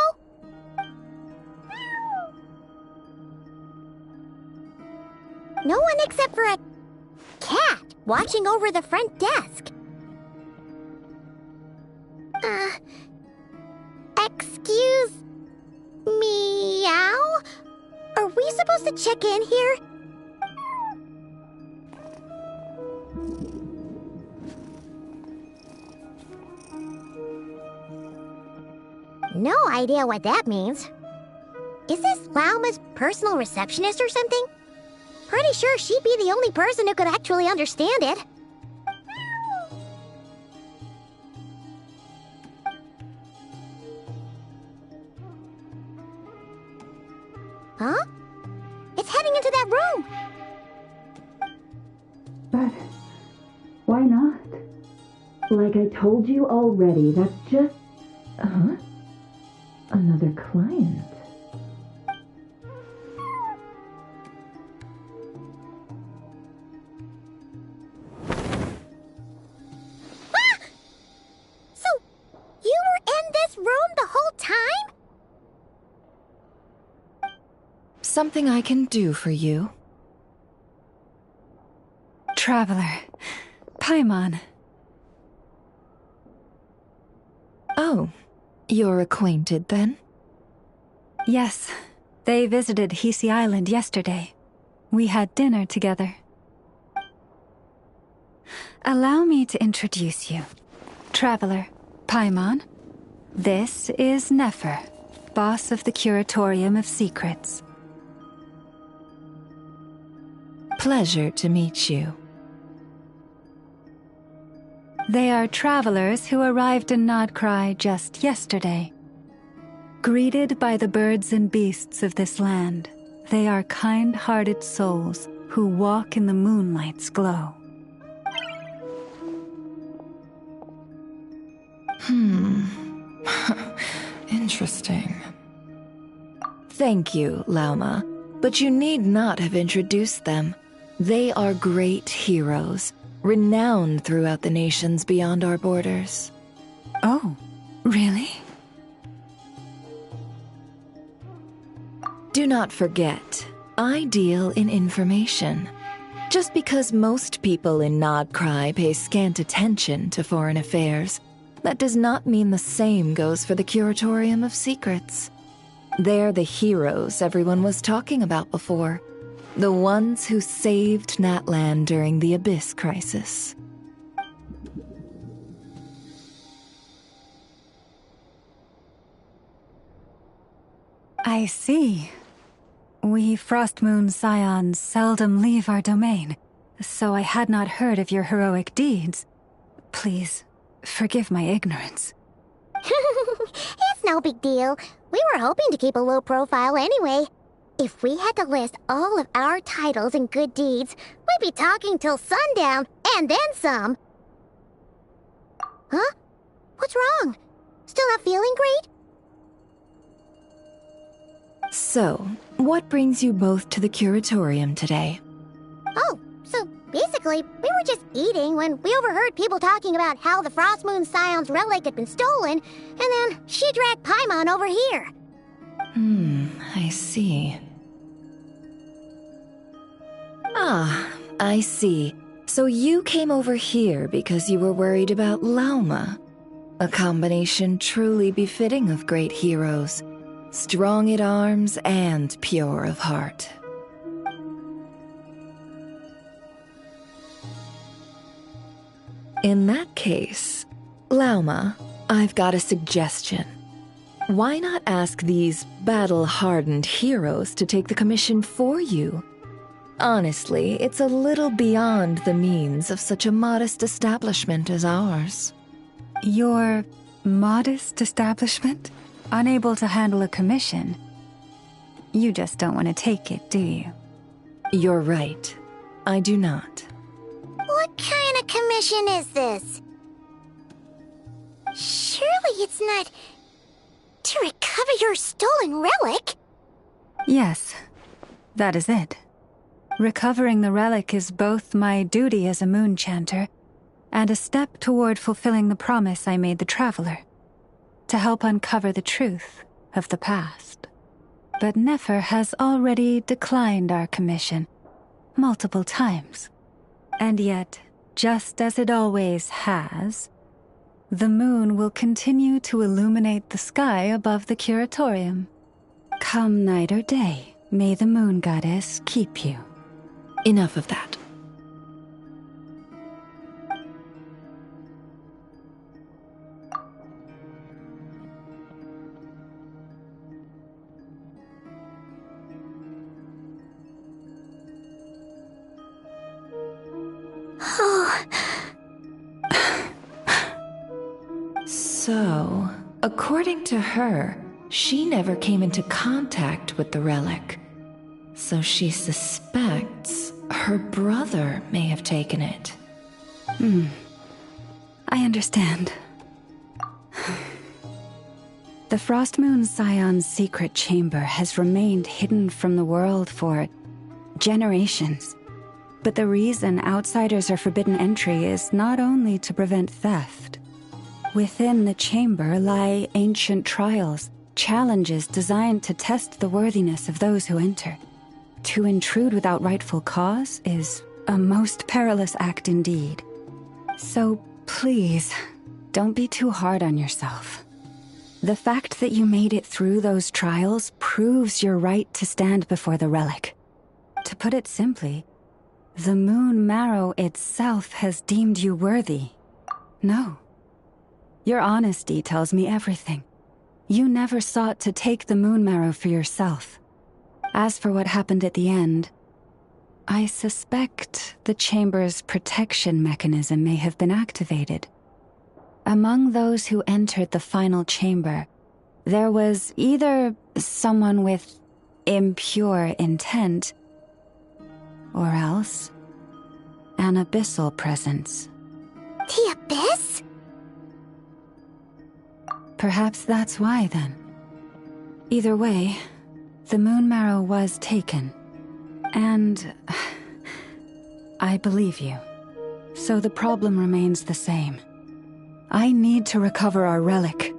No one except for a cat watching over the front desk. Excuse meow? Are we supposed to check in here? No idea what that means. Is this Lauma's personal receptionist or something? Pretty sure she'd be the only person who could actually understand it. Huh? It's heading into that room!
But why not? Like I told you already, that's just... Huh? Another client.
Ah! So, you were in this room the whole time?
Something I can do for you?
Traveler. Paimon.
Oh, you're acquainted then?
Yes, they visited Hisi Island yesterday. We had dinner together. Allow me to introduce you. Traveler, Paimon. This is Nefer, boss of the Curatorium of Secrets.
Pleasure to meet you.
They are travelers who arrived in Nodcry just yesterday. Greeted by the birds and beasts of this land, they are kind-hearted souls who walk in the moonlight's glow.
Interesting. Thank you, Lauma, but you need not have introduced them. They are great heroes, renowned throughout the nations beyond our borders.
Oh, really?
Do not forget, I deal in information. Just because most people in Nodcry pay scant attention to foreign affairs, that does not mean the same goes for the Curatorium of Secrets. They're the heroes everyone was talking about before. The ones who saved Natlan during the Abyss crisis.
I see. We Frostmoon Scions seldom leave our domain, so I had not heard of your heroic deeds. Please, forgive my ignorance.
It's no big deal. We were hoping to keep a low profile anyway. If we had to list all of our titles and good deeds, we'd be talking till sundown, and then some. Huh? What's wrong? Still not feeling great?
So, what brings you both to the Curatorium today?
Oh, so basically, we were just eating when we overheard people talking about how the Frostmoon Scion's relic had been stolen, and then she dragged Paimon over here.
I see. Ah, I see. So you came over here because you were worried about Lauma. A combination truly befitting of great heroes. Strong at arms and pure of heart. In that case, Lauma, I've got a suggestion. Why not ask these battle-hardened heroes to take the commission for you?
Honestly, it's a little beyond the means of such a modest establishment as ours.
Your modest establishment? Unable to handle a commission? You just don't want to take it, do you?
You're right. I do not.
What kind of commission is this? Surely it's not to recover your stolen relic?
Yes, that is it. Recovering the relic is both my duty as a moon chanter and a step toward fulfilling the promise I made the traveler, to help uncover the truth of the past. But Nefer has already declined our commission multiple times. And yet, just as it always has, the moon will continue to illuminate the sky above the curatorium. Come night or day, may the moon goddess keep you.
Enough of that. So, according to her, she never came into contact with the relic. So she suspects her brother may have taken it.
I understand. The Frost Moon Scion's secret chamber has remained hidden from the world for generations. But the reason outsiders are forbidden entry is not only to prevent theft. Within the chamber lie ancient trials, challenges designed to test the worthiness of those who enter. To intrude without rightful cause is a most perilous act indeed. So please, don't be too hard on yourself. The fact that you made it through those trials proves your right to stand before the relic. To put it simply, the moon marrow itself has deemed you worthy. No. Your honesty tells me everything. You never sought to take the moon marrow for yourself. As for what happened at the end, I suspect the chamber's protection mechanism may have been activated. Among those who entered the final chamber, there was either someone with impure intent, or else an abyssal presence.
The abyss?
Perhaps that's why, then. Either way, the moon marrow was taken. And I believe you. So the problem remains the same. I need to recover our relic.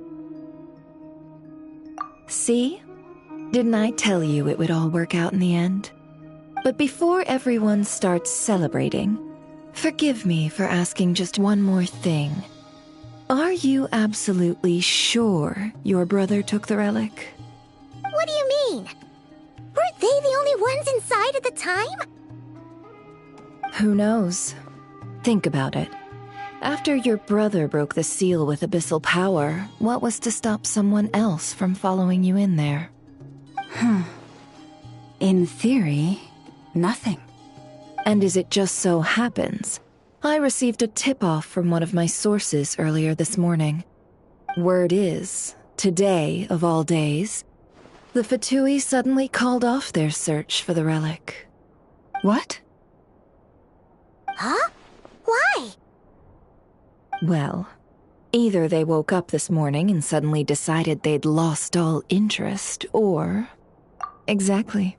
See? Didn't I tell you it would all work out in the end? But before everyone starts celebrating, forgive me for asking just one more thing. Are you absolutely sure your brother took the relic?
What do you mean? Weren't they the only ones inside at the time?
Who knows? Think about it. After your brother broke the seal with abyssal power, what was to stop someone else from following you in there?
In theory, nothing.
And as it just so happens, I received a tip-off from one of my sources earlier this morning. Word is, today of all days, the Fatui suddenly called off their search for the relic.
What?
Huh? Why?
Well, either they woke up this morning and suddenly decided they'd lost all interest, or... Exactly.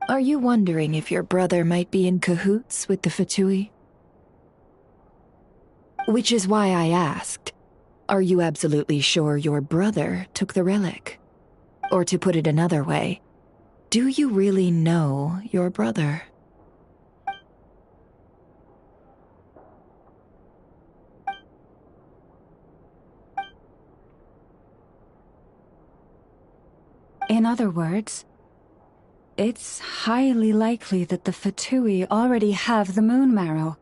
Are you wondering if your brother might be in cahoots with the Fatui? Which is why I asked, are you absolutely sure your brother took the relic? Or to put it another way, do you really know your brother?
In other words, it's highly likely that the Fatui already have the moon marrow.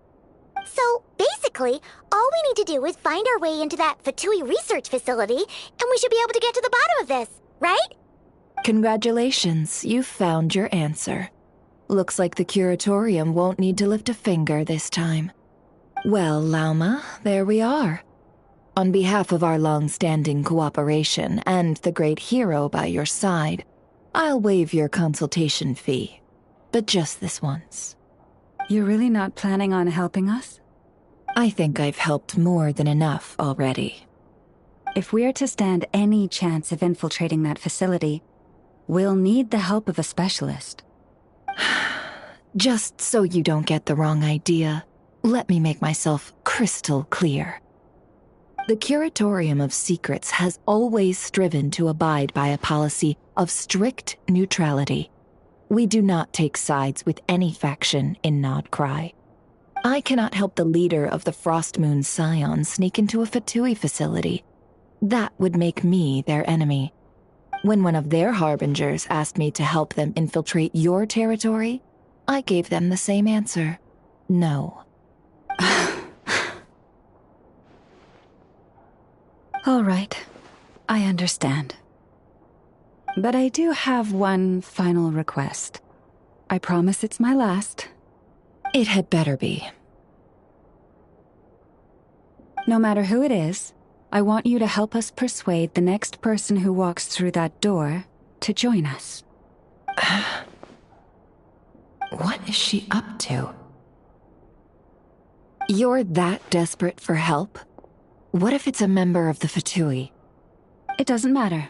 So, basically, all we need to do is find our way into that Fatui research facility, and we should be able to get to the bottom of this, right?
Congratulations, you've found your answer. Looks like the curatorium won't need to lift a finger this time. Well, Lauma, there we are. On behalf of our long-standing cooperation and the great hero by your side, I'll waive your consultation fee. But just this once.
You're really not planning on helping us?
I think I've helped more than enough already.
If we're to stand any chance of infiltrating that facility, we'll need the help of a specialist.
Just so you don't get the wrong idea, let me make myself crystal clear. The Curatorium of Secrets has always striven to abide by a policy of strict neutrality. We do not take sides with any faction in Nodcry. I cannot help the leader of the Frostmoon Scions sneak into a Fatui facility. That would make me their enemy. When one of their harbingers asked me to help them infiltrate your territory, I gave them the same answer. No.
All right. I understand. But I do have one final request. I promise it's my last.
It had better be.
No matter who it is, I want you to help us persuade the next person who walks through that door to join us.
What is she up to? You're that desperate for help? What if it's a member of the Fatui?
It doesn't matter.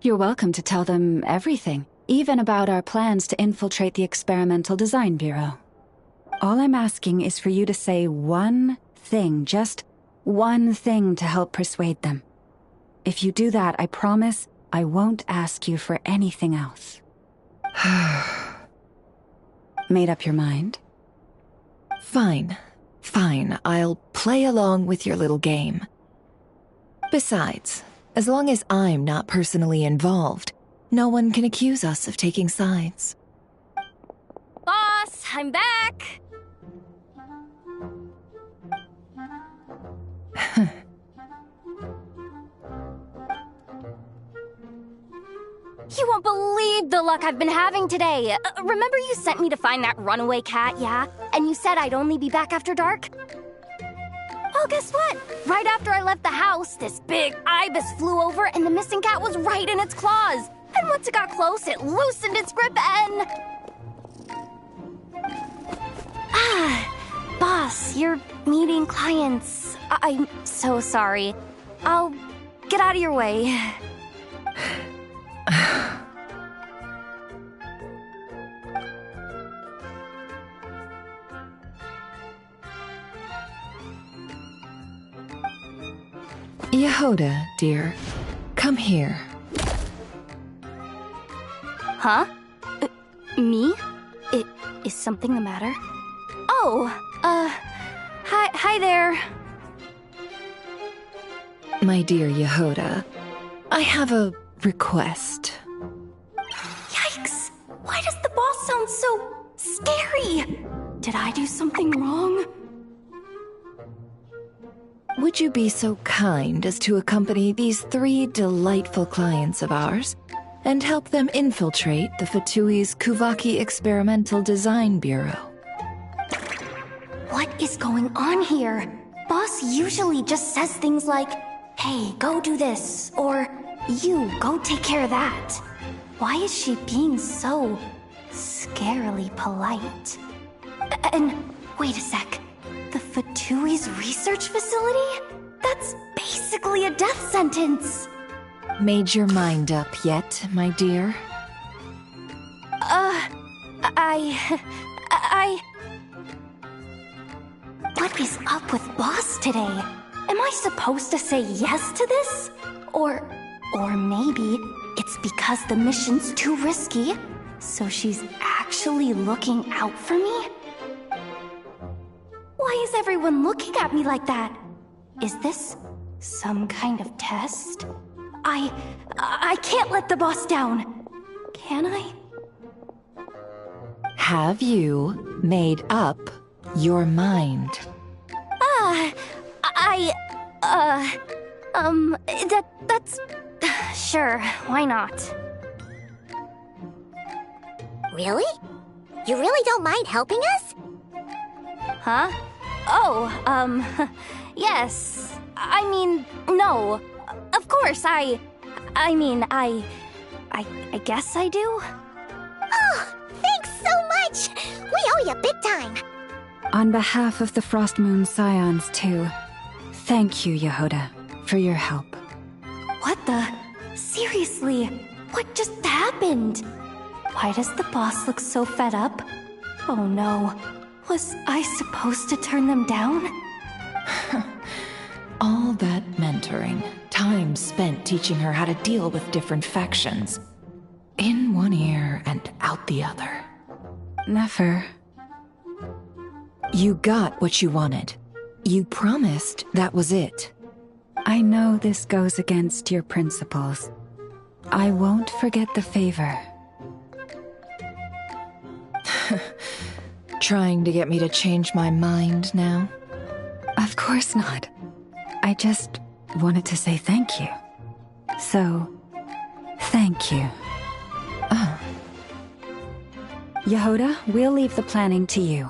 You're welcome to tell them everything, even about our plans to infiltrate the Experimental Design Bureau. All I'm asking is for you to say one thing, just one thing to help persuade them. If you do that, I promise I won't ask you for anything else. Made up your mind?
Fine. Fine, I'll play along with your little game. Besides, as long as I'm not personally involved, no one can accuse us of taking sides.
Boss, I'm back! You won't believe the luck I've been having today. Remember you sent me to find that runaway cat, yeah? And you said I'd only be back after dark? Well, guess what? Right after I left the house, this big ibis flew over and the missing cat was right in its claws. And once it got close, it loosened its grip and... Boss, you're meeting clients. I'm so sorry. I'll get out of your way.
Yehoda, dear, come here.
Huh? Me? Is something the matter? Oh, hi there.
My dear Yehoda, I have a request.
Yikes! Why does the boss sound so scary? Did I do something wrong?
Would you be so kind as to accompany these 3 delightful clients of ours and help them infiltrate the Fatui's Kuvaki Experimental Design Bureau?
What is going on here? Boss usually just says things like, hey, go do this, or you, go take care of that. Why is she being so scarily polite? And wait a sec. The Fatui's research facility? That's basically a death sentence.
Made your mind up yet, my dear?
What is up with Boss today? Am I supposed to say yes to this? Or maybe it's because the mission's too risky, so she's actually looking out for me? Why is everyone looking at me like that? Is this some kind of test? I can't let the boss down. Can I?
Have you made up your mind?
That's... Sure, why not?
Really? You really don't mind helping us?
Huh? Oh, yes. I mean, no. Of course, I guess I do?
Oh, thanks so much! We owe you big time!
On behalf of the Frost Moon Scions, too, thank you, Yehoda, for your help.
What the? Seriously, what just happened? Why does the boss look so fed up? Oh no, was I supposed to turn them down?
All that mentoring, time spent teaching her how to deal with different factions. In one ear and out the other.
Never.
You got what you wanted. You promised that was it.
I know this goes against your principles. I won't forget the favor.
Trying to get me to change my mind now?
Of course not. I just wanted to say thank you. So, thank you.
Oh.
Yehoda, we'll leave the planning to you.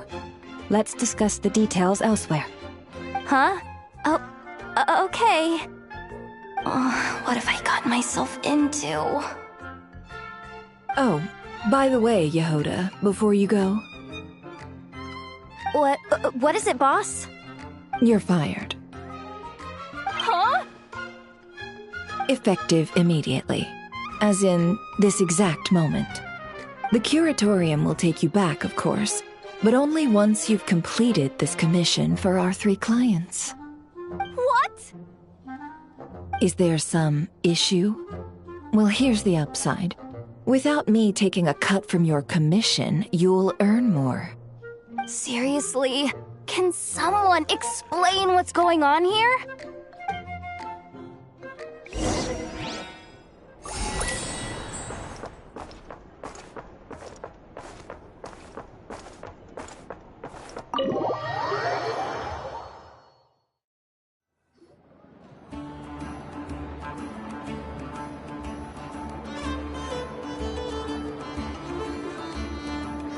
Let's discuss the details elsewhere.
Huh? Oh, okay. Oh, what have I gotten myself into?
Oh, by the way, Yehoda, before you go...
What is it, boss?
You're fired.
Huh?
Effective immediately. As in, this exact moment. The curatorium will take you back, of course, but only once you've completed this commission for our 3 clients.
What?
Is there some issue? Well, here's the upside. Without me taking a cut from your commission, you'll earn more.
Seriously? Can someone explain what's going on here?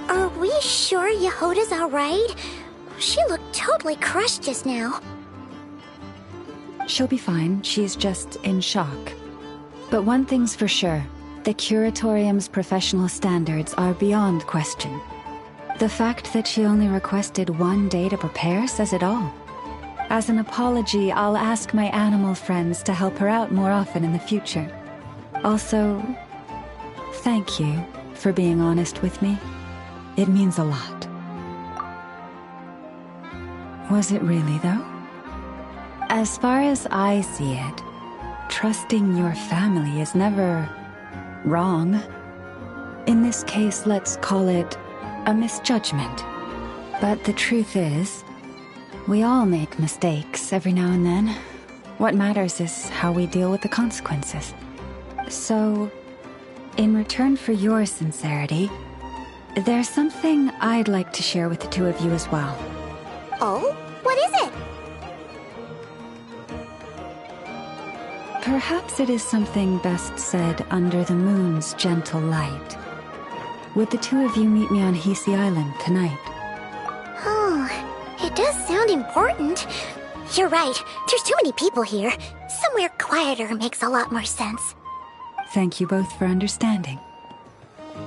Are we sure Yehoda's alright? She looked totally crushed just now.
She'll be fine. She's just in shock. But one thing's for sure. The curatorium's professional standards are beyond question. The fact that she only requested 1 day to prepare says it all. As an apology, I'll ask my animal friends to help her out more often in the future. Also, thank you for being honest with me. It means a lot. Was it really, though? As far as I see it, trusting your family is never wrong. In this case, let's call it a misjudgment. But the truth is, we all make mistakes every now and then. What matters is how we deal with the consequences. So, in return for your sincerity, there's something I'd like to share with the 2 of you as well.
Oh? What is it?
Perhaps it is something best said under the moon's gentle light. Would the 2 of you meet me on Hisi Island tonight?
Oh, it does sound important. You're right, there's too many people here. Somewhere quieter makes a lot more sense.
Thank you both for understanding.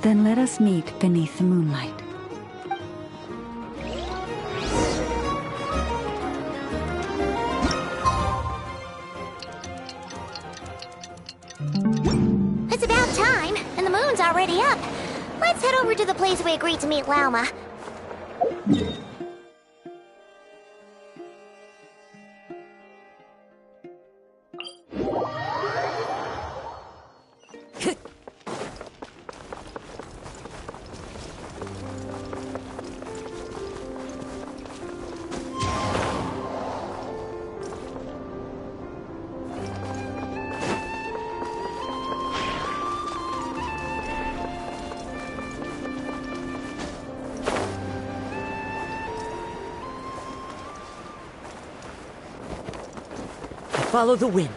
Then let us meet beneath the moonlight.
It's about time, and the moon's already up. Let's head over to the place we agreed to meet Lauma.
Follow the wind.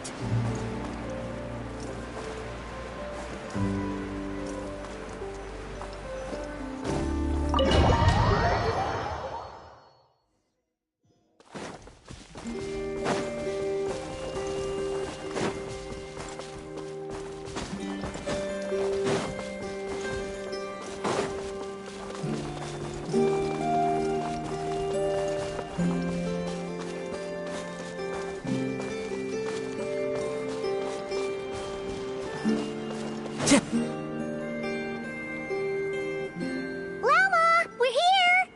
Lalma, we're here!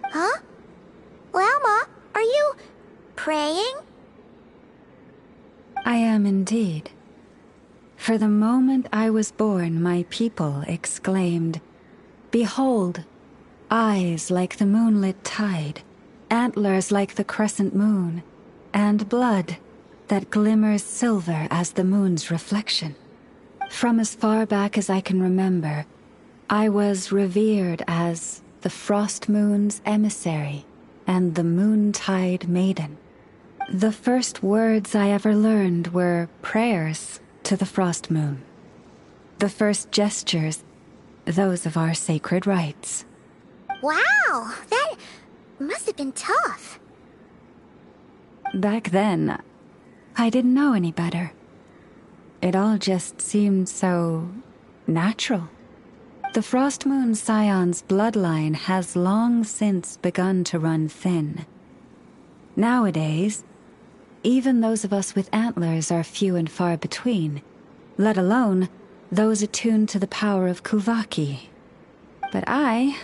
Huh? Lalma, are you praying?
I am indeed. For the moment I was born, my people exclaimed, "Behold, eyes like the moonlit tide, antlers like the crescent moon, and blood that glimmers silver as the moon's reflection." From as far back as I can remember, I was revered as the Frost Moon's emissary and the Moontide Maiden. The first words I ever learned were prayers to the Frost Moon. The first gestures, those of our sacred rites.
Wow, that must have been tough.
Back then, I didn't know any better. It all just seemed so natural. The Frost Moon Scion's bloodline has long since begun to run thin. Nowadays, even those of us with antlers are few and far between, let alone those attuned to the power of Kuvaki. But I...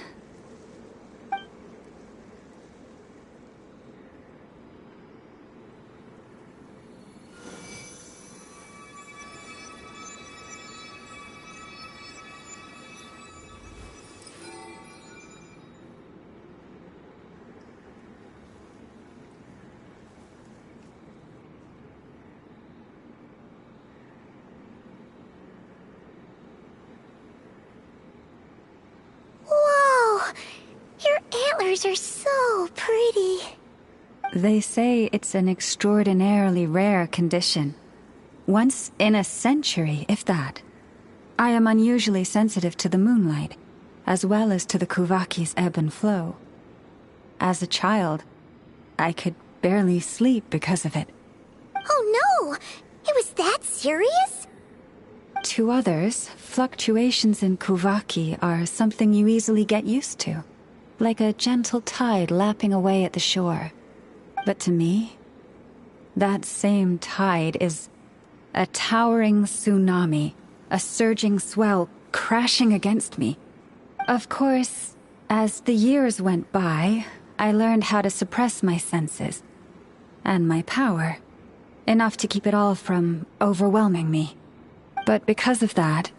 Antlers are so pretty.
They say it's an extraordinarily rare condition. Once in a century, if that. I am unusually sensitive to the moonlight, as well as to the Kuvaki's ebb and flow. As a child, I could barely sleep because of it.
Oh no! It was that serious?
To others, fluctuations in Kuvaki are something you easily get used to. Like a gentle tide lapping away at the shore. But to me, that same tide is a towering tsunami, a surging swell crashing against me. Of course, as the years went by, I learned how to suppress my senses and my power, enough to keep it all from overwhelming me. But because of that,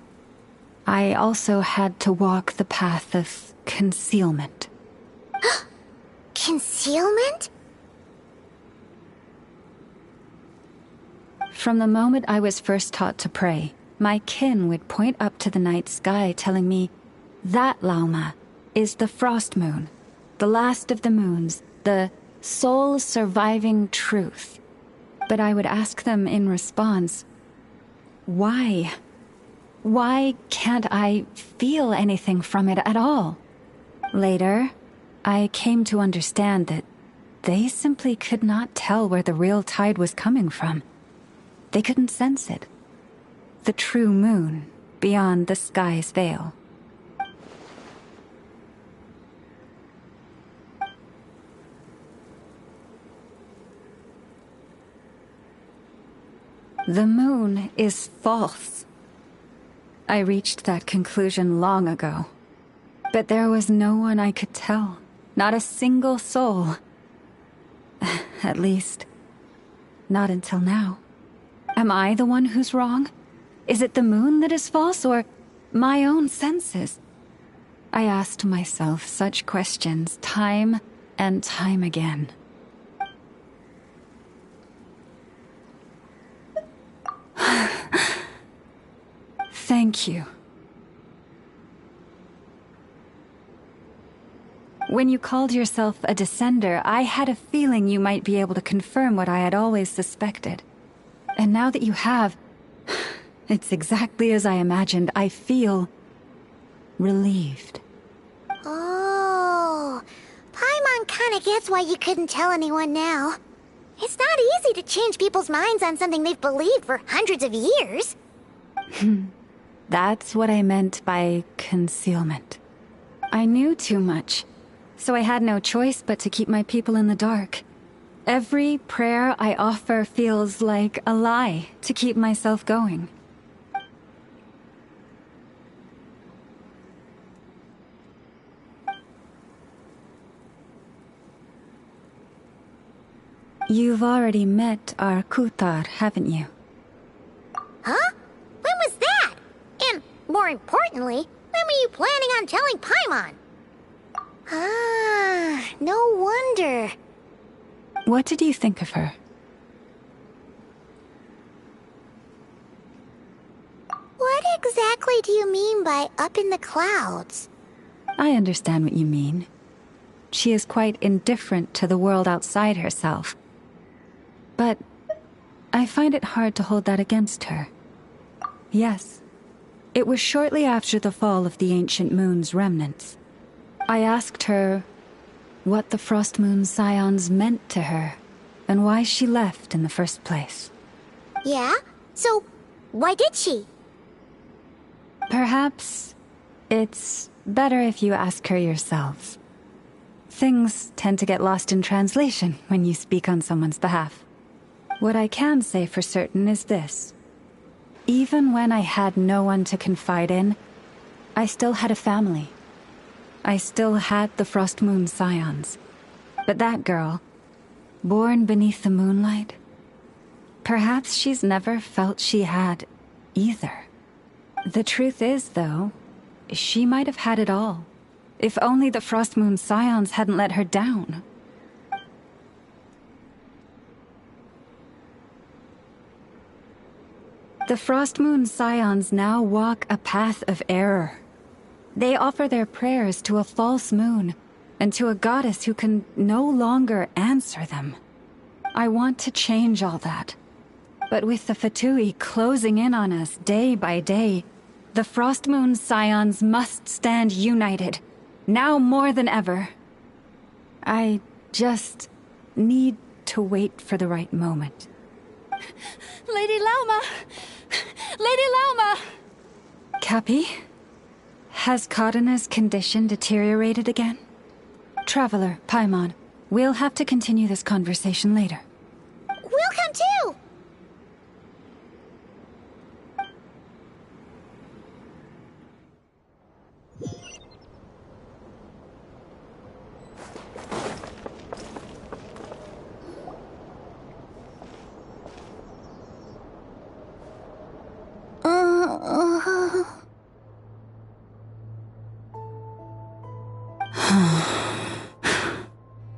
I also had to walk the path of concealment.
Concealment?
From the moment I was first taught to pray, my kin would point up to the night sky telling me, "That, Lauma, is the Frost Moon, the last of the moons, the sole surviving truth." But I would ask them in response, why? Why can't I feel anything from it at all? Later, I came to understand that they simply could not tell where the real tide was coming from. They couldn't sense it. The true moon beyond the sky's veil. The moon is false. I reached that conclusion long ago. But there was no one I could tell. Not a single soul. At least, not until now. Am I the one who's wrong? Is it the moon that is false, or my own senses? I asked myself such questions time and time again. Thank you. When you called yourself a descender, I had a feeling you might be able to confirm what I had always suspected. And now that you have, it's exactly as I imagined. I feel relieved.
Oh, Paimon kinda gets why you couldn't tell anyone now. It's not easy to change people's minds on something they've believed for hundreds of years.
That's what I meant by concealment. I knew too much. So I had no choice but to keep my people in the dark. Every prayer I offer feels like a lie to keep myself going. You've already met our Kutar, haven't you?
Huh? When was that? And, more importantly, when were you planning on telling Paimon? Ah, no wonder.
What did you think of her?
What exactly do you mean by up in the clouds?
I understand what you mean. She is quite indifferent to the world outside herself. But I find it hard to hold that against her. Yes, it was shortly after the fall of the ancient moon's remnants. I asked her what the Frost Moon Scions meant to her, and why she left in the first place.
Yeah? So, why did she?
Perhaps it's better if you ask her yourselves. Things tend to get lost in translation when you speak on someone's behalf. What I can say for certain is this. Even when I had no one to confide in, I still had a family. I still had the Frost Moon Scions. But that girl, born beneath the moonlight, perhaps she's never felt she had either. The truth is, though, she might have had it all, if only the Frost Moon Scions hadn't let her down. The Frost Moon Scions now walk a path of error. They offer their prayers to a false moon, and to a goddess who can no longer answer them. I want to change all that. But with the Fatui closing in on us day by day, the Frost Moon Scions must stand united, now more than ever. I just need to wait for the right moment.
Lady Lauma! Lady Lauma!
Cappy? Has Karina's condition deteriorated again? Traveler, Paimon, we'll have to continue this conversation later.
We'll come too!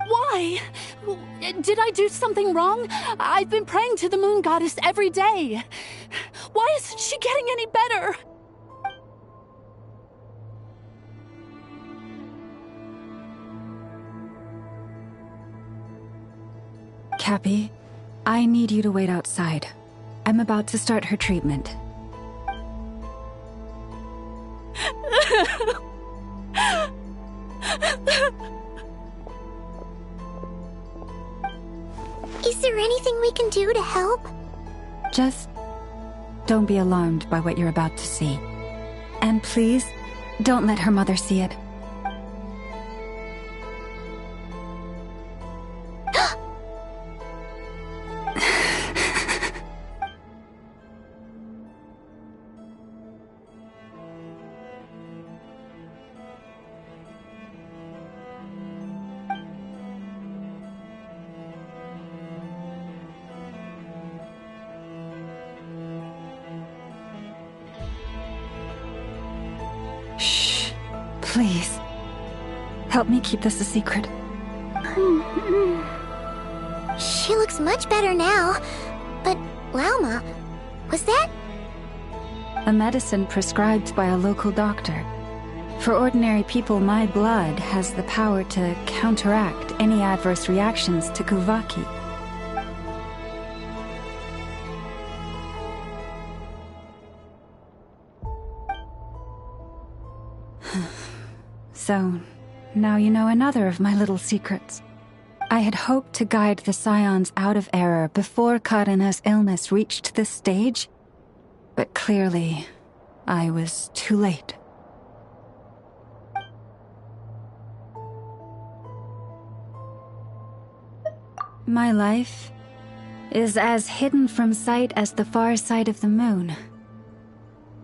Why? Did I do something wrong? I've been praying to the moon goddess every day. Why isn't she getting any better?
Cappy, I need you to wait outside. I'm about to start her treatment.
Is there anything we can do to help?
Just don't be alarmed by what you're about to see. And please, don't let her mother see it. Please, help me keep this a secret.
She looks much better now. But, Lauma, was that?
A medicine prescribed by a local doctor. For ordinary people, my blood has the power to counteract any adverse reactions to Kuvaki. So, now you know another of my little secrets. I had hoped to guide the Scions out of error before Karina's illness reached this stage, but clearly, I was too late. My life is as hidden from sight as the far side of the moon.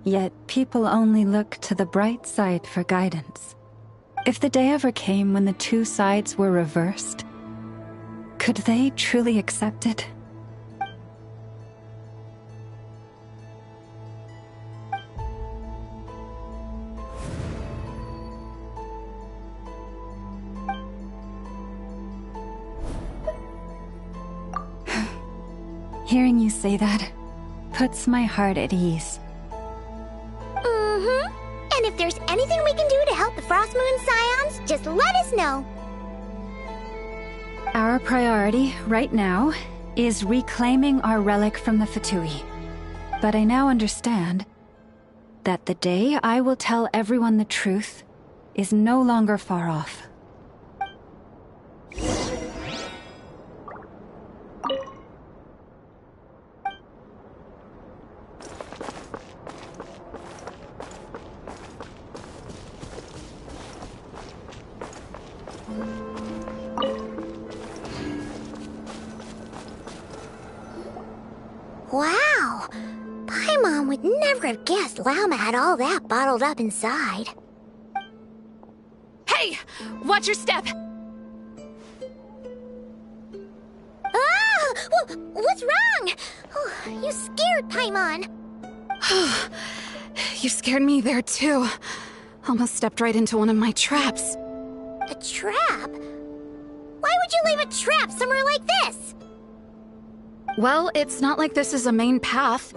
Yet people only look to the bright side for guidance. If the day ever came when the two sides were reversed, Could they truly accept it? Hearing you say that puts my heart at ease.
Mm-hmm. And if there's anything we can do to help the Frost Moon Scions, just let us know.
Our priority right now is reclaiming our relic from the Fatui. But I now understand that the day I will tell everyone the truth is no longer far off.
Wow! Paimon would never have guessed Lauma had all that bottled up inside.
Hey! Watch your step!
Ah! What's wrong? Oh, you scared Paimon.
You scared me there too. Almost stepped right into one of my traps.
A trap? Why would you leave a trap somewhere like this?
Well, it's not like this is a main path.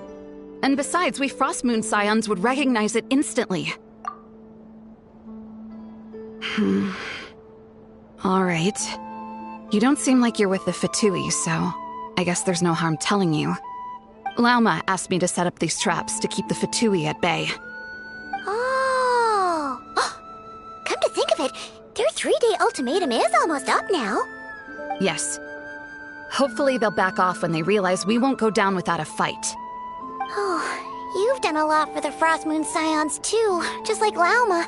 And besides, we Frost Moon Scions would recognize it instantly. Alright. You don't seem like you're with the Fatui, so I guess there's no harm telling you. Lauma asked me to set up these traps to keep the Fatui at bay.
Oh! Come to think of it, their 3-day ultimatum is almost up now.
Yes. Hopefully they'll back off when they realize we won't go down without a fight.
Oh, you've done a lot for the Frost Moon Scions too, just like Lauma.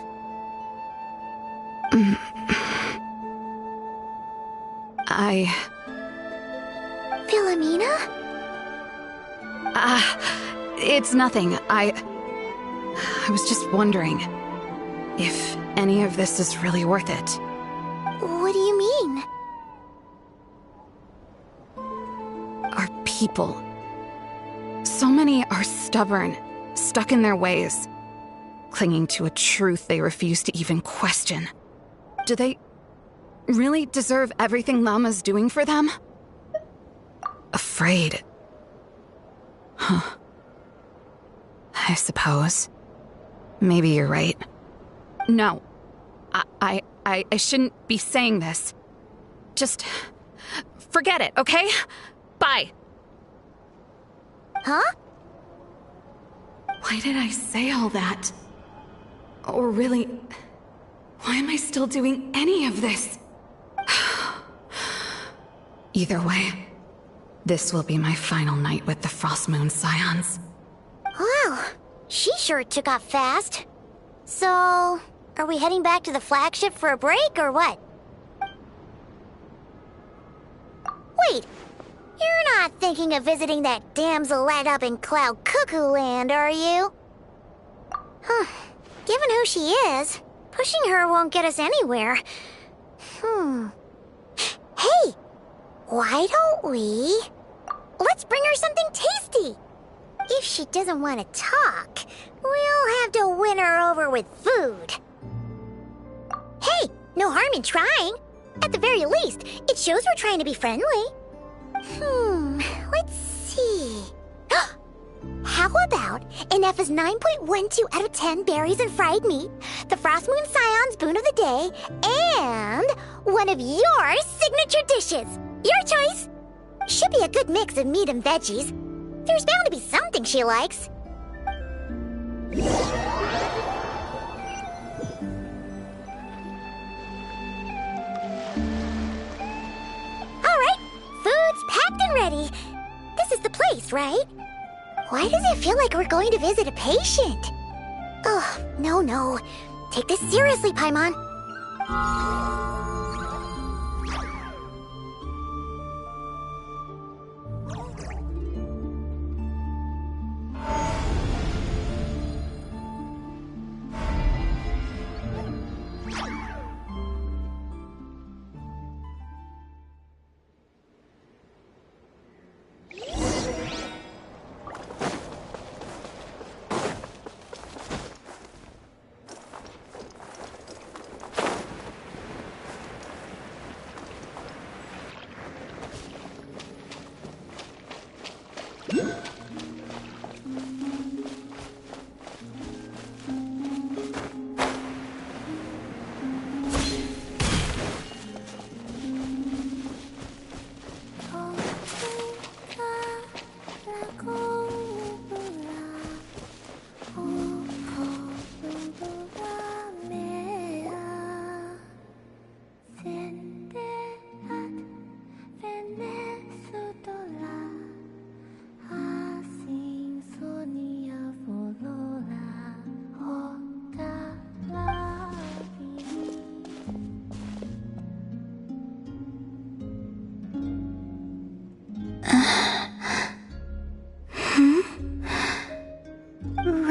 Philomena?
It's nothing. I was just wondering if any of this is really worth it.
What do you mean?
Our people. So many are stubborn, stuck in their ways, clinging to a truth they refuse to even question. Do they really deserve everything Lauma's doing for them? Afraid. Huh. I suppose. Maybe you're right. No. I shouldn't be saying this. Just forget it, okay? Bye.
Huh?
Why did I say all that? Or really, why am I still doing any of this? Either way, this will be my final night with the Frost Moon Scions.
Wow, she sure took off fast. So, are we heading back to the flagship for a break or what? Wait, you're not thinking of visiting that damselette up in Cloud Cuckoo Land, are you? Huh, given who she is, pushing her won't get us anywhere. Hey, why don't we... Let's bring her something tasty. If she doesn't want to talk, we'll have to win her over with food. Hey, no harm in trying. At the very least, it shows we're trying to be friendly. Let's see. How about an F's 9.12 out of 10 berries and fried meat, the Frost Moon Scion's boon of the day, and one of your signature dishes. Your choice. Should be a good mix of meat and veggies. There's bound to be something she likes. Alright, food's packed and ready. This is the place, right? Why does it feel like we're going to visit a patient? Oh, no. Take this seriously, Paimon.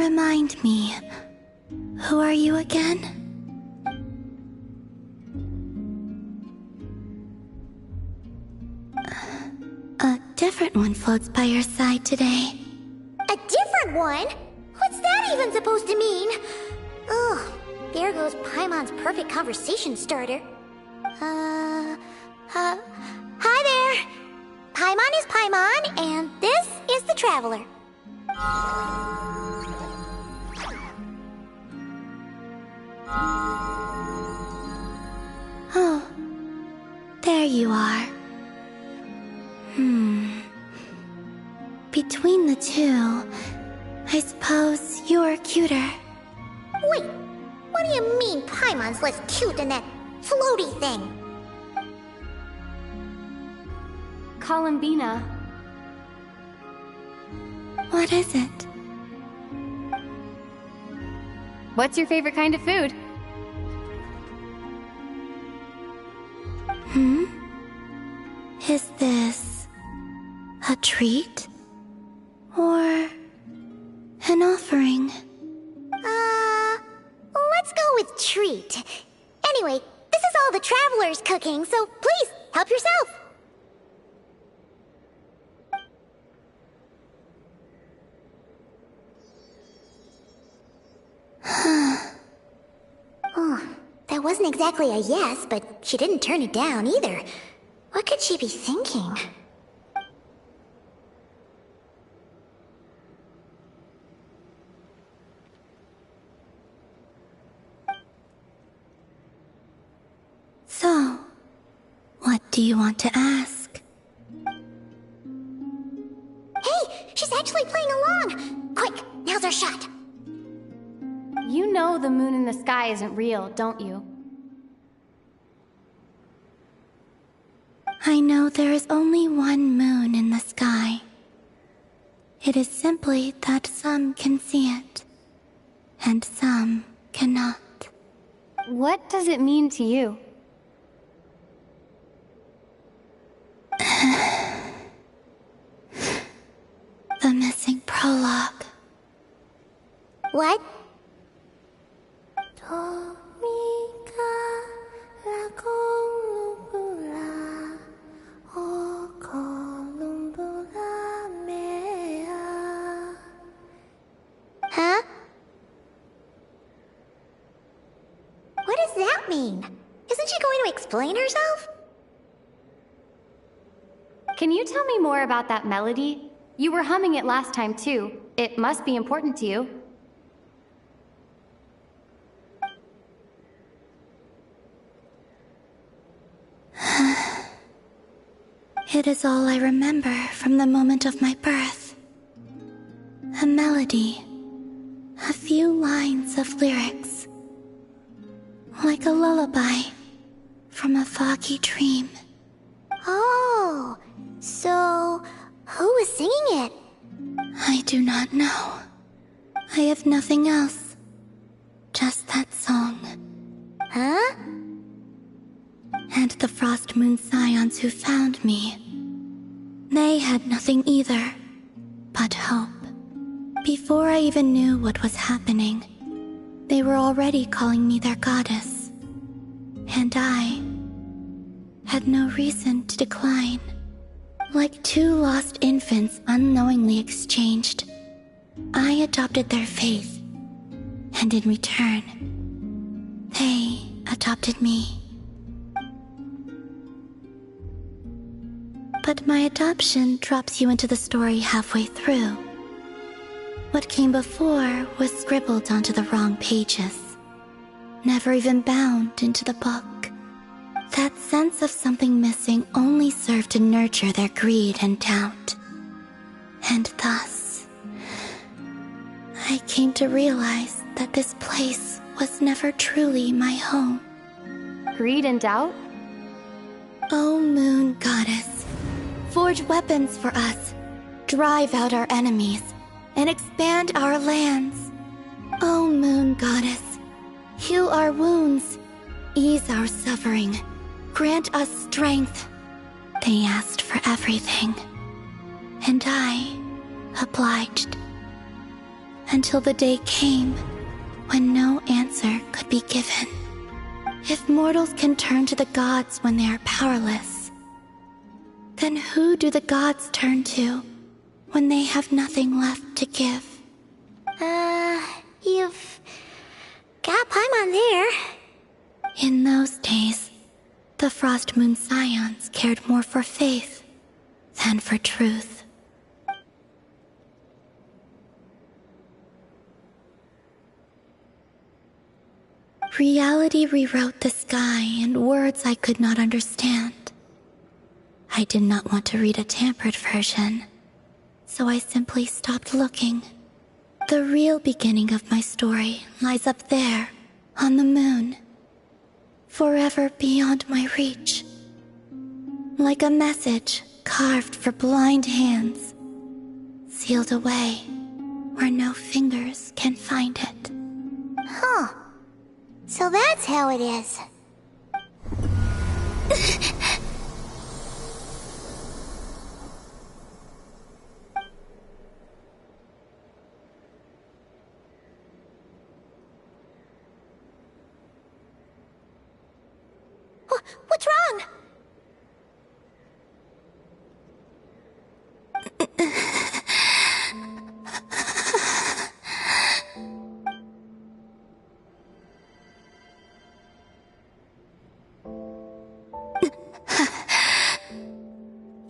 Remind me, who are you again? A different one floats by your side today.
A different one? What's that even supposed to mean? Ugh, there goes Paimon's perfect conversation starter. Hi there. Paimon is Paimon, and this is the Traveler.
Oh, there you are. Between the two, I suppose you're cuter.
Wait, what do you mean Paimon's less cute than that floaty thing?
Columbina.
What is it?
What's your favorite kind of food?
Is this a treat? Or an offering?
Let's go with treat. Anyway, this is all the Traveler's cooking, so please, help yourself. Oh, that wasn't exactly a yes, but she didn't turn it down either. What could she be thinking?
So, what do you want to ask?
Hey, she's actually playing along! Quick, now's our shot.
You know the moon in the sky isn't real, don't you?
I know there is only one moon in the sky. It is simply that some can see it, and some cannot.
What does it mean to you?
The missing prologue.
What? Huh? What does that mean? Isn't she going to explain herself?
Can you tell me more about that melody? You were humming it last time too. It must be important to you.
It is all I remember from the moment of my birth. A melody. A few lines of lyrics. Like a lullaby from a foggy dream.
Oh, so who was singing it?
I do not know. I have nothing else. Just that song.
Huh?
And the Frost Moon Scions who found me. They had nothing either, but hope. Before I even knew what was happening, they were already calling me their goddess. And I had no reason to decline. Like two lost infants unknowingly exchanged, I adopted their faith. And in return, they adopted me. But my adoption drops you into the story halfway through. What came before was scribbled onto the wrong pages, never even bound into the book. That sense of something missing only served to nurture their greed and doubt. And thus, I came to realize that this place was never truly my home.
Greed and doubt?
O Moon Goddess, forge weapons for us, drive out our enemies, and expand our lands. O Moon Goddess, heal our wounds, ease our suffering, grant us strength. They asked for everything, and I obliged. until the day came when no answer could be given. If mortals can turn to the gods when they are powerless, then who do the gods turn to when they have nothing left to give?
You've got Paimon there.
In those days, the Frost Moon Scions cared more for faith than for truth. Reality rewrote the sky in words I could not understand. I did not want to read a tampered version, so I simply stopped looking. The real beginning of my story lies up there, on the moon, forever beyond my reach. Like a message carved for blind hands, sealed away where no fingers can find it.
Huh. So that's how it is. What's wrong?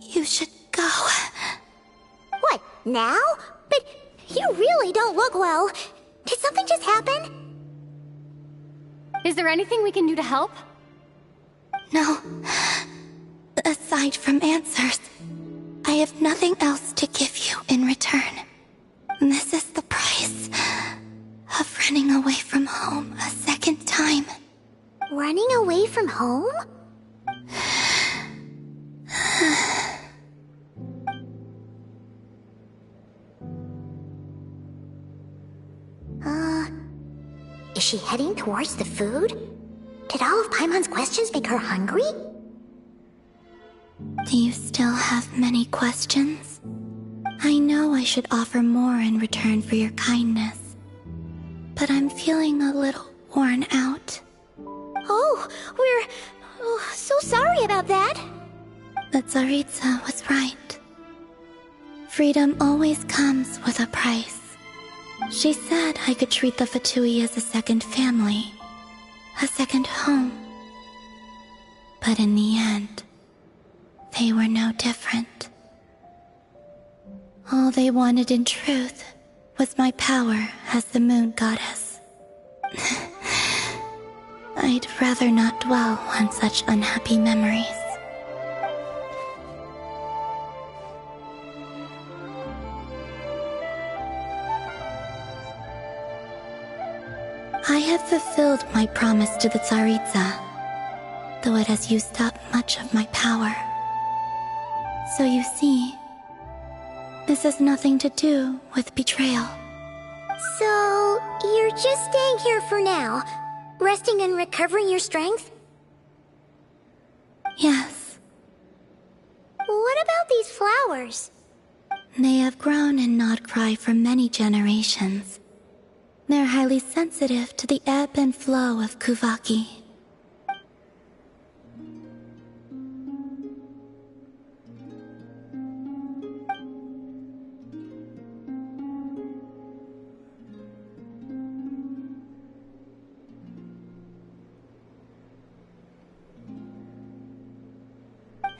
You should go.
What, now? But you really don't look well. Did something just happen?
Is there anything we can do to help?
No. Aside from answers, I have nothing else to give you in return. This is the price of running away from home a second time.
Running away from home? Is she heading towards the food? Did all of Paimon's questions make her hungry?
Do you still have many questions? I know I should offer more in return for your kindness, but I'm feeling a little worn out.
Oh, we're so sorry about that.
The Tsaritsa was right. Freedom always comes with a price. She said I could treat the Fatui as a second family, a second home. But in the end, they were no different. All they wanted in truth was my power as the moon goddess. I'd rather not dwell on such unhappy memories. I have fulfilled my promise to the Tsaritsa, though it has used up much of my power. So you see, this has nothing to do with betrayal.
So, you're just staying here for now, resting and recovering your strength?
Yes.
What about these flowers?
They have grown in Nodcry for many generations. They're highly sensitive to the ebb and flow of Kuvaki.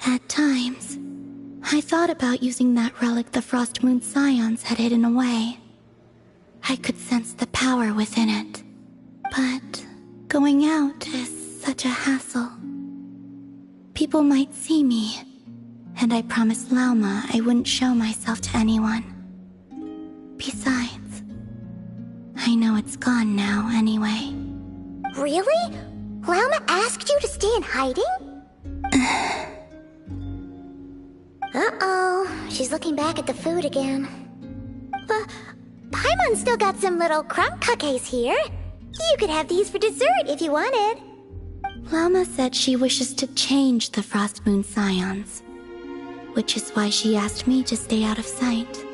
At times, I thought about using that relic the Frost Moon Scions had hidden away. I could sense the power within it. But going out is such a hassle. People might see me, and I promised Lauma I wouldn't show myself to anyone. Besides, I know it's gone now anyway.
Really? Lauma asked you to stay in hiding? Uh-oh, she's looking back at the food again. But Paimon's still got some little crumb cupcakes here. You could have these for dessert if you wanted.
Lauma said she wishes to change the Frost Moon Scions, which is why she asked me to stay out of sight.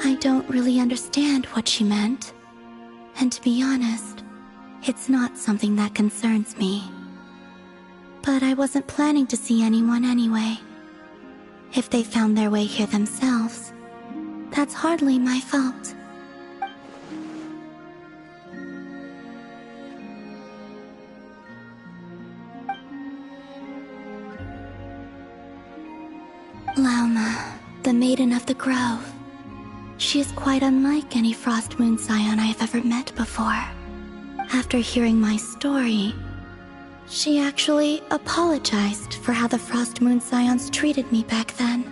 I I don't really understand what she meant. And to be honest, it's not something that concerns me. But I wasn't planning to see anyone anyway. If they found their way here themselves, that's hardly my fault. Lauma, the Maiden of the Grove. She is quite unlike any Frost Moon Scion I have ever met before. After hearing my story, she actually apologized for how the Frost Moon Scions treated me back then.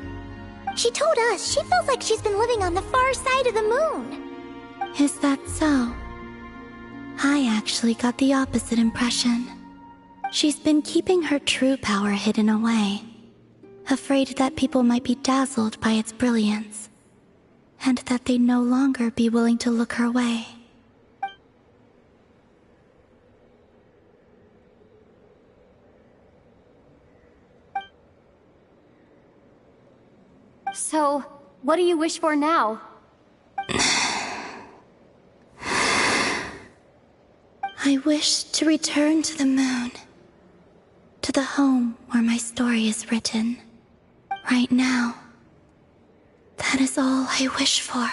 She told us she feels like she's been living on the far side of the moon.
Is that so? I actually got the opposite impression. She's been keeping her true power hidden away, afraid that people might be dazzled by its brilliance, and that they'd no longer be willing to look her way.
So, what do you wish for now?
I wish to return to the moon, to the home where my story is written. Right now, that is all I wish for.